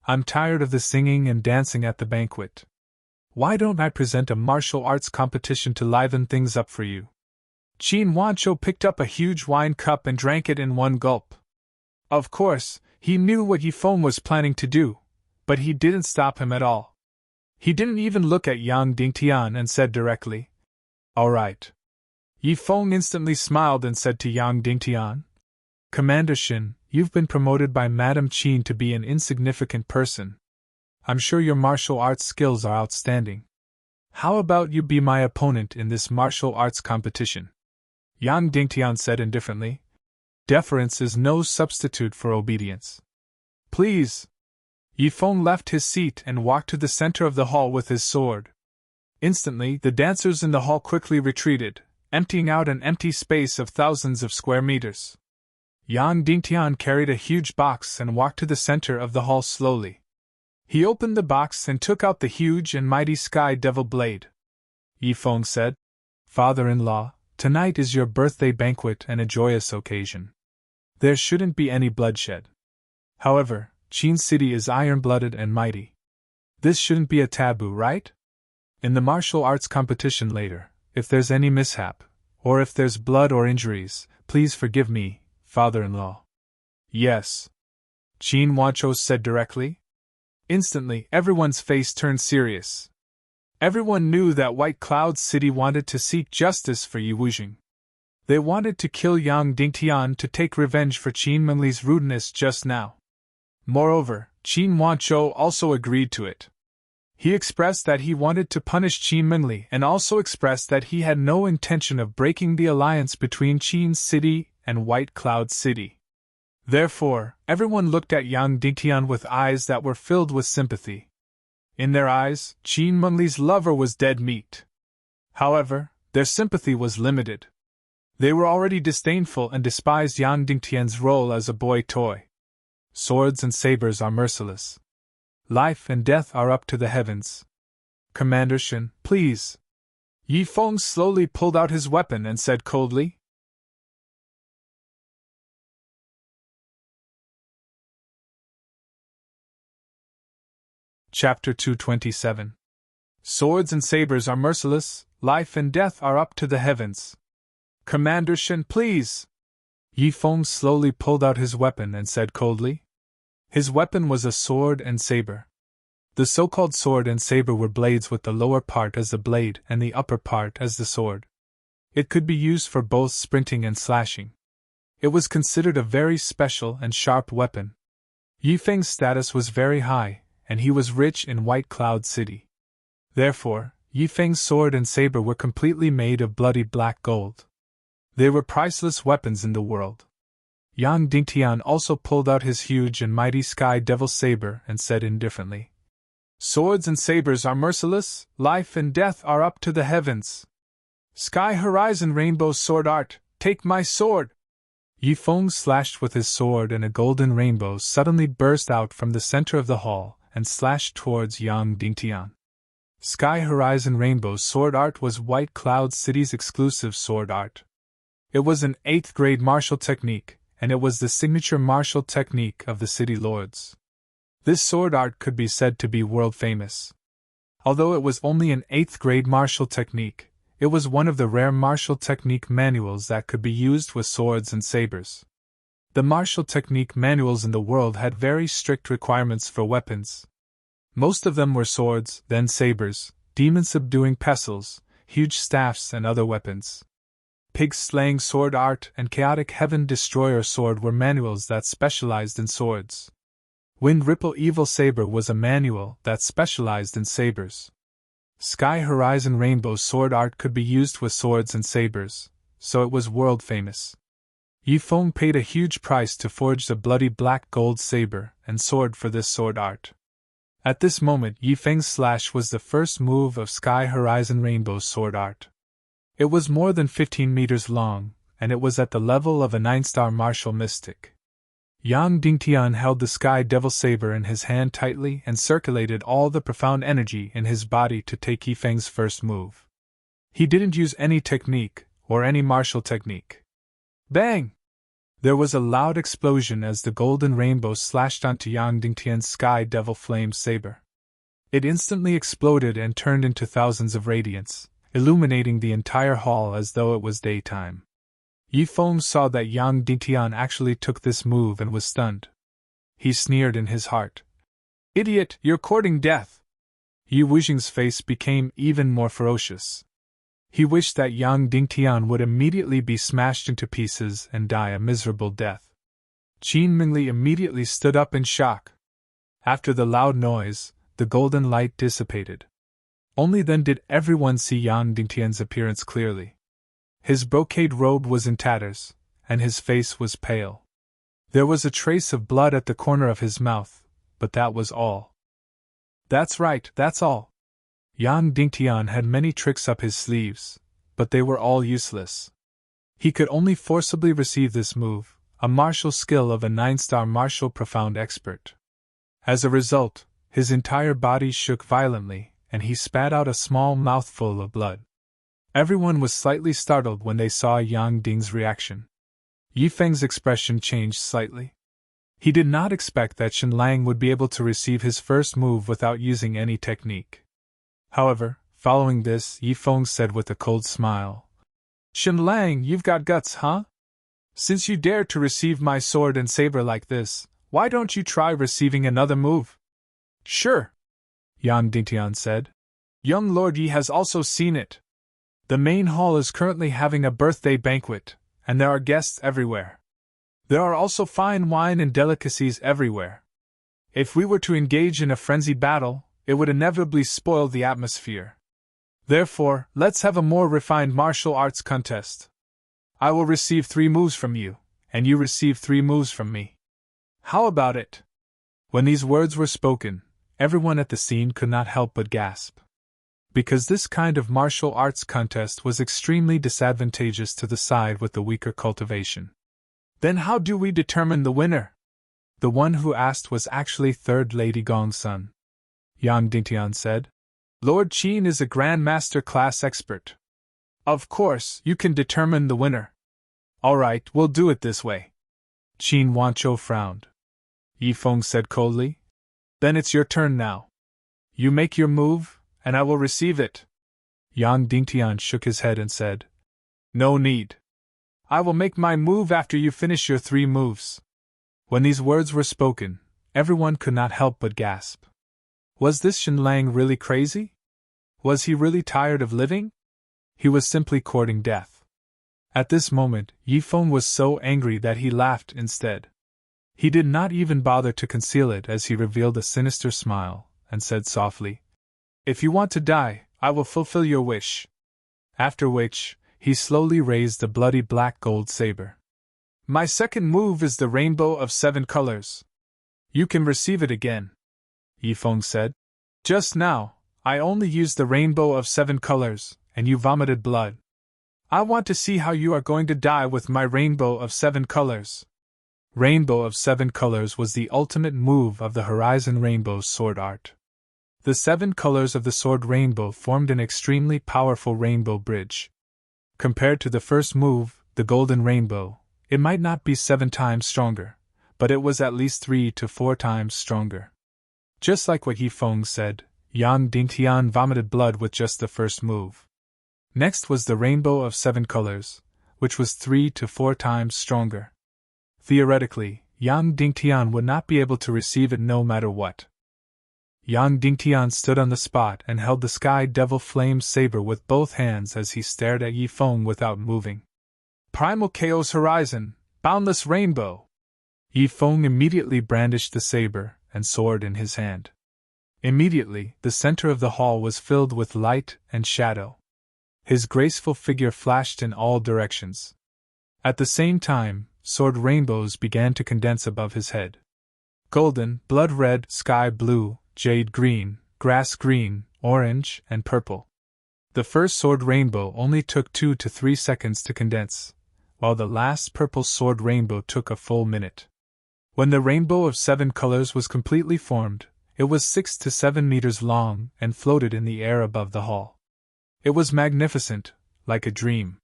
I'm tired of the singing and dancing at the banquet. Why don't I present a martial arts competition to liven things up for you? Qin Wanzhou picked up a huge wine cup and drank it in one gulp. Of course, he knew what Yi Feng was planning to do, but he didn't stop him at all. He didn't even look at Yang Dingtian and said directly, All right. Yi Feng instantly smiled and said to Yang Dingtian, Commander Shin, you've been promoted by Madame Qin to be an insignificant person. I'm sure your martial arts skills are outstanding. How about you be my opponent in this martial arts competition? Yang Dingtian said indifferently. Deference is no substitute for obedience. Please. Yi Feng left his seat and walked to the center of the hall with his sword. Instantly, the dancers in the hall quickly retreated, emptying out an empty space of thousands of square meters. Yang Dingtian carried a huge box and walked to the center of the hall slowly. He opened the box and took out the huge and mighty Sky Devil Blade. Yi Feng said, Father-in-law, tonight is your birthday banquet and a joyous occasion. There shouldn't be any bloodshed. However, Qin City is iron-blooded and mighty. This shouldn't be a taboo, right? In the martial arts competition later, if there's any mishap, or if there's blood or injuries, please forgive me, father-in-law. Yes. Qin Wanzhou said directly. Instantly, everyone's face turned serious. Everyone knew that White Cloud City wanted to seek justice for Yi Wujing. They wanted to kill Yang Dingtian to take revenge for Qin Mingli's rudeness just now. Moreover, Qin Wanzhou also agreed to it. He expressed that he wanted to punish Qin Mingli and also expressed that he had no intention of breaking the alliance between Qin City and White Cloud City. Therefore, everyone looked at Yang Dingtian with eyes that were filled with sympathy. In their eyes, Qin Mingli's lover was dead meat. However, their sympathy was limited. They were already disdainful and despised Yang Dingtian's role as a boy toy. Swords and sabers are merciless. Life and death are up to the heavens. Commander Shin, please. Yi Feng slowly pulled out his weapon and said coldly. Chapter 227. Swords and sabers are merciless, life and death are up to the heavens. Commander Shin, please. Yi Feng slowly pulled out his weapon and said coldly. His weapon was a sword and saber. The so-called sword and saber were blades with the lower part as the blade and the upper part as the sword. It could be used for both sprinting and slashing. It was considered a very special and sharp weapon. Yi Feng's status was very high, and he was rich in White Cloud City. Therefore, Yi Feng's sword and saber were completely made of bloody black gold. They were priceless weapons in the world. Yang Dingtian also pulled out his huge and mighty Sky Devil saber and said indifferently, Swords and sabers are merciless, life and death are up to the heavens. Sky Horizon Rainbow Sword Art, take my sword! Yi Feng slashed with his sword and a golden rainbow suddenly burst out from the center of the hall and slashed towards Yang Dingtian. Sky Horizon Rainbow's sword art was White Cloud City's exclusive sword art. It was an 8th grade martial technique, and it was the signature martial technique of the City Lords. This sword art could be said to be world famous. Although it was only an 8th grade martial technique, it was one of the rare martial technique manuals that could be used with swords and sabers. The martial technique manuals in the world had very strict requirements for weapons. Most of them were swords, then sabers, demon-subduing pestles, huge staffs, and other weapons. Pig-slaying sword art and chaotic heaven destroyer sword were manuals that specialized in swords. Wind Ripple Evil Saber was a manual that specialized in sabers. Sky Horizon Rainbow sword art could be used with swords and sabers, so it was world famous. Yifeng paid a huge price to forge the bloody black gold saber and sword for this sword art. At this moment, Yifeng's slash was the first move of Sky Horizon Rainbow's sword art. It was more than 15 meters long, and it was at the level of a 9-star martial mystic. Yang Dingtian held the Sky Devil Saber in his hand tightly and circulated all the profound energy in his body to take Yifeng's first move. He didn't use any technique, or any martial technique. Bang! There was a loud explosion as the golden rainbow slashed onto Yang Dingtian's Sky Devil Flame Saber. It instantly exploded and turned into thousands of radiance, illuminating the entire hall as though it was daytime. Yifeng saw that Yang Dingtian actually took this move and was stunned. He sneered in his heart. "Idiot, you're courting death!" Yi Wuxing's face became even more ferocious. He wished that Yang Dingtian would immediately be smashed into pieces and die a miserable death. Qin Mingli immediately stood up in shock. After the loud noise, the golden light dissipated. Only then did everyone see Yang Dingtian's appearance clearly. His brocade robe was in tatters, and his face was pale. There was a trace of blood at the corner of his mouth, but that was all. That's right, that's all. Yang Dingtian had many tricks up his sleeves, but they were all useless. He could only forcibly receive this move, a martial skill of a 9-star martial profound expert. As a result, his entire body shook violently, and he spat out a small mouthful of blood. Everyone was slightly startled when they saw Yang Ding's reaction. Yifeng's expression changed slightly. He did not expect that Shen Lang would be able to receive his first move without using any technique. However, following this, Yifeng said with a cold smile, "Shen Lang, you've got guts, huh? Since you dared to receive my sword and saber like this, why don't you try receiving another move?" "Sure," Yang Dingtian said. "Young Lord Yi has also seen it. The main hall is currently having a birthday banquet, and there are guests everywhere. There are also fine wine and delicacies everywhere. If we were to engage in a frenzied battle, it would inevitably spoil the atmosphere. Therefore, let's have a more refined martial arts contest. I will receive 3 moves from you, and you receive 3 moves from me. How about it?" When these words were spoken, everyone at the scene could not help but gasp. Because this kind of martial arts contest was extremely disadvantageous to the side with the weaker cultivation. "Then how do we determine the winner?" The one who asked was actually Third Lady Gong's son. Yang Dingtian said. "Lord Qin is a Grand Master class expert. Of course, you can determine the winner." "All right, we'll do it this way." Qin Wanzhou frowned. Yifeng said coldly. "Then it's your turn now. You make your move, and I will receive it." Yang Dingtian shook his head and said, "No need. I will make my move after you finish your 3 moves." When these words were spoken, everyone could not help but gasp. Was this Shen Lang really crazy? Was he really tired of living? He was simply courting death. At this moment, Yifeng was so angry that he laughed instead. He did not even bother to conceal it as he revealed a sinister smile, and said softly, "If you want to die, I will fulfill your wish." After which, he slowly raised the bloody black gold saber. "My second move is the rainbow of 7 colors. You can receive it again," Yifeng said. "Just now, I only used the rainbow of 7 colors, and you vomited blood. I want to see how you are going to die with my rainbow of 7 colors." Rainbow of 7 colors was the ultimate move of the Horizon Rainbow's sword art. The 7 colors of the sword rainbow formed an extremely powerful rainbow bridge. Compared to the first move, the golden rainbow, it might not be 7 times stronger, but it was at least 3 to 4 times stronger. Just like what Yifeng said, Yang Dingtian vomited blood with just the first move. Next was the rainbow of 7 colors, which was 3 to 4 times stronger. Theoretically, Yang Dingtian would not be able to receive it no matter what. Yang Dingtian stood on the spot and held the Sky Devil Flame Saber with both hands as he stared at Yifeng without moving. Primal Chaos Horizon, Boundless Rainbow! Yifeng immediately brandished the saber and sword in his hand. Immediately, the center of the hall was filled with light and shadow. His graceful figure flashed in all directions. At the same time, sword rainbows began to condense above his head. Golden, blood red, sky blue, jade green, grass green, orange, and purple. The first sword rainbow only took 2 to 3 seconds to condense, while the last purple sword rainbow took a full minute. When the rainbow of 7 colors was completely formed, it was 6 to 7 meters long and floated in the air above the hall. It was magnificent, like a dream.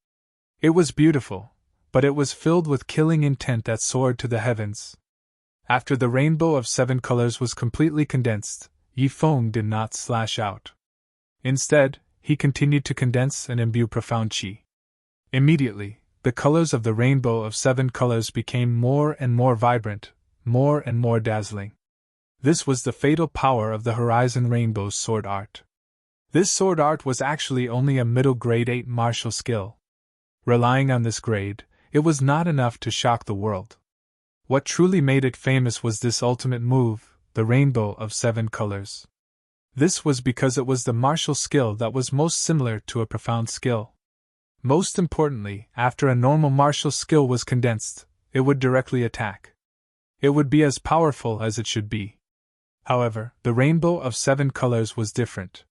It was beautiful, but it was filled with killing intent that soared to the heavens. After the rainbow of 7 colors was completely condensed, Yifeng did not slash out. Instead, he continued to condense and imbue profound qi. Immediately, the colors of the rainbow of 7 colors became more and more vibrant, more and more dazzling. This was the fatal power of the Horizon Rainbow's sword art. This sword art was actually only a middle grade 8 martial skill. Relying on this grade, it was not enough to shock the world. What truly made it famous was this ultimate move, the rainbow of 7 colors. This was because it was the martial skill that was most similar to a profound skill. Most importantly, after a normal martial skill was condensed, it would directly attack. It would be as powerful as it should be. However, the rainbow of 7 colors was different.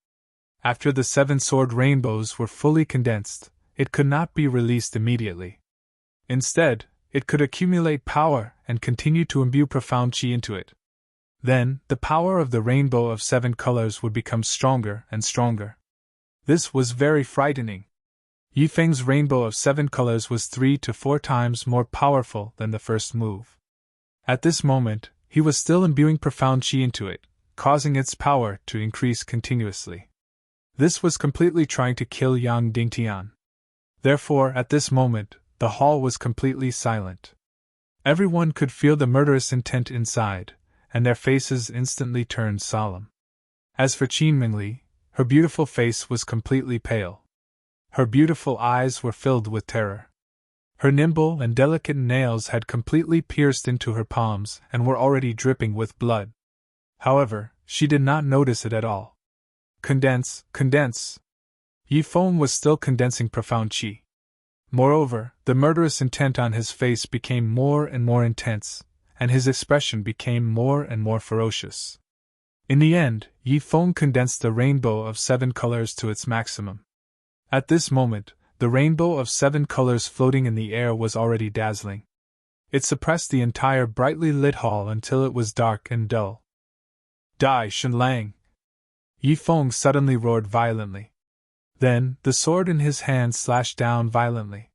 After the 7 sword rainbows were fully condensed, it could not be released immediately. Instead, it could accumulate power and continue to imbue profound qi into it. Then, the power of the rainbow of 7 colors would become stronger and stronger. This was very frightening. Yifeng's rainbow of 7 colors was 3 to 4 times more powerful than the first move. At this moment, he was still imbuing profound qi into it, causing its power to increase continuously. This was completely trying to kill Yang Dingtian. Therefore, at this moment, the hall was completely silent. Everyone could feel the murderous intent inside, and their faces instantly turned solemn. As for Qin Mingli, her beautiful face was completely pale. Her beautiful eyes were filled with terror. Her nimble and delicate nails had completely pierced into her palms and were already dripping with blood. However, she did not notice it at all. Condense, condense! Yifeng was still condensing profound qi. Moreover, the murderous intent on his face became more and more intense, and his expression became more and more ferocious. In the end, Yifeng condensed the rainbow of 7 colors to its maximum. At this moment, the rainbow of 7 colors floating in the air was already dazzling. It suppressed the entire brightly lit hall until it was dark and dull. Die, Shenlang! Yifeng suddenly roared violently. Then, the sword in his hand slashed down violently.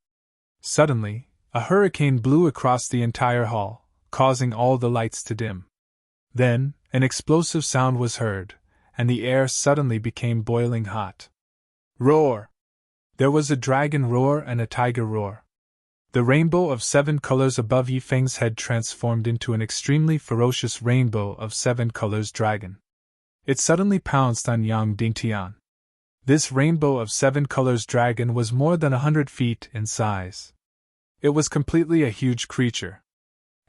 Suddenly, a hurricane blew across the entire hall, causing all the lights to dim. Then, an explosive sound was heard, and the air suddenly became boiling hot. Roar! There was a dragon roar and a tiger roar. The rainbow of 7 colors above Yifeng's head transformed into an extremely ferocious rainbow of 7 colors dragon. It suddenly pounced on Yang Dingtian. This rainbow of 7 colors dragon was more than 100 feet in size. It was completely a huge creature.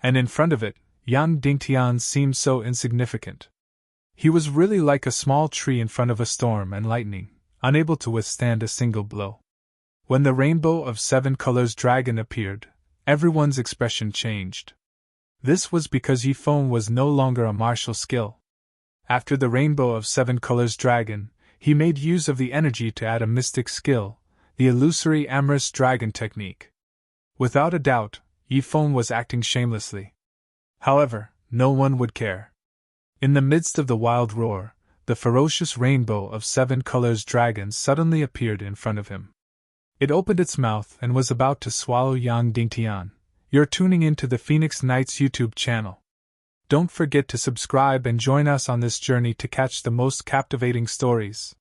And in front of it, Yang Dingtian seemed so insignificant. He was really like a small tree in front of a storm and lightning, unable to withstand a single blow. When the rainbow of 7 colors dragon appeared, everyone's expression changed. This was because Yifeng was no longer a martial skill. After the rainbow of 7 colors dragon, he made use of the energy to add a mystic skill, the illusory amorous dragon technique. Without a doubt, Yifeng was acting shamelessly. However, no one would care. In the midst of the wild roar, the ferocious rainbow of 7 colors dragon suddenly appeared in front of him. It opened its mouth and was about to swallow Yang Dingtian. You're tuning into the Phoenix Knights YouTube channel. Don't forget to subscribe and join us on this journey to catch the most captivating stories.